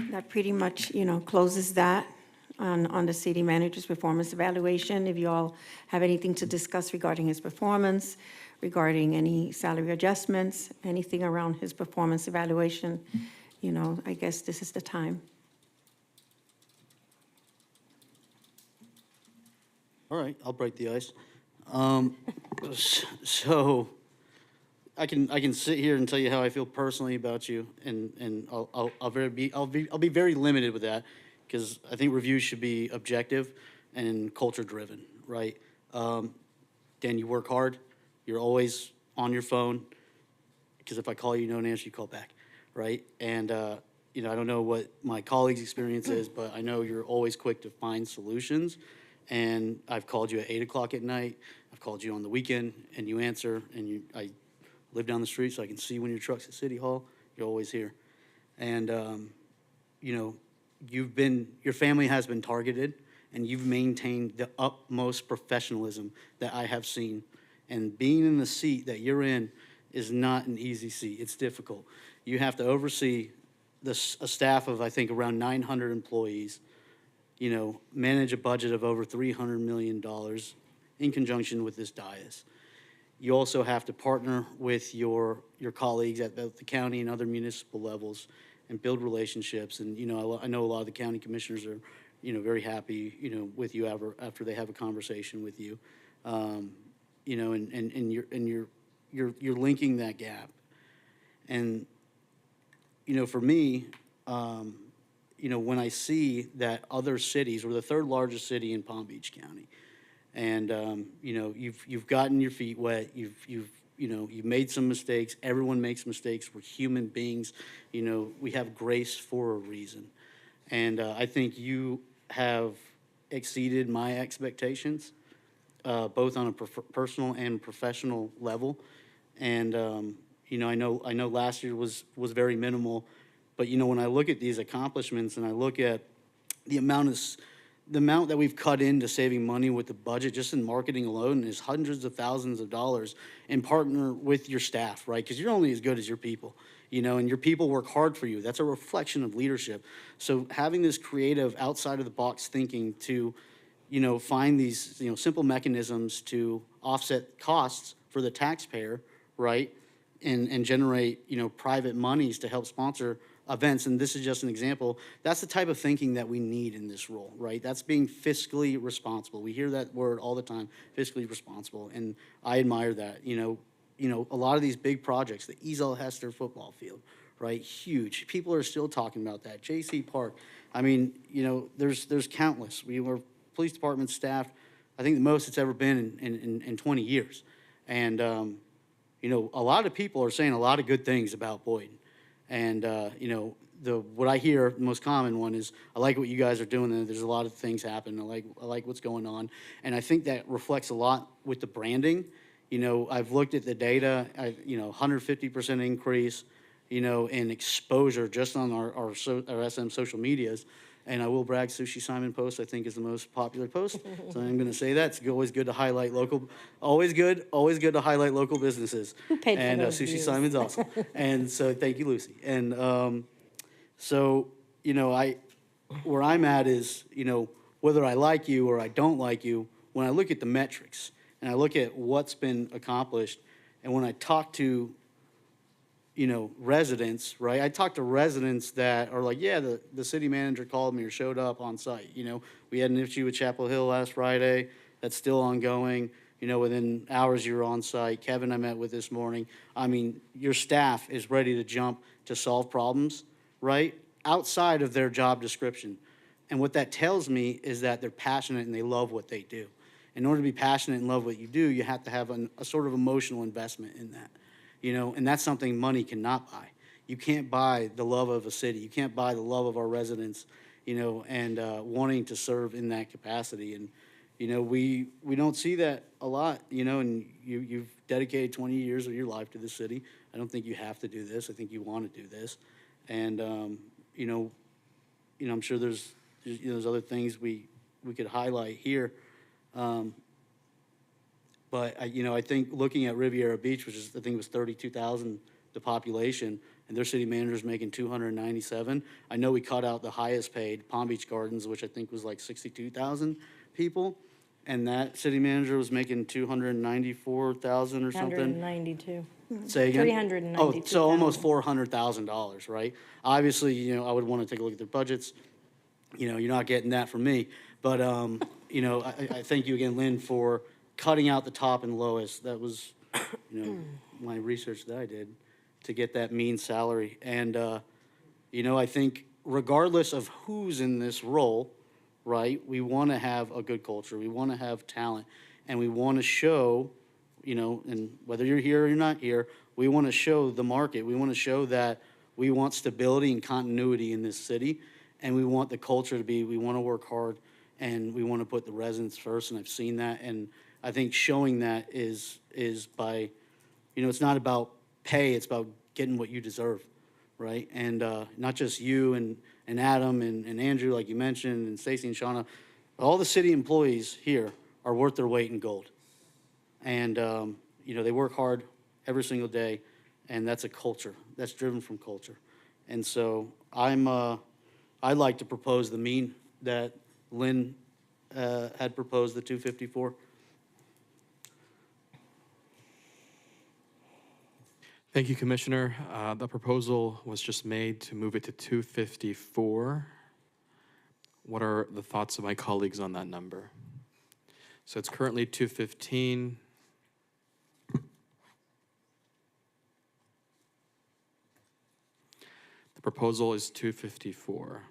That pretty much, closes that on the city manager's performance evaluation. If you all have anything to discuss regarding his performance, regarding any salary adjustments, anything around his performance evaluation, I guess this is the time. All right, I'll break the ice. So I can sit here and tell you how I feel personally about you, and I'll be very limited with that, because I think reviews should be objective and culture driven, right? Dan, you work hard. You're always on your phone, because if I call you, you don't answer, you call back, right? And I don't know what my colleagues' experience is, but I know you're always quick to find solutions. And I've called you at 8 o'clock at night. I've called you on the weekend, and you answer. And I live down the street, so I can see when your truck's at City Hall. You're always here. And your family has been targeted, and you've maintained the utmost professionalism that I have seen. And being in the seat that you're in is not an easy seat. It's difficult. You have to oversee a staff of, I think, around 900 employees. Manage a budget of over $300 million in conjunction with this dais. You also have to partner with your colleagues at both the county and other municipal levels and build relationships. And, I know a lot of the county commissioners are, very happy, with you after they have a conversation with you. And you're linking that gap. And, for me, when I see that other cities, we're the third largest city in Palm Beach County, and you've gotten your feet wet, you've made some mistakes. Everyone makes mistakes. We're human beings. We have grace for a reason, and I think you have exceeded my expectations, both on a personal and professional level, and I know last year was very minimal. But, when I look at these accomplishments and I look at the amount that we've cut into saving money with the budget, just in marketing alone, is hundreds of thousands of dollars, and partner with your staff, right? Because you're only as good as your people, and your people work hard for you. That's a reflection of leadership. So having this creative, outside of the box thinking to, find these, simple mechanisms to offset costs for the taxpayer, right? And generate, private monies to help sponsor events, and this is just an example. That's the type of thinking that we need in this role, right? That's being fiscally responsible. We hear that word all the time, fiscally responsible, and I admire that. A lot of these big projects, the Ezel Hester football field, right? Huge. People are still talking about that. J.C. Park. I mean, there's countless. We were police department staffed, I think the most it's ever been in 20 years, and a lot of people are saying a lot of good things about Boynton. And, what I hear, the most common one is, I like what you guys are doing. There's a lot of things happen. I like what's going on. And I think that reflects a lot with the branding. I've looked at the data, 150% increase, in exposure just on our SM social medias. And I will brag, Sushi Simon post, I think, is the most popular post. So I'm going to say that. It's always good to highlight always good to highlight local businesses. Who paid for and those Sushi views? Simon's awesome. And so thank you, Lucy. And where I'm at is, whether I like you or I don't like you, when I look at the metrics and I look at what's been accomplished, and when I talk to residents, right? I talk to residents that are like, yeah, the city manager called me or showed up on site. We had an issue with Chapel Hill last Friday. That's still ongoing. Within hours you're on site. Kevin I met with this morning. I mean, your staff is ready to jump to solve problems, right? Outside of their job description. And what that tells me is that they're passionate and they love what they do. In order to be passionate and love what you do, you have to have a sort of emotional investment in that. And that's something money cannot buy. You can't buy the love of a city. You can't buy the love of our residents, and wanting to serve in that capacity. And, we don't see that a lot, and you've dedicated 20 years of your life to the city. I don't think you have to do this. I think you want to do this. And, I'm sure there's other things we could highlight here. But I think looking at Riviera Beach, which is, I think it was 32,000, the population, and their city manager's making 297. I know we cut out the highest paid, Palm Beach Gardens, which I think was like 62,000 people. And that city manager was making 294,000 or something. 192. Say again? 392,000. Oh, so almost $400,000, right? Obviously, I would want to take a look at their budgets. You're not getting that from me. But, I thank you again, Lynn, for cutting out the top and lowest. That was, my research that I did to get that mean salary. And, I think regardless of who's in this role, right, we want to have a good culture. We want to have talent. And we want to show, and whether you're here or you're not here, we want to show the market. We want to show that we want stability and continuity in this city. And we want the culture to be, we want to work hard and we want to put the residents first. And I've seen that. And I think showing that is by, it's not about pay, it's about getting what you deserve, right? And not just you and Adam and Andrew, like you mentioned, and Stacy and Shauna, all the city employees here are worth their weight in gold. And, they work hard every single day, and that's a culture. That's driven from culture. And so I'd like to propose the mean that Lynn had proposed, the 254. Thank you, Commissioner. The proposal was just made to move it to 254. What are the thoughts of my colleagues on that number? So it's currently 215. The proposal is 254.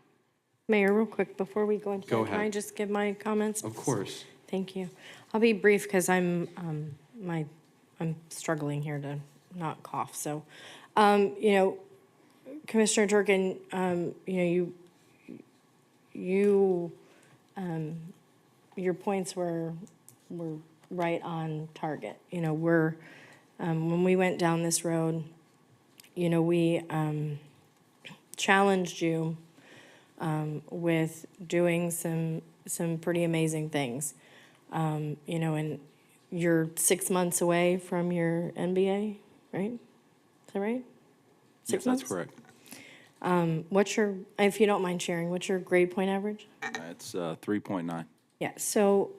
Mayor, real quick, before we go into Go that, can I ahead. just give my comments? Of course. Thank you. I'll be brief because I'm struggling here to not cough. So, Commissioner Durkin, your points were right on target. When we went down this road, we challenged you with doing some pretty amazing things. And you're 6 months away from your MBA, right? Is that right? Yes, that's correct. What's your, if you don't mind sharing, what's your grade point average? It's 3.9. Yeah, so,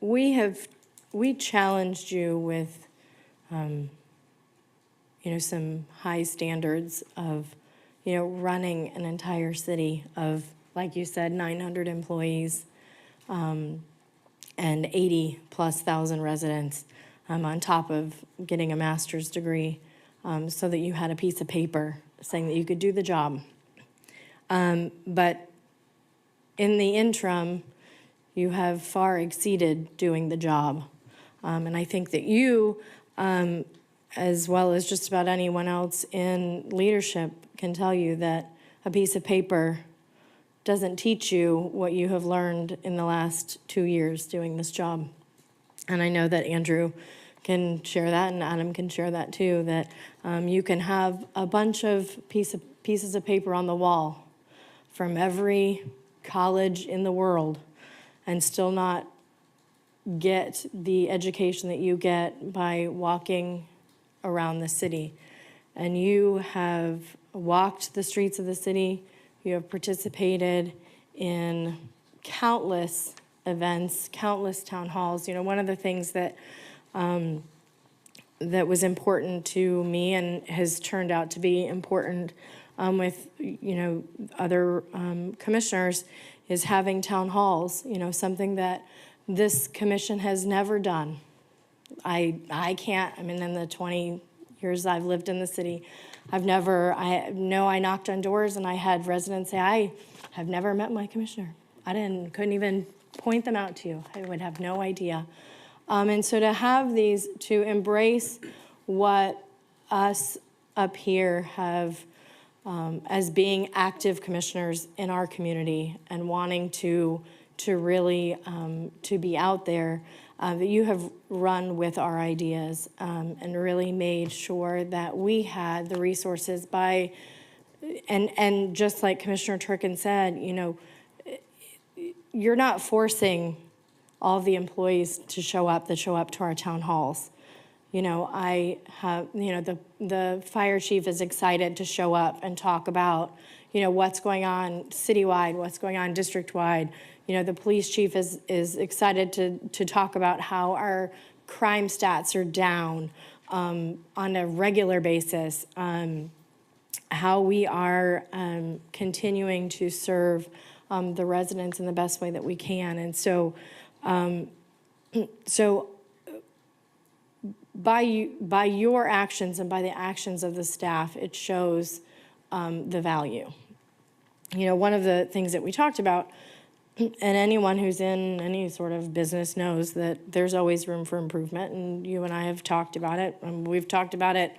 we challenged you with, some high standards of, running an entire city of, like you said, 900 employees, and 80+ thousand residents, on top of getting a master's degree, so that you had a piece of paper saying that you could do the job. But in the interim, you have far exceeded doing the job. And I think that you, as well as just about anyone else in leadership, can tell you that a piece of paper doesn't teach you what you have learned in the last 2 years doing this job. And I know that Andrew can share that, and Adam can share that too, that you can have a bunch of pieces of paper on the wall from every college in the world and still not get the education that you get by walking around the city. And you have walked the streets of the city, you have participated in countless events, countless town halls. One of the things that that was important to me and has turned out to be important with, other commissioners is having town halls, something that this commission has never done. I can't, in the 20 years I've lived in the city, I knocked on doors and I had residents say, I have never met my commissioner. Couldn't even point them out to you. I would have no idea. And so to have these, to embrace what us up here have as being active commissioners in our community and wanting to really to be out there, that you have run with our ideas and really made sure that we had the resources and just like Commissioner Turkin said, you know, you're not forcing all the employees to show up that show up to our town halls. You know, I have, you know, the fire chief is excited to show up and talk about, you know, what's going on citywide, what's going on district-wide. You know, the police chief is excited to talk about how our crime stats are down on a regular basis, how we are continuing to serve the residents in the best way that we can. And so, by your actions and by the actions of the staff, it shows the value. You know, one of the things that we talked about, and anyone who's in any sort of business knows that there's always room for improvement, and you and I have talked about it, and we've talked about it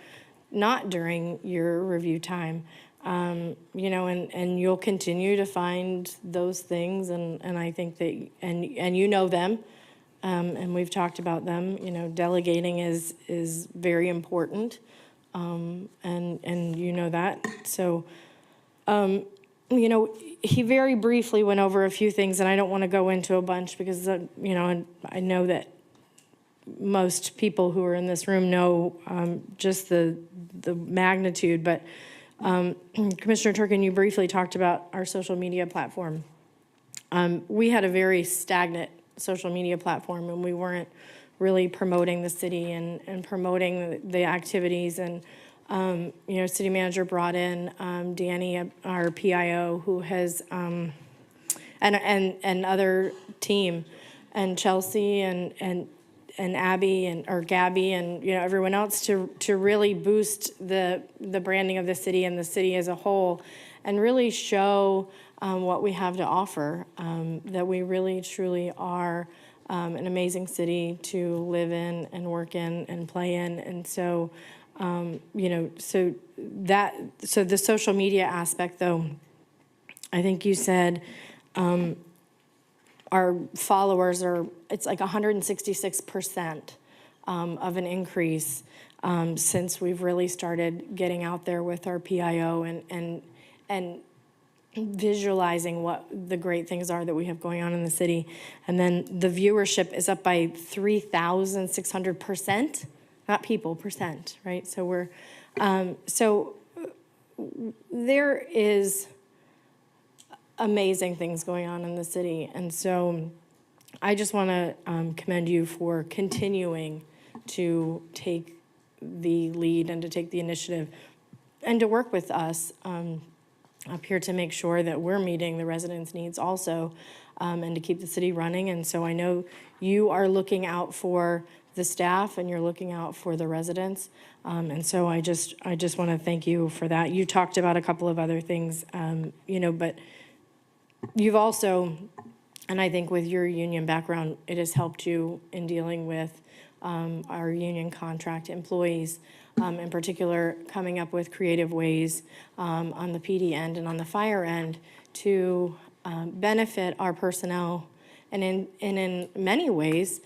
not during your review time, you know, and you'll continue to find those things, and I think that, and you know them, and we've talked about them. You know, delegating is very important, and you know that. So, you know, he very briefly went over a few things, and I don't want to go into a bunch because, you know, I know that most people who are in this room know just the magnitude. But Commissioner Turkin, you briefly talked about our social media platform. We had a very stagnant social media platform, and we weren't really promoting the city and promoting the activities. And you know, city manager brought in Danny, our PIO, who has and other team, and Chelsea and Abby or Gabby and, you know, everyone else to really boost the branding of the city and the city as a whole, and really show what we have to offer, that we really truly are an amazing city to live in and work in and play in. And so, you know, so the social media aspect, though, I think you said our followers are, it's like 166% of an increase since we've really started getting out there with our PIO and visualizing what the great things are that we have going on in the city. And then the viewership is up by 3,600%, not people, percent, right? So we're, so there is amazing things going on in the city. And so I just want to commend you for continuing to take the lead and to take the initiative and to work with us up here to make sure that we're meeting the residents' needs also, and to keep the city running. And so I know you are looking out for the staff and you're looking out for the residents. And so I just want to thank you for that. You talked about a couple of other things, you know, but you've also, and I think with your union background, it has helped you in dealing with our union contract employees, in particular, coming up with creative ways on the PD end and on the fire end to benefit our personnel, and in many ways,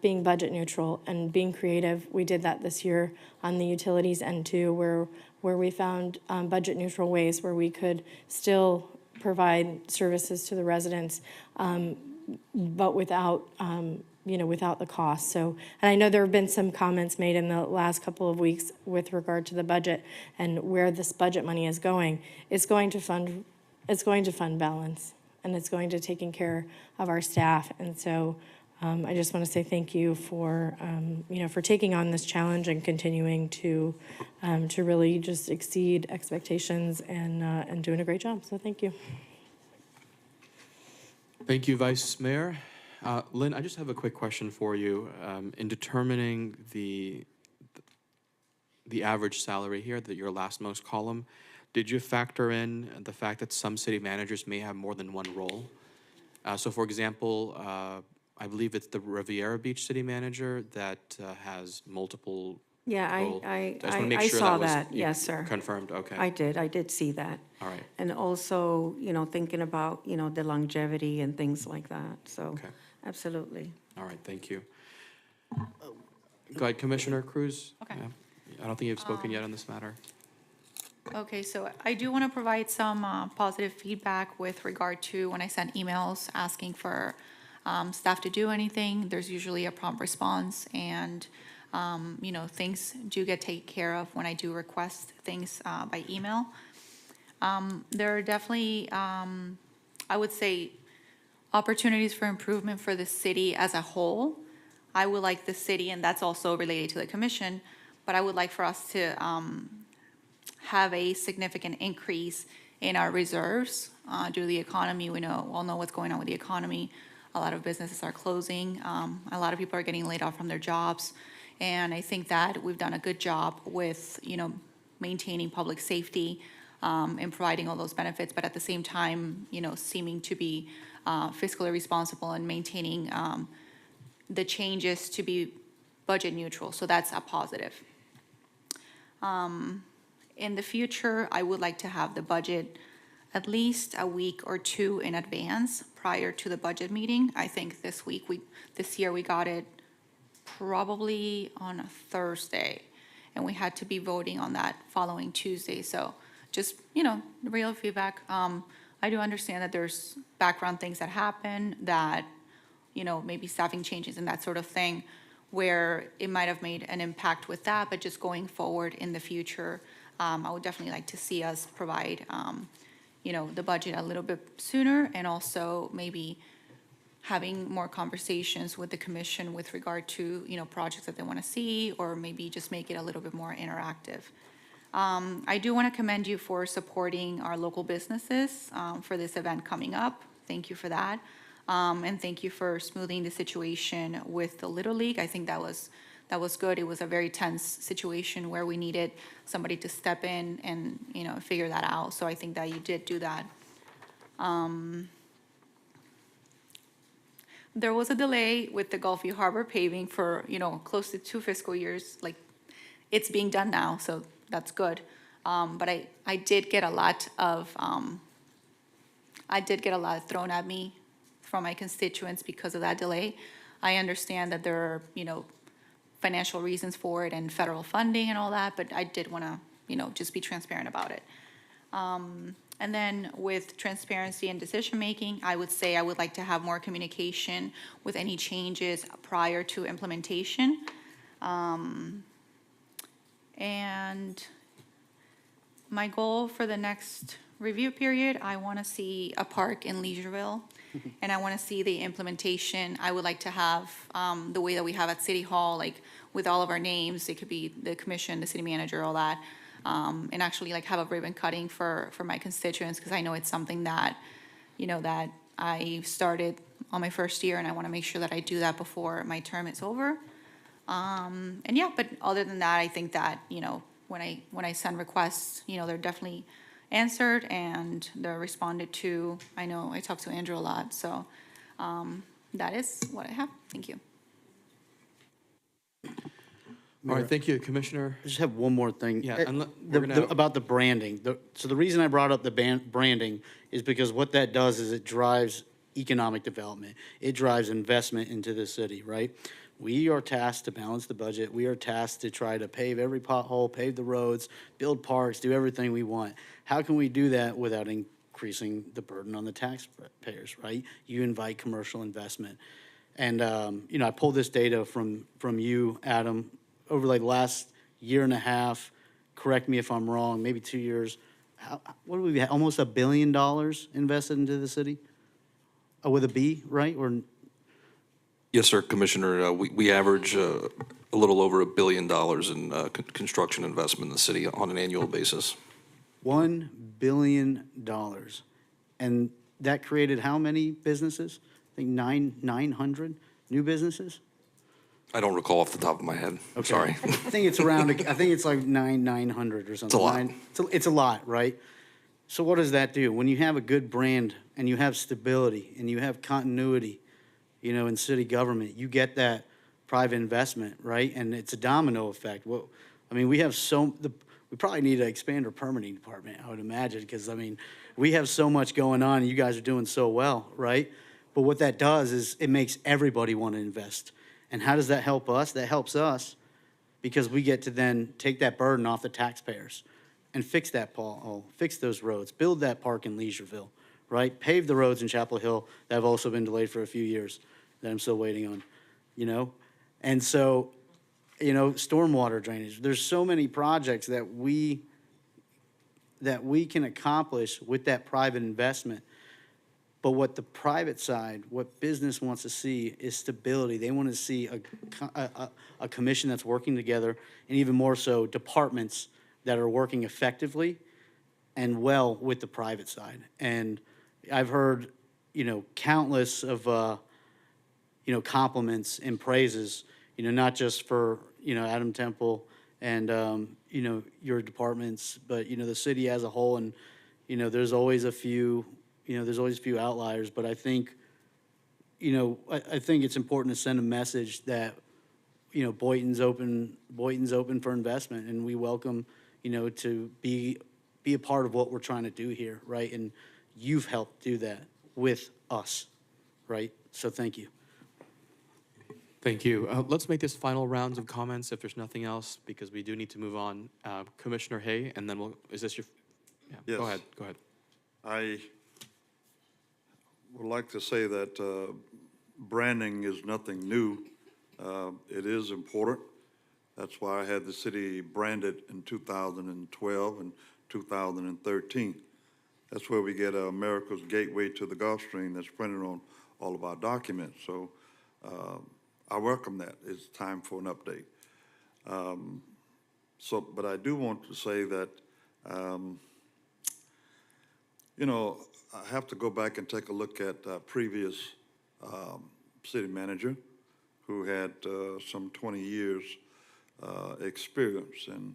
being budget neutral and being creative. We did that this year on the utilities end too, where we found budget neutral ways where we could still provide services to the residents, but without, you know, without the cost. So, and I know there have been some comments made in the last couple of weeks with regard to the budget and where this budget money is going. It's going to fund balance, and it's going to taking care of our staff. And so I just want to say thank you for, you know, for taking on this challenge and continuing to really just exceed expectations and doing a great job. So thank you. Thank you, Vice Mayor. Lynn, I just have a quick question for you. In determining the average salary here, your last most column, did you factor in the fact that some city managers may have more than one role? So for example, I believe it's the Riviera Beach city manager that has multiple Yeah, roles. I just wanna make sure saw was that. Yes, sir. Confirmed, okay. I did see that. All right. And also, you know, thinking about, you know, the longevity and things like that. So, Okay. absolutely. All right, thank you. Go ahead, Commissioner Cruz. Okay. Yeah. I don't think you've spoken yet on this matter. Okay, so I do want to provide some positive feedback with regard to when I send emails asking for staff to do anything. There's usually a prompt response, and things do get taken care of when I do request things by email. There are definitely, I would say, opportunities for improvement for the city as a whole. I would like the city, and that's also related to the commission, but I would like for us to have a significant increase in our reserves due to the economy. We all know what's going on with the economy. A lot of businesses are closing. A lot of people are getting laid off from their jobs. And I think that we've done a good job with, maintaining public safety and providing all those benefits, but at the same time, seeming to be fiscally responsible and maintaining the changes to be budget neutral. So that's a positive. In the future, I would like to have the budget at least a week or two in advance prior to the budget meeting. I think this year we got it probably on a Thursday, and we had to be voting on that following Tuesday. So just, real feedback. I do understand that there's background things that happen that, maybe staffing changes and that sort of thing, where it might have made an impact with that, but just going forward in the future, I would definitely like to see us provide, the budget a little bit sooner, and also maybe having more conversations with the commission with regard to, projects that they want to see, or maybe just make it a little bit more interactive. I do want to commend you for supporting our local businesses for this event coming up. Thank you for that. And thank you for smoothing the situation with the Little League. I think that was good. It was a very tense situation where we needed somebody to step in and, figure that out. So I think that you did do that. There was a delay with the Gulfview Harbor paving for, close to 2 fiscal years. Like, it's being done now, so that's good. But I did get a lot of thrown at me from my constituents because of that delay. I understand that there are, financial reasons for it and federal funding and all that, but I did want to, just be transparent about it. And then with transparency and decision-making, I would say I would like to have more communication with any changes prior to implementation. And my goal for the next review period, I want to see a park in Leisureville, and I want to see the implementation. I would like to have the way that we have at City Hall, like with all of our names. It could be the commission, the city manager, all that, and actually like have a ribbon cutting for my constituents, because I know it's something that, that I started on my first year, and I want to make sure that I do that before my term is over. And yeah, but other than that, I think that, when I send requests, they're definitely answered and they're responded to. I know I talk to Andrew a lot, so that is what I have. Thank you. All right, thank you, Commissioner. I just have one more thing. Yeah, and we're gonna. About the branding. So the reason I brought up the branding is because what that does is it drives economic development. It drives investment into the city, right? We are tasked to balance the budget. We are tasked to try to pave every pothole, pave the roads, build parks, do everything we want. How can we do that without increasing the burden on the taxpayers, right? You invite commercial investment. And, I pulled this data from you, Adam, over like last year and a half. Correct me if I'm wrong, maybe 2 years. What do we have? Almost $1 billion invested into the city? With a B, right? Or Yes, sir, Commissioner. We average a little over $1 billion in construction investment in the city on an annual basis. $1 billion. And that created how many businesses? I think 900 new businesses? I don't recall off the top of my head. Okay. Sorry. I think it's around, I think it's like 900 or something. It's a lot. It's a lot, right? So what does that do? When you have a good brand and you have stability and you have continuity, in city government, you get that private investment, right? And it's a domino effect. We have we probably need to expand our permitting department, I would imagine, because, we have so much going on and you guys are doing so well, right? But what that does is it makes everybody want to invest. And how does that help us? That helps us because we get to then take that burden off the taxpayers and fix that pothole, fix those roads, build that park in Leisureville, right? Pave the roads in Chapel Hill that have also been delayed for a few years that I'm still waiting on, you know? And so, you know, stormwater drainage. There's so many projects that we can accomplish with that private investment. But what the private side, what business wants to see is stability. They want to see a commission that's working together, and even more so, departments that are working effectively and well with the private side. And I've heard, you know, countless of, you know, compliments and praises, you know, not just for, you know, Adam Temple and, you know, your departments, but, you know, the city as a whole. And, you know, there's always a few outliers, but I think, you know, I think it's important to send a message that, you know, Boynton's open for investment, and we welcome, you know, to be a part of what we're trying to do here, right? And you've helped do that with us, right? So thank you. Thank you. Let's make this final rounds of comments if there's nothing else, because we do need to move on. Commissioner Hay, and then is this your, yeah, Yes. Go ahead. I would like to say that branding is nothing new. It is important. That's why I had the city branded in 2012 and 2013. That's where we get America's Gateway to the Gulf Stream that's printed on all of our documents. So I welcome that. It's time for an update. But I do want to say that, you know, I have to go back and take a look at previous city manager who had some 20 years experience, and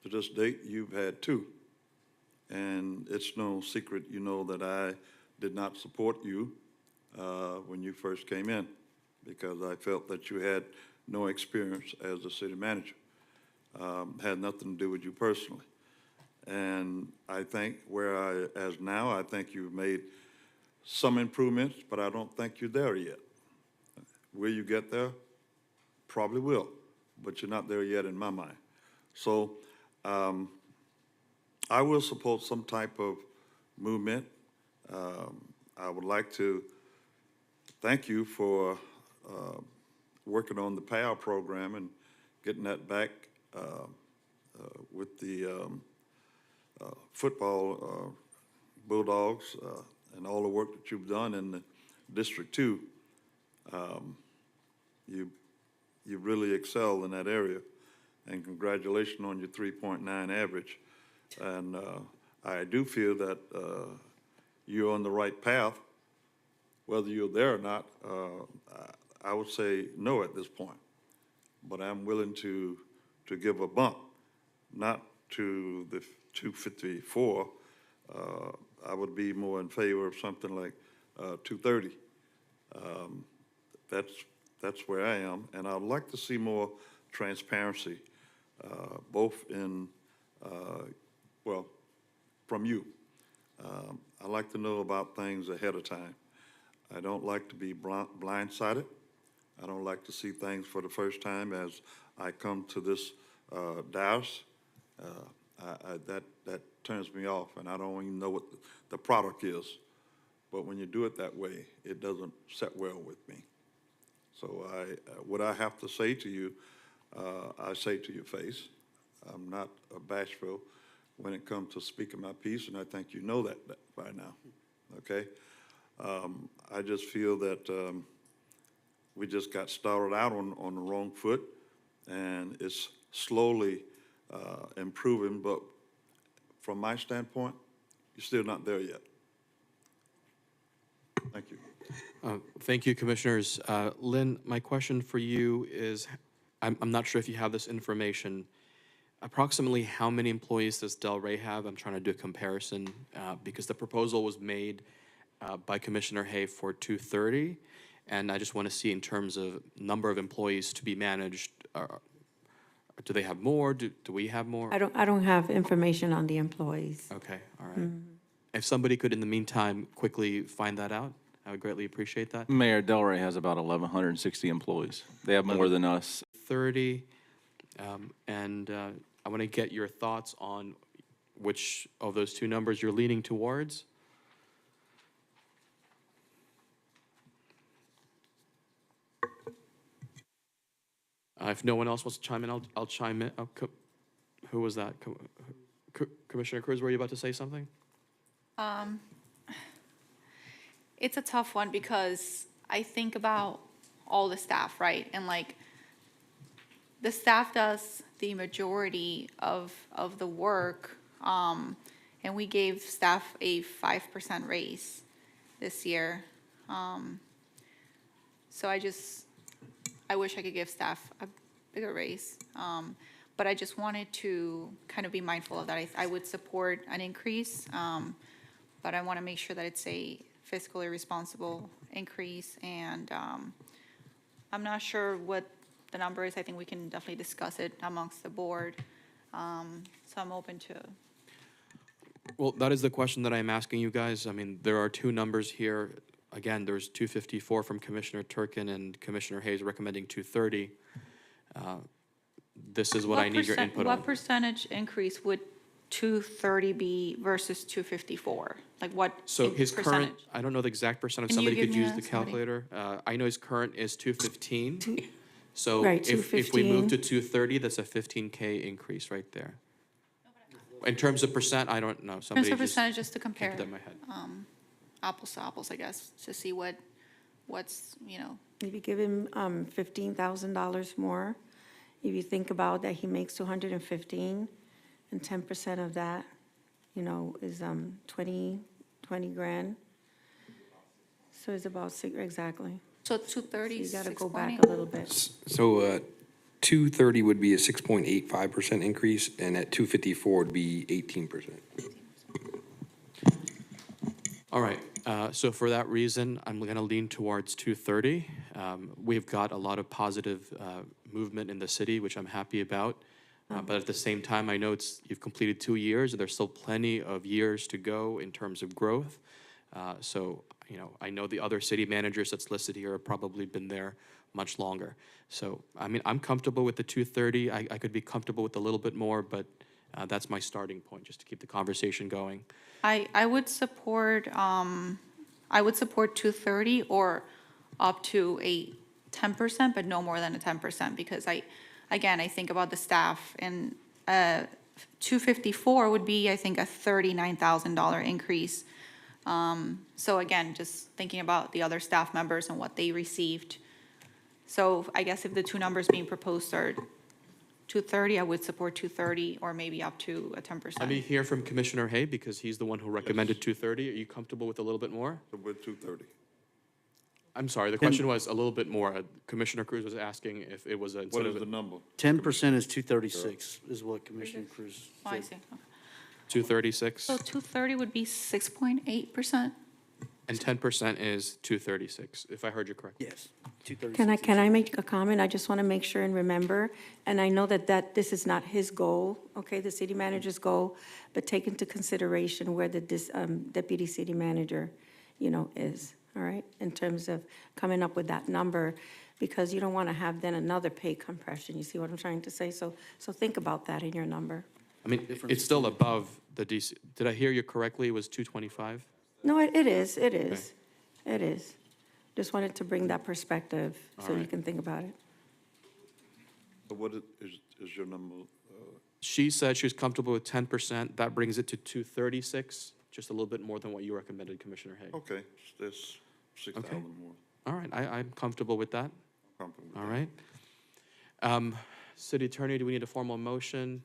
to this date, you've had 2. And it's no secret, you know, that I did not support you when you first came in, because I felt that you had no experience as a city manager. Had nothing to do with you personally. And I think I think you've made some improvements, but I don't think you're there yet. Will you get there? Probably will, but you're not there yet in my mind. So I will support some type of movement. I would like to thank you for working on the PAL program and getting that back with the football Bulldogs and all the work that you've done in the District 2. You really excelled in that area, and congratulations on your 3.9 average. And I do feel that you're on the right path. Whether you're there or not, I would say no at this point. But I'm willing to give a bump, not to the 254. I would be more in favor of something like 230. That's where I am, and I'd like to see more transparency, both in, well, from you. I like to know about things ahead of time. I don't like to be blindsided. I don't like to see things for the first time as I come to this dais. That turns me off, and I don't even know what the product is. But when you do it that way, it doesn't set well with me. So what I have to say to you, I say to your face. I'm not bashful when it comes to speaking my piece, and I think you know that by now, okay? I just feel that we just got started out on the wrong foot, and it's slowly improving, but from my standpoint, you're still not there yet. Thank you. Thank you, Commissioners. Lynn, my question for you is, I'm not sure if you have this information. Approximately how many employees does Delray have? I'm trying to do a comparison because the proposal was made by Commissioner Hay for 230, and I just want to see in terms of number of employees to be managed. Do they have more? Do we have more? I don't have information on the employees. Okay, all right. If somebody could, in the meantime, quickly find that out, I would greatly appreciate that. Mayor, Delray has about 1,160 employees. They have more than us. 30, and I want to get your thoughts on which of those two numbers you're leaning towards. If no one else wants to chime in, I'll chime in. Who was that? Commissioner Cruz, were you about to say something? It's a tough one because I think about all the staff, right? And like, the staff does the majority of the work. And we gave staff a 5% raise this year. So I wish I could give staff a bigger raise. But I just wanted to kind of be mindful of that. I would support an increase, but I want to make sure that it's a fiscally responsible increase. And I'm not sure what the number is. I think we can definitely discuss it amongst the board. So I'm open to. Well, that is the question that I'm asking you guys. I mean, there are two numbers here. Again, there's 254 from Commissioner Turkin and Commissioner Hayes recommending 230. This is what I need your input on. What percentage increase would 230 be versus 254? Like what So his current, percentage? I don't know the exact percentage. Can you Somebody give could me use that, the calculator. I know his current is 215. So Right, if we move 215. to 230, that's a 15K increase right there. In terms of percent, I don't know. In terms Somebody of just percentage, just to compare, that in my head. apples to apples, I guess, to see what's, Maybe give him $15,000 more. If you think about that, he makes 215, and 10% of that, is 20 grand. So it's about six, exactly. so 230, You got to go 620? back a little bit. So 230 would be a 6.85% increase, and at 254 would be 18%. All right, so for that reason, I'm going to lean towards 230. We've got a lot of positive movement in the city, which I'm happy about. But at the same time, I know you've completed 2 years, and there's still plenty of years to go in terms of growth. So, I know the other city managers that's listed here have probably been there much longer. So, I mean, I'm comfortable with the 230. I could be comfortable with a little bit more, but that's my starting point, just to keep the conversation going. I would support 230 or up to a 10%, but no more than a 10%, because I think about the staff, and 254 would be, I think, a $39,000 increase. So again, just thinking about the other staff members and what they received. So I guess if the two numbers being proposed are 230, I would support 230, or maybe up to a 10%. Let me hear from Commissioner Hay, because he's the one who recommended 230. Are you comfortable with a little bit more? With 230. I'm sorry, the question was a little bit more. Commissioner Cruz was asking if it was a. What is the number? 10% is 236, is what Commissioner Cruz Oh, I said. see. Okay. 236, So 230 would be 6.8%? and 10% is 236, if I heard you correctly. Yes, 236. Can I make a comment? I just want to make sure and remember, and I know that this is not his goal, okay, the city manager's goal, but take into consideration where the deputy city manager, is, all right, in terms of coming up with that number, because you don't want to have then another pay compression. You see what I'm trying to say? So think about that in your number. I mean, it's still above the DC. Did I hear you correctly? It was 225? No, it is. It is. Just wanted to bring that perspective so you right. can think about it. So what is your number? She said she was comfortable with 10%. That brings it to 236, just a little bit more than what you recommended, Commissioner Hay. Okay, that's 6,000 more. All right, I'm comfortable with that. Comfortable with All that. right. City Attorney, do we need a formal motion?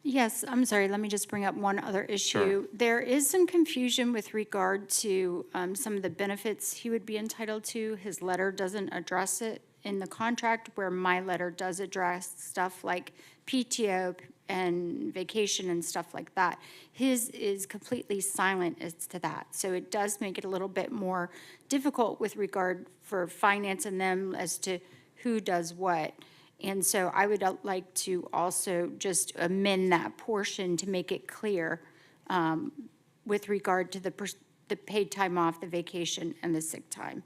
Yes, I'm sorry, let me just bring up one other issue. There is some confusion with regard to some of the benefits he would be entitled to. His letter doesn't address it in the contract, where my letter does address stuff like PTO and vacation and stuff like that. His is completely silent as to that. So it does make it a little bit more difficult with regard for finance and them as to who does what. And so I would like to also just amend that portion to make it clear with regard to the the paid time off, the vacation, and the sick time.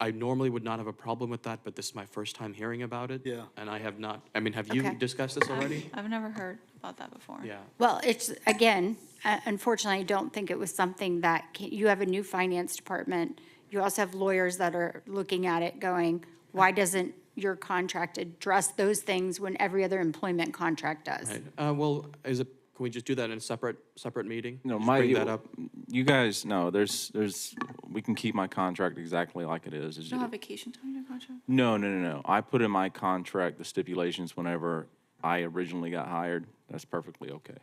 I normally would not have a problem with that, but this is my first time hearing about it. Yeah. And I have not, I mean, have you Okay. discussed this already? I've never heard about that before. Yeah. Well, it's, again, unfortunately, I don't think it was something that, you have a new finance department. You also have lawyers that are looking at it going, why doesn't your contract address those things when every other employment contract does? Right. Well, can we just do that in a separate meeting? No, Just bring that up. you guys, no, we can keep my contract exactly like it is. You don't have vacation time in your contract? No. I put in my contract the stipulations whenever I originally got hired. That's perfectly okay.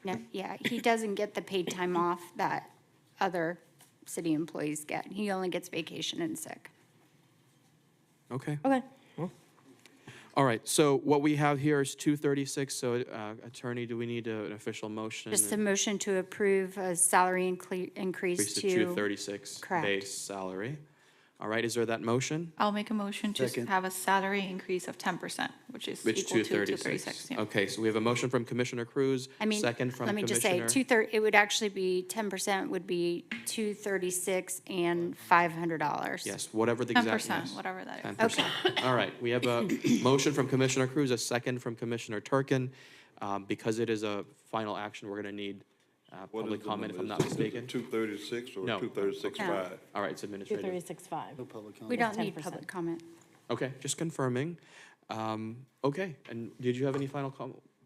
No, yeah, he doesn't get the paid time off that other city employees get. He only gets vacation and sick. Okay. Okay. All right, so what we have here is 236, so Attorney, do we need an official motion? Just a motion to approve a salary increase Increase to to. 236 Correct. base salary. All right, is there that motion? I'll make a motion to Second. have a salary increase of 10%, which is Which equal to 236? 236. Yeah. Okay, so we have a motion from Commissioner Cruz, I mean, second from let me just say, Commissioner. it would actually be, 10% would be 236 and $500. Yes, whatever the exact. 10%, yes. whatever that is. 10%. All right, we have a motion from Commissioner Cruz, a second from Commissioner Turkin. Because it is a final action, we're going to need What public is the comment, if I'm number? not Is it mistaken. 236 or No. 236.5? All right, it's administrative. 236.5. No public comment. We don't need 10%. public comment. Okay, just confirming. Okay, and did you have any final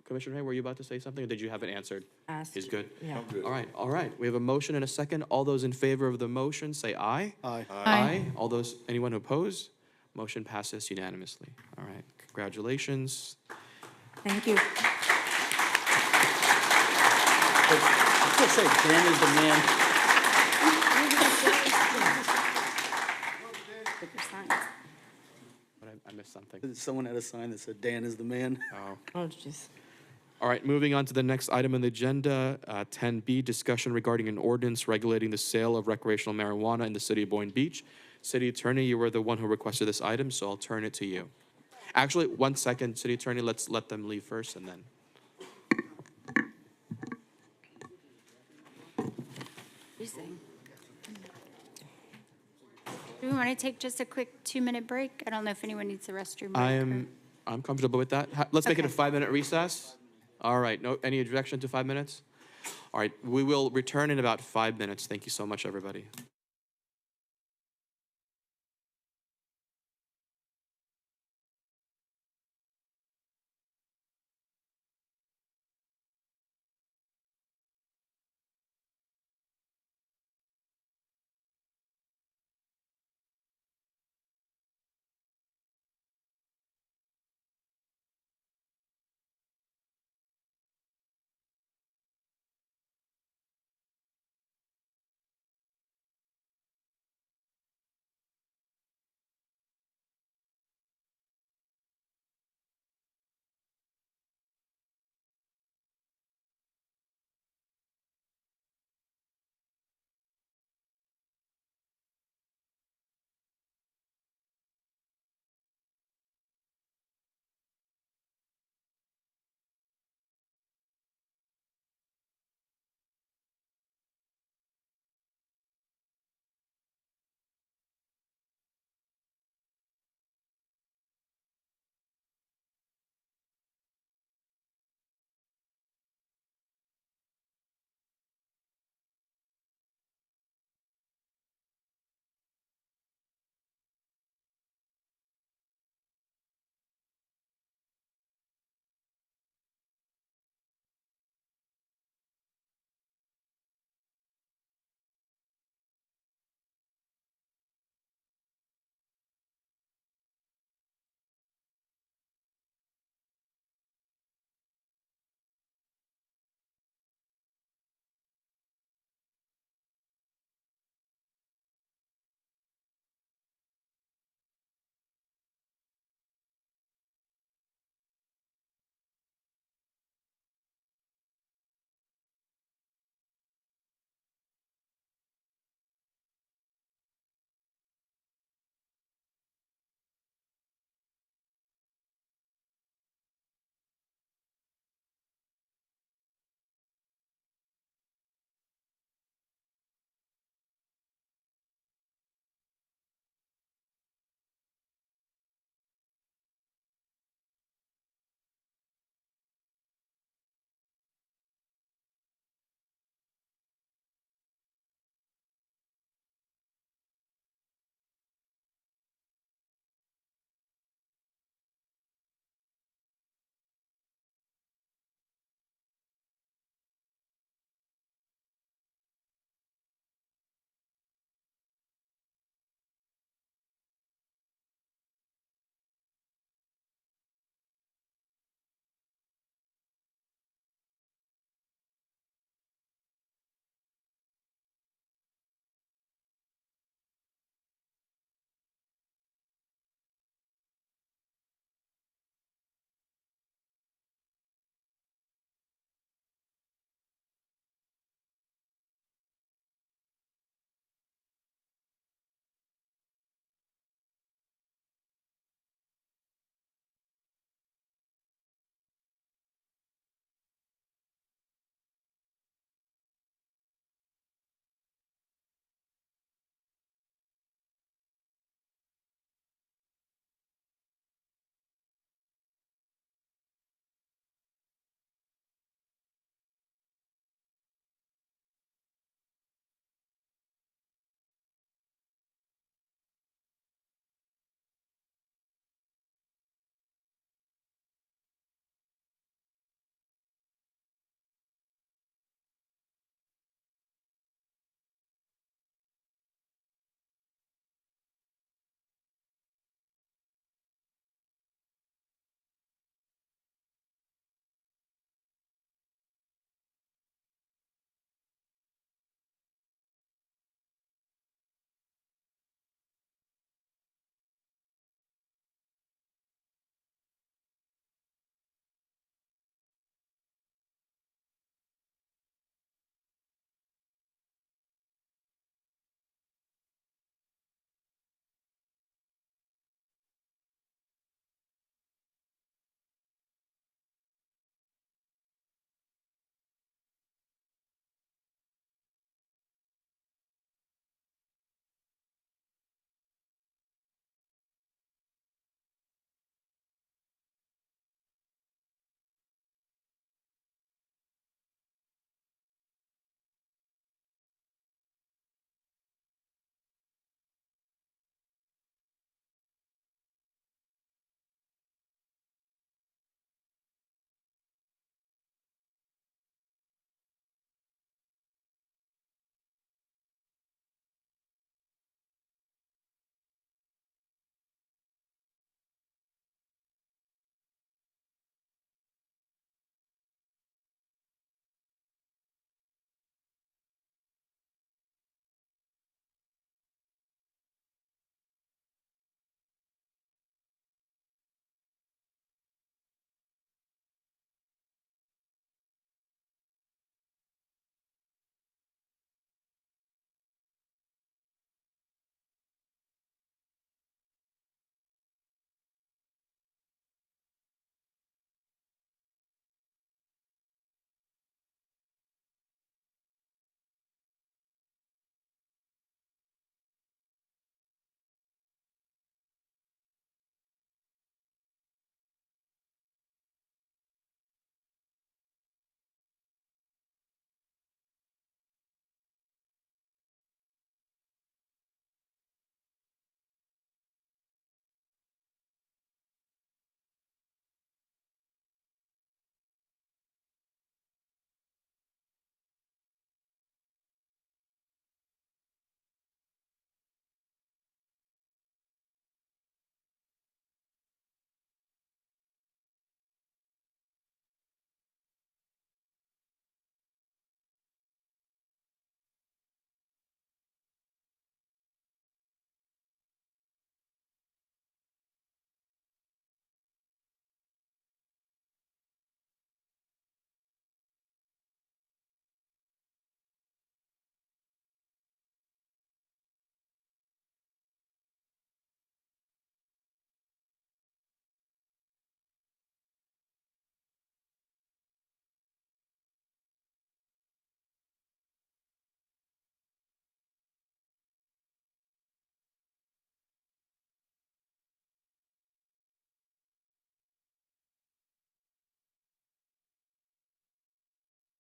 Commissioner Hay, were you about to say something, or did you have it answered? Asked. He's good? Yeah. I'm good. All right, we have a motion and a second. All those in favor of the motion, say aye. Aye. Aye. All those, anyone who oppose? Motion passes unanimously. All right, congratulations. Thank you. I was gonna say, Dan is the man. Pick your signs. But I missed something. Someone had a sign that said, Dan is the man. Oh. Oh, jeez. All right, moving on to the next item on the agenda, 10B, discussion regarding an ordinance regulating the sale of recreational marijuana in the city of Boynton Beach. City Attorney, you were the one who requested this item, so I'll turn it to you. Actually, 1 second, City Attorney, let's let them leave first and then. Freezing. Do we want to take just a quick 2-minute break? I don't know if anyone needs the restroom break. I'm comfortable with that. Let's make it a Okay. 5-minute recess. All right, no, any objection to 5 minutes? All right, we will return in about 5 minutes. Thank you so much, everybody.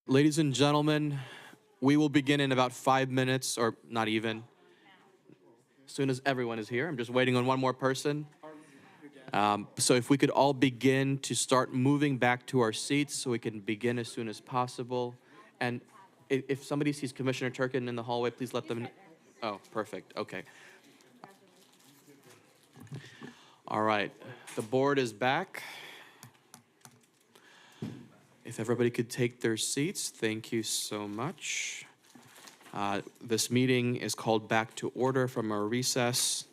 Ladies and gentlemen, we will begin in about 5 minutes, or not even. As soon as everyone is here, I'm just waiting on one more person. So if we could all begin to start moving back to our seats so we can begin as soon as possible. And if somebody sees Commissioner Turkin in the hallway, please let them. Oh, perfect. Okay. All right. The board is back. If everybody could take their seats, thank you so much. This meeting is called back to order from our recess.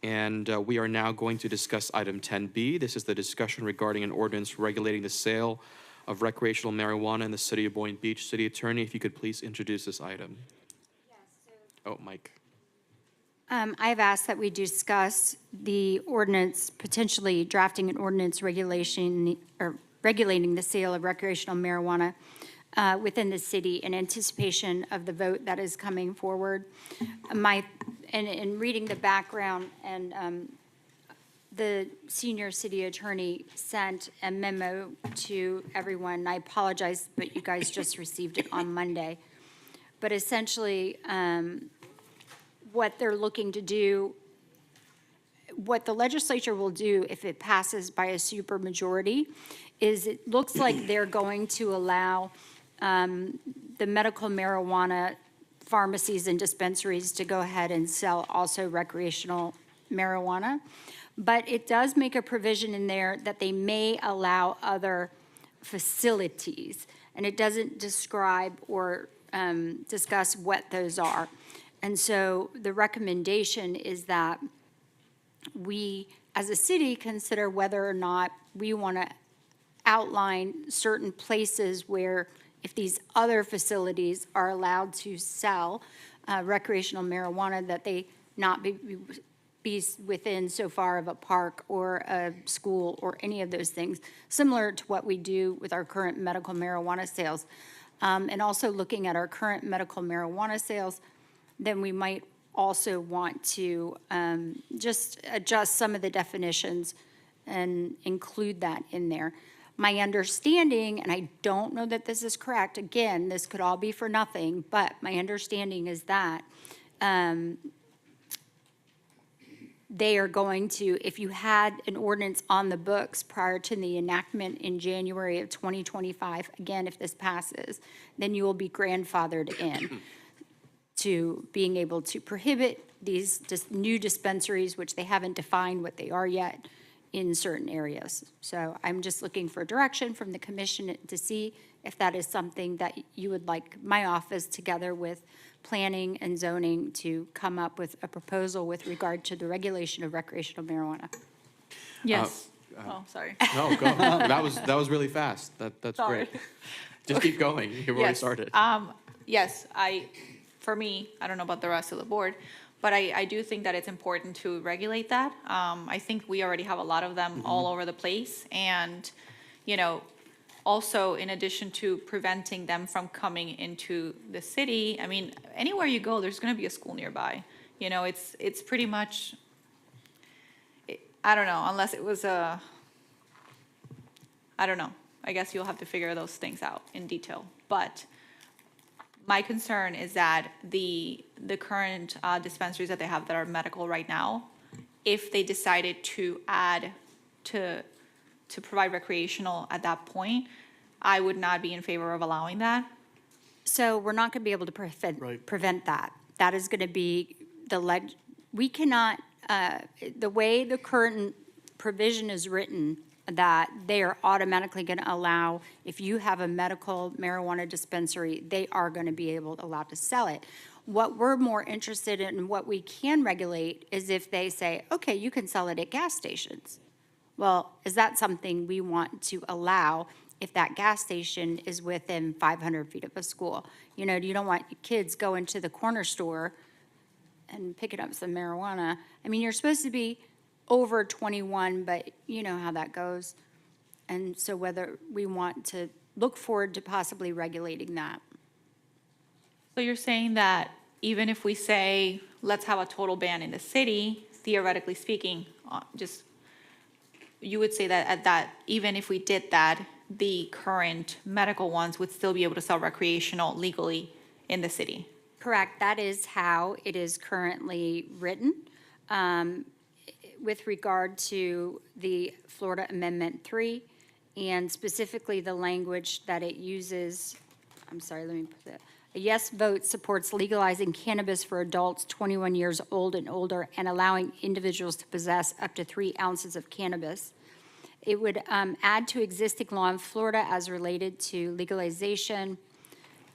And we are now going to discuss item 10B. This is the discussion regarding an ordinance regulating the sale of recreational marijuana in the city of Boynton Beach. City Attorney, if you could please introduce this item. Oh, Mike. I have asked that we discuss the ordinance, potentially drafting an ordinance regulating the sale of recreational marijuana within the city in anticipation of the vote that is coming forward. In reading the background, and the senior city attorney sent a memo to everyone. I apologize, but you guys just received it on Monday. But essentially, what they're looking to do, what the legislature will do if it passes by a supermajority, is it looks like they're going to allow the medical marijuana pharmacies and dispensaries to go ahead and sell also recreational marijuana. But it does make a provision in there that they may allow other facilities, and it doesn't describe or discuss what those are. And so the recommendation is that we, as a city, consider whether or not we want to outline certain places where, if these other facilities are allowed to sell recreational marijuana, that they not be within so far of a park or a school or any of those things, similar to what we do with our current medical marijuana sales. And also looking at our current medical marijuana sales, then we might also want to just adjust some of the definitions and include that in there. My understanding, and I don't know that this is correct, again, this could all be for nothing, but my understanding is that they are going to, if you had an ordinance on the books prior to the enactment in January of 2025, again, if this passes, then you will be grandfathered in to being able to prohibit these new dispensaries, which they haven't defined what they are yet, in certain areas. So I'm just looking for direction from the commission to see if that is something that you would like my office, together with planning and zoning, to come up with a proposal with regard to the regulation of recreational marijuana. Yes. Oh, sorry. No, go. That was really fast. That's Sorry. great. Just keep going. You've already Yes. started. Yes, for me, I don't know about the rest of the board, but I do think that it's important to regulate that. I think we already have a lot of them all over the place. And, also in addition to preventing them from coming into the city, I mean, anywhere you go, there's going to be a school nearby. It's pretty much, I don't know, unless it was I don't know. I guess you'll have to figure those things out in detail. But my concern is that the current dispensaries that they have that are medical right now, if they decided to add to provide recreational at that point, I would not be in favor of allowing that. So we're not going to be able to prevent that. That is going to be we cannot, the way the current provision is written, that they are automatically going to allow, if you have a medical marijuana dispensary, they are going to be allowed to sell it. What we're more interested in, and what we can regulate, is if they say, okay, you can sell it at gas stations. Well, is that something we want to allow if that gas station is within 500 feet of a school? You don't want kids going to the corner store and picking up some marijuana. I mean, you're supposed to be over 21, but you know how that goes. And so whether we want to look forward to possibly regulating that. So you're saying that even if we say, let's have a total ban in the city, theoretically speaking, you would say that even if we did that, the current medical ones would still be able to sell recreational legally in the city. Correct, that is how it is currently written. With regard to the Florida Amendment 3, and specifically the language that it uses, I'm sorry, let me put that. A yes vote supports legalizing cannabis for adults 21 years old and older and allowing individuals to possess up to 3 ounces of cannabis. It would add to existing law in Florida as related to legalization.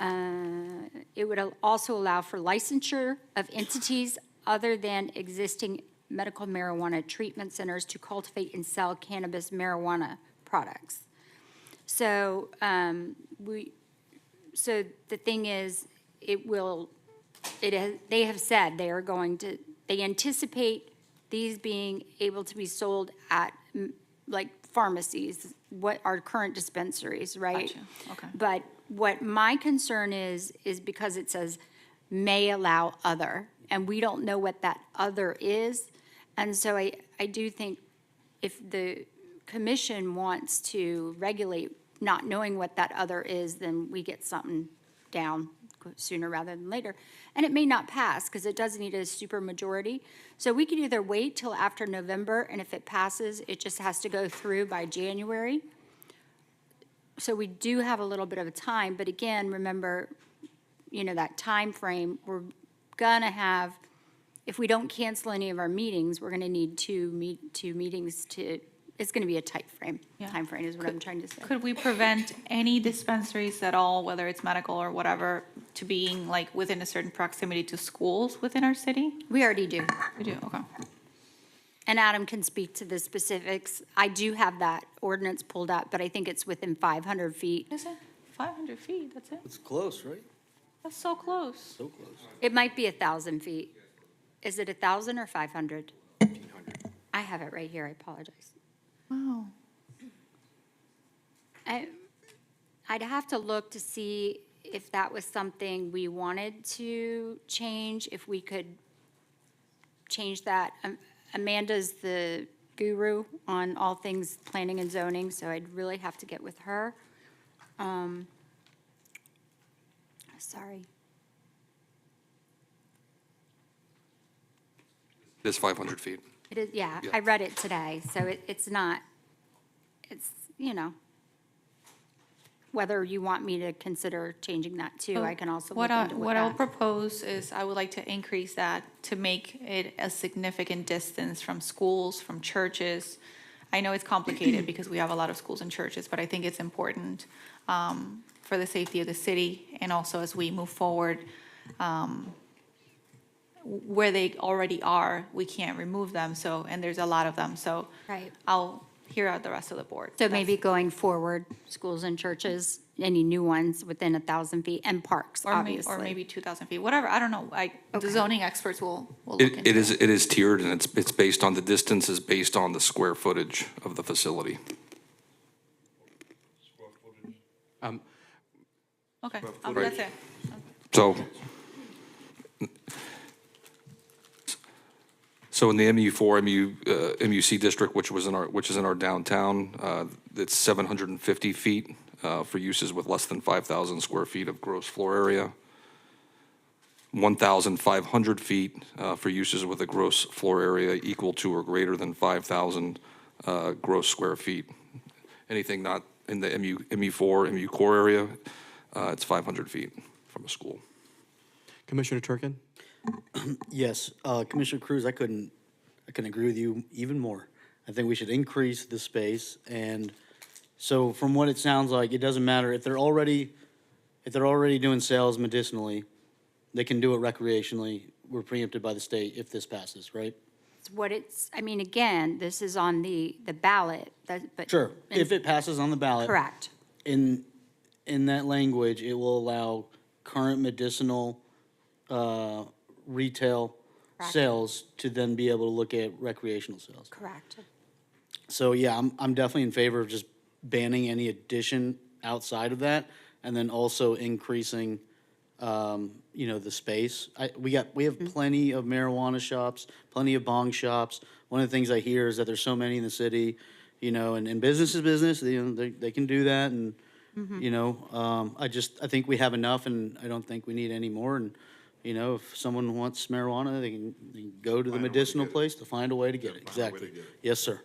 It would also allow for licensure of entities other than existing medical marijuana treatment centers to cultivate and sell cannabis marijuana products. So so the thing is, they have said they are going to, they anticipate these being able to be sold at like pharmacies, what are current dispensaries, right? Gotcha. Okay. But what my concern is because it says may allow other, and we don't know what that other is. And so I do think if the commission wants to regulate not knowing what that other is, then we get something down sooner rather than later. And it may not pass because it does need a supermajority. So we could either wait till after November, and if it passes, it just has to go through by January. So we do have a little bit of a time, but again, remember, that time frame, we're gonna have, if we don't cancel any of our meetings, we're gonna need two meetings to, it's gonna be a time frame is what I'm trying to say. Could we prevent any dispensaries at all, whether it's medical or whatever, to being like within a certain proximity to schools within our city? We already do. We do, okay. And Adam can speak to the specifics. I do have that ordinance pulled up, but I think it's within 500 feet. Is it 500 feet, that's it? It's close, right? That's so close. So close. It might be 1,000 feet. Is it 1,000 or 500? I have it right here, I apologize. Wow. I'd have to look to see if that was something we wanted to change, if we could change that. Amanda's the guru on all things planning and zoning, so I'd really have to get with her. Sorry. It is 500 feet. It is, yeah, Yeah. I read it today, so it's not, whether you want me to consider changing that too, I can also look into What I'll that. propose is I would like to increase that to make it a significant distance from schools, from churches. I know it's complicated because we have a lot of schools and churches, but I think it's important for the safety of the city and also as we move forward, where they already are, we can't remove them, so, and there's a lot of them, so. Right. I'll hear out the rest of the board. So maybe going forward, schools and churches, any new ones within 1,000 feet, and parks, obviously. Or maybe 2,000 feet, whatever, I don't know, the Okay. zoning experts will look into It is tiered, and it's based on, the distance is based on the square footage of the facility. Okay, Right. that's it. So in the MU4, MUC district, which is in our downtown, it's 750 feet for uses with less than 5,000 square feet of gross floor area. 1,500 feet for uses with a gross floor area equal to or greater than 5,000 gross square feet. Anything not in the MU4, MU core area, it's 500 feet from a school. Commissioner Turkin? Yes, Commissioner Cruz, I couldn't agree with you even more. I think we should increase the space, and so from what it sounds like, it doesn't matter if they're already doing sales medicinally, they can do it recreationally. We're preempted by the state if this passes, right? Again, this is on the ballot, but. Sure, if it passes on the ballot. Correct. In that language, it will allow current medicinal retail Correct. sales to then be able to look at recreational sales. Correct. So, yeah, I'm definitely in favor of just banning any addition outside of that, and then also increasing, the space. We have plenty of marijuana shops, plenty of bong shops. One of the things I hear is that there's so many in the city, and business is business, they can do that, and, I think we have enough, and I don't think we need any more, and, if someone wants marijuana, they can go to the medicinal place to find a way to get it, exactly. Yes, sir.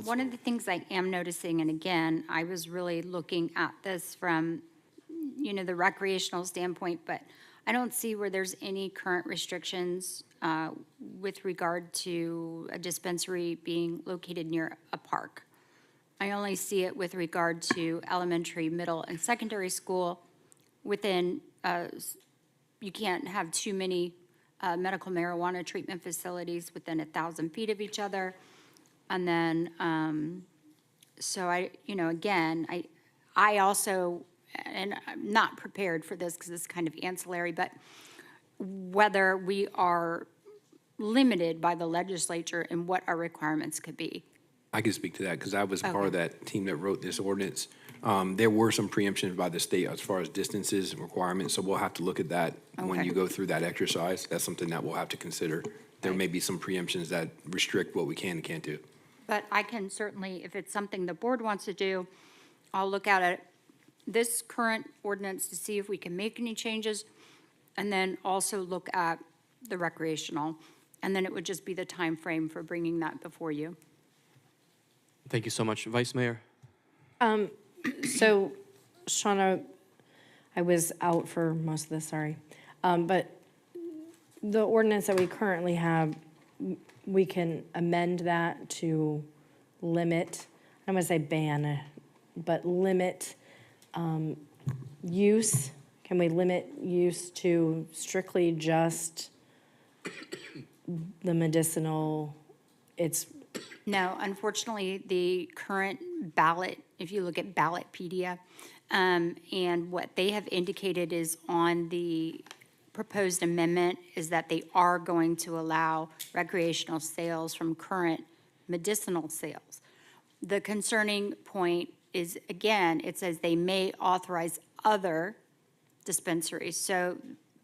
One of the things I am noticing, and again, I was really looking at this from, the recreational standpoint, but I don't see where there's any current restrictions with regard to a dispensary being located near a park. I only see it with regard to elementary, middle, and secondary school within, you can't have too many medical marijuana treatment facilities within 1,000 feet of each other. And then, so again, I also, and I'm not prepared for this because it's kind of ancillary, but whether we are limited by the legislature in what our requirements could be. I can speak to that because I was part of that team that wrote this ordinance. There were some preemptions by the state as far as distances and requirements, so we'll have to look at that when you go through that exercise. That's something that we'll have to consider. There may be some preemptions that restrict what we can and can't do. But I can certainly, if it's something the board wants to do, I'll look at it, this current ordinance to see if we can make any changes, and then also look at the recreational. And then it would just be the time frame for bringing that before you. Thank you so much. Vice Mayor? So, Shauna, I was out for most of this, sorry. But the ordinance that we currently have, we can amend that to limit, I don't want to say ban, but limit use. Can we limit use to strictly just the medicinal, No, unfortunately, the current ballot, if you look at Ballotpedia, and what they have indicated is on the proposed amendment is that they are going to allow recreational sales from current medicinal sales. The concerning point is, again, it says they may authorize other dispensaries. So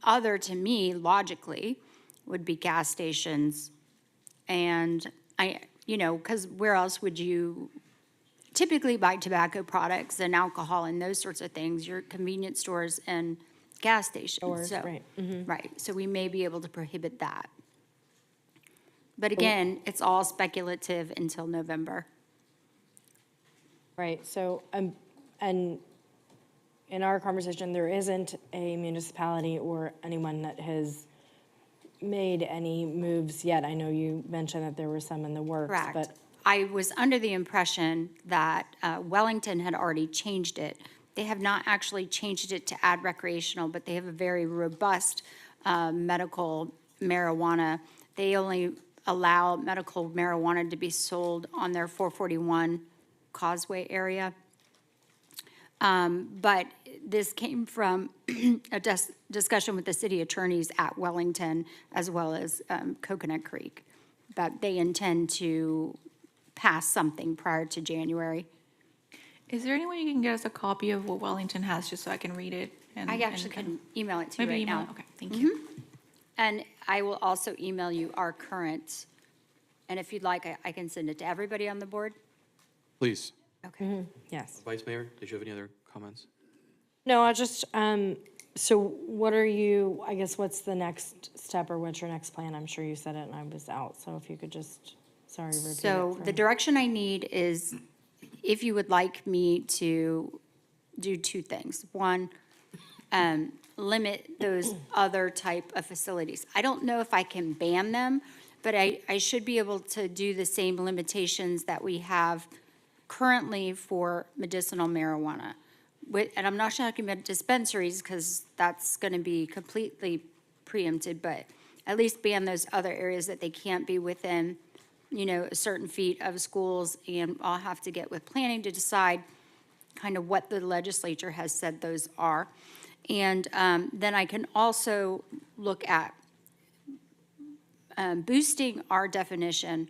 other, to me, logically, would be gas stations. And because where else would you typically buy tobacco products and alcohol and those sorts of things? Your convenience stores and gas stations. right. Right, so we may be able to prohibit that. But again, it's all speculative until November. Right, so, and in our conversation, there isn't a municipality or anyone that has made any moves yet. I know you mentioned that there were some in the works, Correct. but I was under the impression that Wellington had already changed it. They have not actually changed it to add recreational, but they have a very robust medical marijuana. They only allow medical marijuana to be sold on their 441 Causeway area. But this came from a discussion with the city attorneys at Wellington as well as Coconut Creek, that they intend to pass something prior to January. Is there any way you can get us a copy of what Wellington has, just so I can read it? I actually can email it to you Maybe right email now. it. Okay, thank you. And I will also email you our current, and if you'd like, I can send it to everybody on the board. Please. Okay. yes. Vice Mayor, did you have any other comments? No, I just, so what are you, I guess, what's the next step or what's your next plan? I'm sure you said it and I was out, so if you could just, sorry, repeat it. So for the me. direction I need is if you would like me to do two things. One, limit those other type of facilities. I don't know if I can ban them, but I should be able to do the same limitations that we have currently for medicinal marijuana. And I'm not talking about dispensaries because that's going to be completely preempted, but at least ban those other areas that they can't be within, a certain feet of schools. And I'll have to get with planning to decide kind of what the legislature has said those are. And then I can also look at boosting our definition.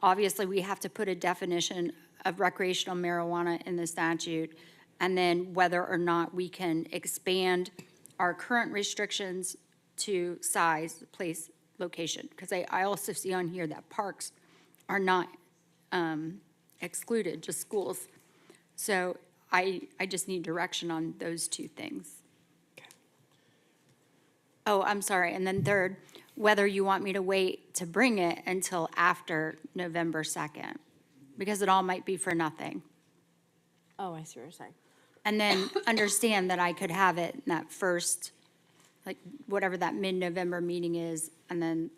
Obviously, we have to put a definition of recreational marijuana in the statute, and then whether or not we can expand our current restrictions to size, place, location. Because I also see on here that parks are not excluded, just schools. So I just need direction on those two things. Oh, I'm sorry. And then third, whether you want me to wait to bring it until after November 2nd, because it all might be for nothing. Oh, I see what you're saying. And then understand that I could have it in that first, like, whatever that mid-November meeting is, and then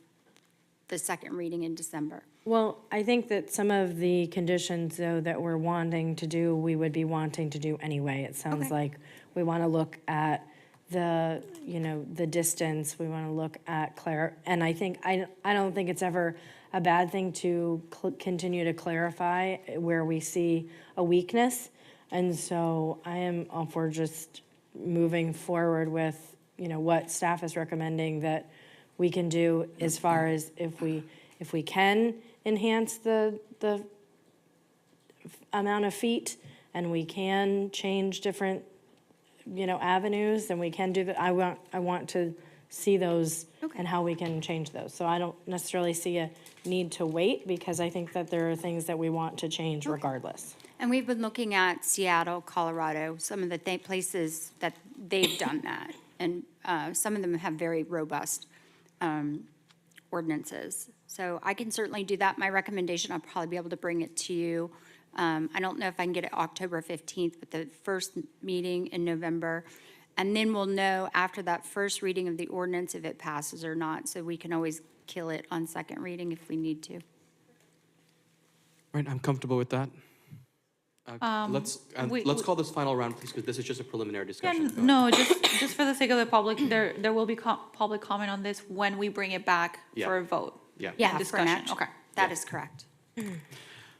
the second reading in December. Well, I think that some of the conditions, though, that we're wanting to do, we would be wanting to do anyway. It sounds like we want to look at the, the distance, we want to look at and I think, I don't think it's ever a bad thing to continue to clarify where we see a weakness. And so I am all for just moving forward with, what staff is recommending that we can do as far as if we can enhance the amount of feet and we can change different, avenues, then we can do that. I want to see those and how we can change those. So I don't necessarily see a need to wait because I think that there are things that we want to change regardless. And we've been looking at Seattle, Colorado, some of the places that they've done that. And some of them have very robust ordinances. So I can certainly do that. My recommendation, I'll probably be able to bring it to you. I don't know if I can get it October 15th, but the first meeting in November. And then we'll know after that first reading of the ordinance if it passes or not. So we can always kill it on second reading if we need to. Right, I'm comfortable with that. Let's call this final round, please, because this is just a preliminary discussion. No, just for the sake of the public, there will be public comment on this when we bring it back for a vote. Yeah, Discussion, okay. That is correct.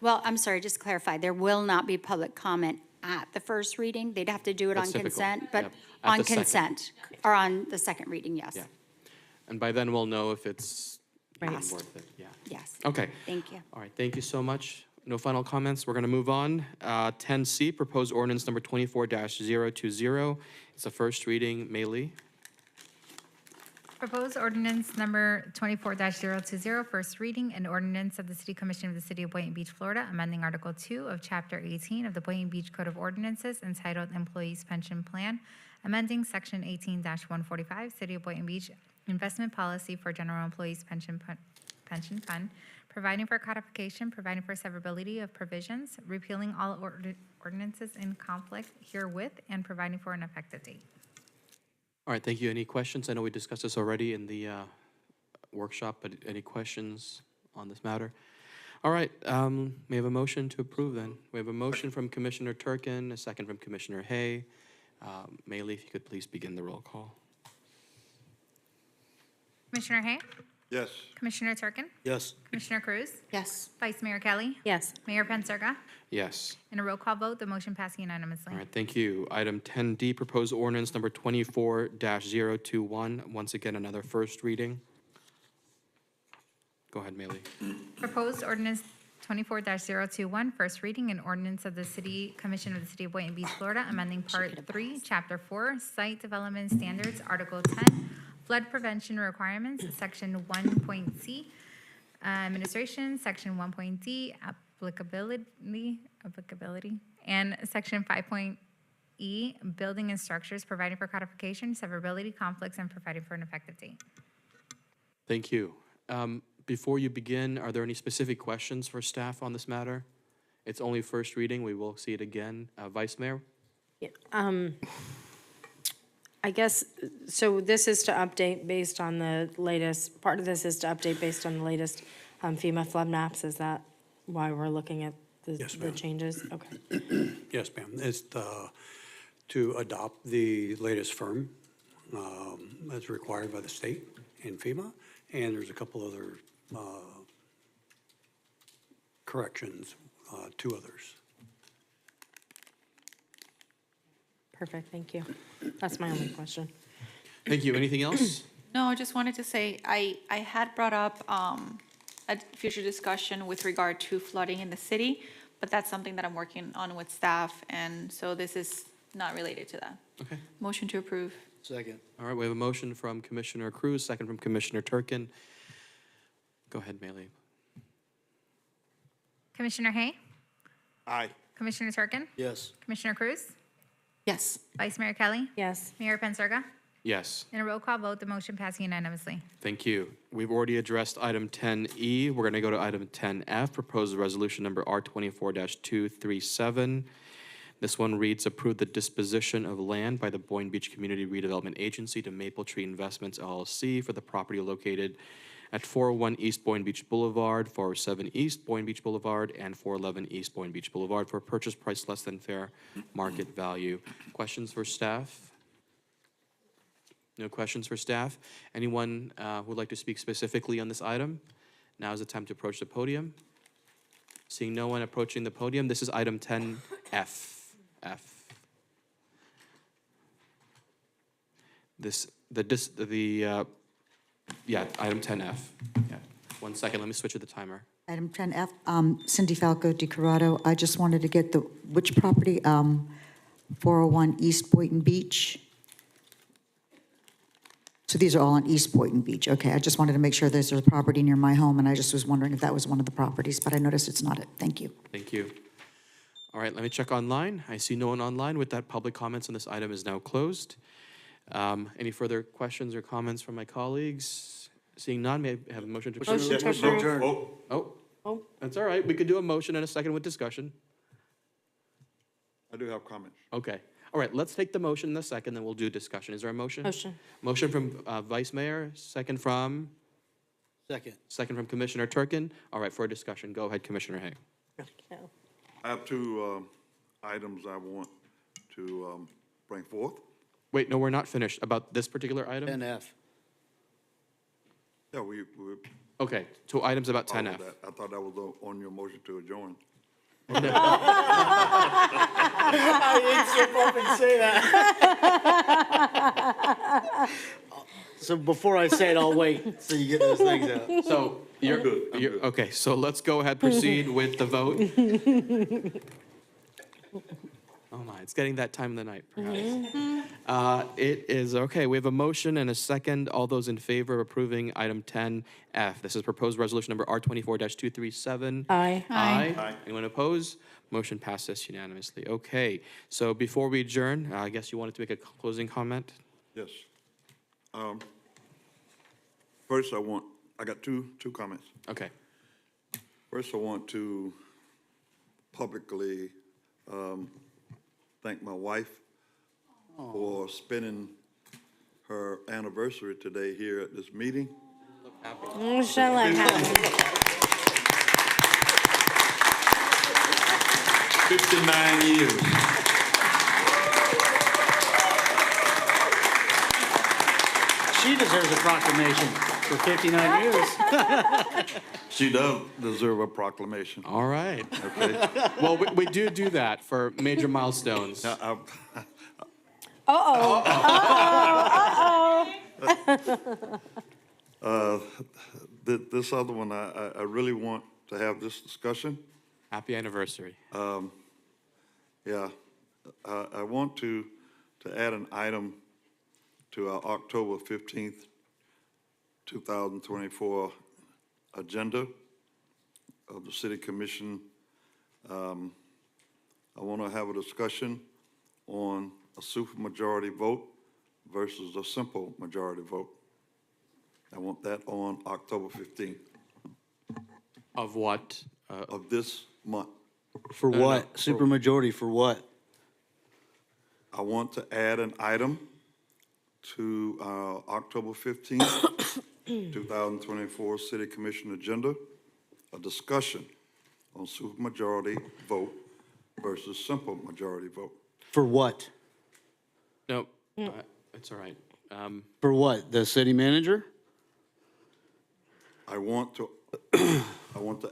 Well, I'm sorry, just to clarify, there will not be public comment at the first reading. They'd have to do it on That's typical. consent, but Yep. At on the second. consent, or on the second reading, yes. Yeah. And by then, we'll know if it's even Yes. worth it, yeah. Yes. Okay. Thank you. All right, thank you so much. No final comments, we're going to move on. 10C, proposed ordinance number 24-020. It's a first reading. Mei Lee. Proposed ordinance number 24-020, first reading, an ordinance of the City Commission of the City of Boynton Beach, Florida, amending Article 2 of Chapter 18 of the Boynton Beach Code of Ordinances entitled Employees Pension Plan, amending Section 18-145, City of Boynton Beach Investment Policy for General Employees Pension Fund, providing for codification, providing for severability of provisions, repealing all ordinances in conflict herewith, and providing for an effective date. All right, thank you. Any questions? I know we discussed this already in the workshop, but any questions on this matter? All right, may I have a motion to approve then? We have a motion from Commissioner Turkin, a second from Commissioner Hay. Mei Lee, if you could please begin the roll call. Commissioner Hay? Yes. Commissioner Turkin? Yes. Commissioner Cruz? Yes. Vice Mayor Kelly? Yes. Mayor Penserga? Yes. In a roll call vote, the motion passed unanimously. All right, thank you. Item 10D, proposed ordinance number 24-021. Once again, another first reading. Go ahead, Mei Lee. Proposed ordinance 24-021, first reading, an ordinance of the City Commission of the City of Boynton Beach, Florida, amending Part 3, Chapter 4, Site Development Standards, Article 10, Flood Prevention Requirements, Section 1.c, Administration, Section 1.d, Applicability, and Section 5.e, Building and Structures, providing for codification, severability, conflicts, and providing for an effective date. Thank you. Before you begin, are there any specific questions for staff on this matter? It's only first reading. We will see it again. Vice Mayor? Yeah, I guess, so this is to update based on the latest, part of this is to update based on the latest FEMA flood maps. Is that why we're looking at the changes? Okay. Yes, ma'am. It's to adopt the latest firm as required by the state and FEMA, and there's a couple other corrections, two others. Perfect, thank you. That's my only question. Thank you. Anything else? No, I just wanted to say, I had brought up a future discussion with regard to flooding in the city, but that's something that I'm working on with staff, and so this is not related to that. Okay. Motion to approve. Second. All right, we have a motion from Commissioner Cruz, second from Commissioner Turkin. Go ahead, Mei Lee. Commissioner Hay, Aye. Commissioner Turkin, Yes. Commissioner Cruz, Yes. Vice Mayor Kelly, Yes. Mayor Pensurga. Yes. In a roll call vote, the motion passed unanimously. Thank you. We've already addressed item 10E. We're going to go to item 10F, proposed resolution number R24-237. This one reads, approve the disposition of land by the Boynton Beach Community Redevelopment Agency to Maple Tree Investments LLC for the property located at 401 East Boynton Beach Boulevard, 407 East Boynton Beach Boulevard, and 411 East Boynton Beach Boulevard for a purchase price less than fair market value. Questions for staff? No questions for staff? Anyone who would like to speak specifically on this item? Now is the time to approach the podium. Seeing no one approaching the podium, this is item 10F. Item 10F. Yeah. 1 second, let me switch to the timer. Item 10F, Cindy Falco, DeCorrado. I just wanted to get which property, 401 East Boynton Beach? So these are all on East Boynton Beach. Okay, I just wanted to make sure there's a property near my home, and I just was wondering if that was one of the properties, but I noticed it's not it. Thank you. Thank you. All right, let me check online. I see no one online. With that, public comments on this item is now closed. Any further questions or comments from my colleagues? Seeing none, may I have a motion to approve? Motion to approve. Oh, that's all right. We could do a motion and a second with discussion. I do have comments. Okay. All right, let's take the motion in a second, then we'll do discussion. Is there a motion? Motion. Motion from Vice Mayor, second from? Second. Second from Commissioner Turkin. All right, for a discussion, go ahead, Commissioner Hay. I have two items I want to bring forth. Wait, no, we're not finished. About this particular item? 10F. Yeah, we Okay, two items about followed 10F. that. I thought that was on your motion to adjourn. I didn't slip up and say that. So before I say it, I'll wait so you get those things out. So, I'm good. okay, so let's go ahead, proceed with the vote. Oh my, it's getting that time of the night, perhaps. It is, okay, we have a motion and a second. All those in favor of approving item 10F. This is proposed resolution number R24-237. Aye. Aye. Anyone opposed? Motion passes unanimously. Okay, so before we adjourn, I guess you wanted to make a closing comment? Yes. First, I got two comments. Okay. First, I want to publicly thank my wife for spending her anniversary today here at this meeting. Shall I have 59 years. She deserves a proclamation for 59 years. She does deserve a proclamation. All right. Okay. Well, we do that for major milestones. This other one, I really want to have this discussion. Happy anniversary. Yeah, I want to add an item to our October 15th, 2024 agenda of the City Commission. I want to have a discussion on a supermajority vote versus a simple majority vote. I want that on October 15th. Of what? Of this month. For what? Supermajority for what? I want to add an item to our October 15th, 2024 City Commission agenda, a discussion on supermajority vote versus simple majority vote. For what? No, it's all right. For what? The city manager? I want to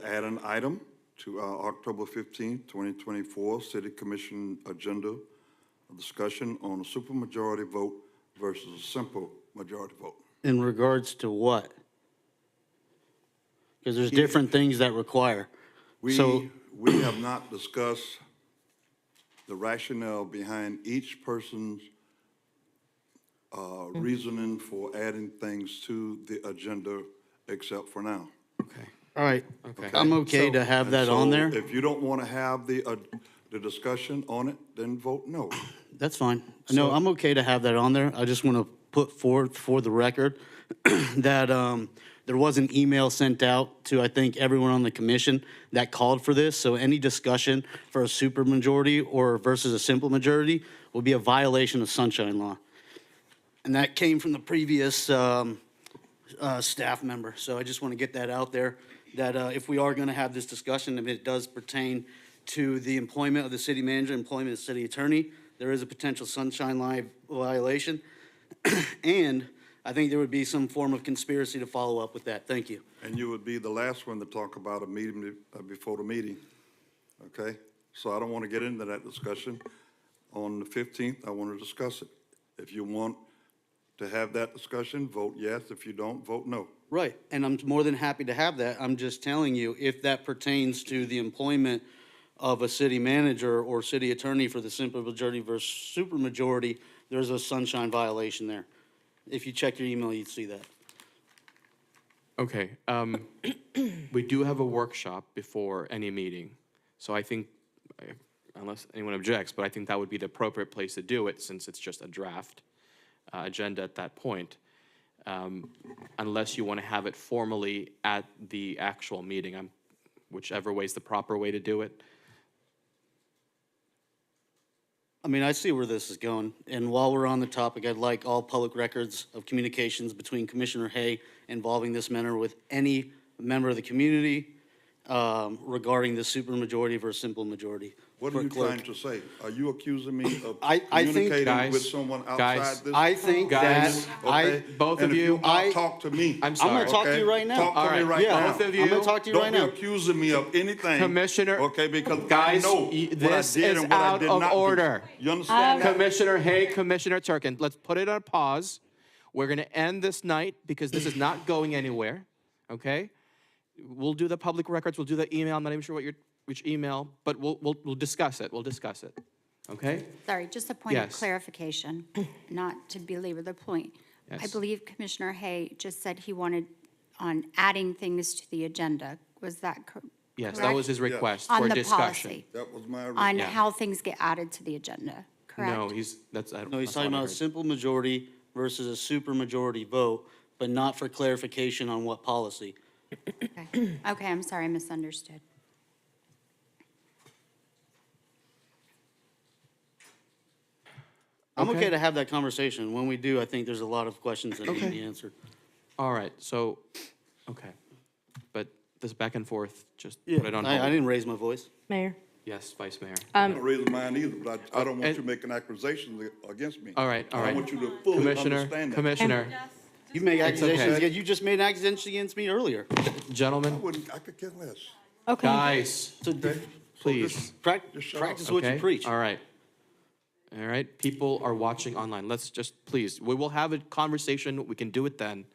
add an item to our October 15th, 2024 City Commission agenda, a discussion on a supermajority vote versus a simple majority vote. In regards to what? Because there's different things that require. We have not discussed the rationale behind each person's reasoning for adding things to the agenda except for now. Okay. All right, Okay. I'm okay to have And that so on there. If you don't want to have the discussion on it, then vote no. That's fine. No, I'm okay to have that on there. I just want to put forth for the record that there was an email sent out to, I think, everyone on the commission that called for this. So any discussion for a supermajority or versus a simple majority will be a violation of sunshine law. And that came from the previous staff member. So I just want to get that out there, that if we are going to have this discussion, if it does pertain to the employment of the city manager, employment of the city attorney, there is a potential sunshine law violation. And I think there would be some form of conspiracy to follow up with that. Thank you. And you would be the last one to talk about a meeting before the meeting, okay? So I don't want to get into that discussion. On the 15th, I want to discuss it. If you want to have that discussion, vote yes. If you don't, vote no. Right, and I'm more than happy to have that. I'm just telling you, if that pertains to the employment of a city manager or city attorney for the simple majority versus supermajority, there's a sunshine violation there. If you check your email, you'd see that. Okay, we do have a workshop before any meeting, so I think, unless anyone objects, but I think that would be the appropriate place to do it, since it's just a draft agenda at that point, unless you want to have it formally at the actual meeting, whichever way is the proper way to do it. I mean, I see where this is going, and while we're on the topic, I'd like all public records of communications between Commissioner Hay involving this matter with any member of the community regarding the supermajority versus simple majority. What are you trying to say? Are you accusing me of I think- communicating Guys, with someone guys, outside this? I think Guys, that Okay? both And of if you- not, talk to me. I'm sorry. I'm gonna talk to okay? you right now. Talk to All me right, right now. both of you- I'm gonna talk to you right now. Don't be accusing me of anything. Commissioner- Okay, because Guys, I know what I this did is and what I out did of not do. order. You understand that? Commissioner Hay, Commissioner Turkin, let's put it on a pause. We're going to end this night because this is not going anywhere, okay? We'll do the public records, we'll do the email, I'm not even sure which email, but we'll discuss it, okay? Sorry, just a point of Yes. clarification, not to belabor the point. I Yes. believe Commissioner Hay just said he wanted on adding things to the agenda. Was that correct? Yes, that was his request for On the discussion. policy, That was my on Yeah. how things get added to the agenda, correct? No, that's, I don't. No, he's that's talking not what I about a heard. simple majority versus a supermajority vote, but not for clarification on what policy. Okay, Okay, I'm sorry, I misunderstood. I'm Okay. okay to have that conversation. When we do, I think there's a lot of questions that need to Okay. be answered. All right, so, okay. But this back and forth, just Yeah, put it on I hold. didn't raise my voice. Mayor? Yes, Vice Mayor. I'm not raising mine either, but I don't want and- you making accusations against me. All right, all I right. want you to fully understand that. Commissioner, You make It's accusations, okay. you just made an accusation against me earlier. I gentlemen, wouldn't, I could care less. guys, So please. Just shut up. practice what you Okay? preach. All right. All right, people are watching online. Let's just, please, we will have a conversation. We can do it then.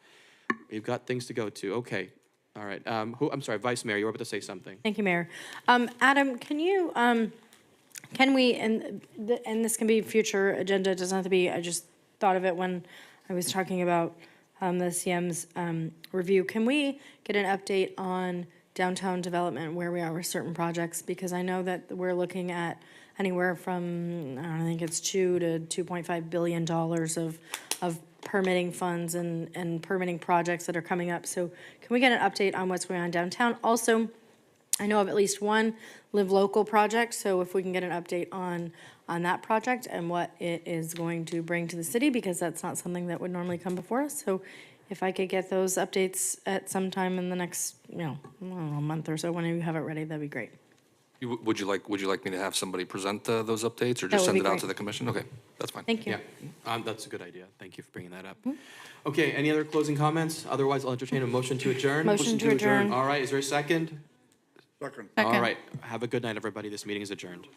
We've got things to go to. Okay. All right. I'm sorry, Vice Mayor, you were about to say something. Thank you, Mayor. Adam, can you, can we, and this can be future agenda, it doesn't have to be, I just thought of it when I was talking about the CM's review. Can we get an update on downtown development, where we are with certain projects? Because I know that we're looking at anywhere from, I think it's $2 to $2.5 billion of permitting funds and permitting projects that are coming up. So can we get an update on what's going on downtown? Also, I know of at least one Live Local project, so if we can get an update on that project and what it is going to bring to the city, because that's not something that would normally come before us. So if I could get those updates at some time in the next, I don't know, a month or so, whenever you have it ready, that'd be great. Would you like me to have somebody present those updates, or That just would send be it out great. to the commission? Okay, that's fine. Thank you. Yeah, that's a good idea. Thank you for bringing that up. Okay, any other closing comments? Otherwise, I'll entertain a motion to adjourn. Motion to adjourn. All right, is there a second? Second. All right, have a good night, everybody. This meeting is adjourned.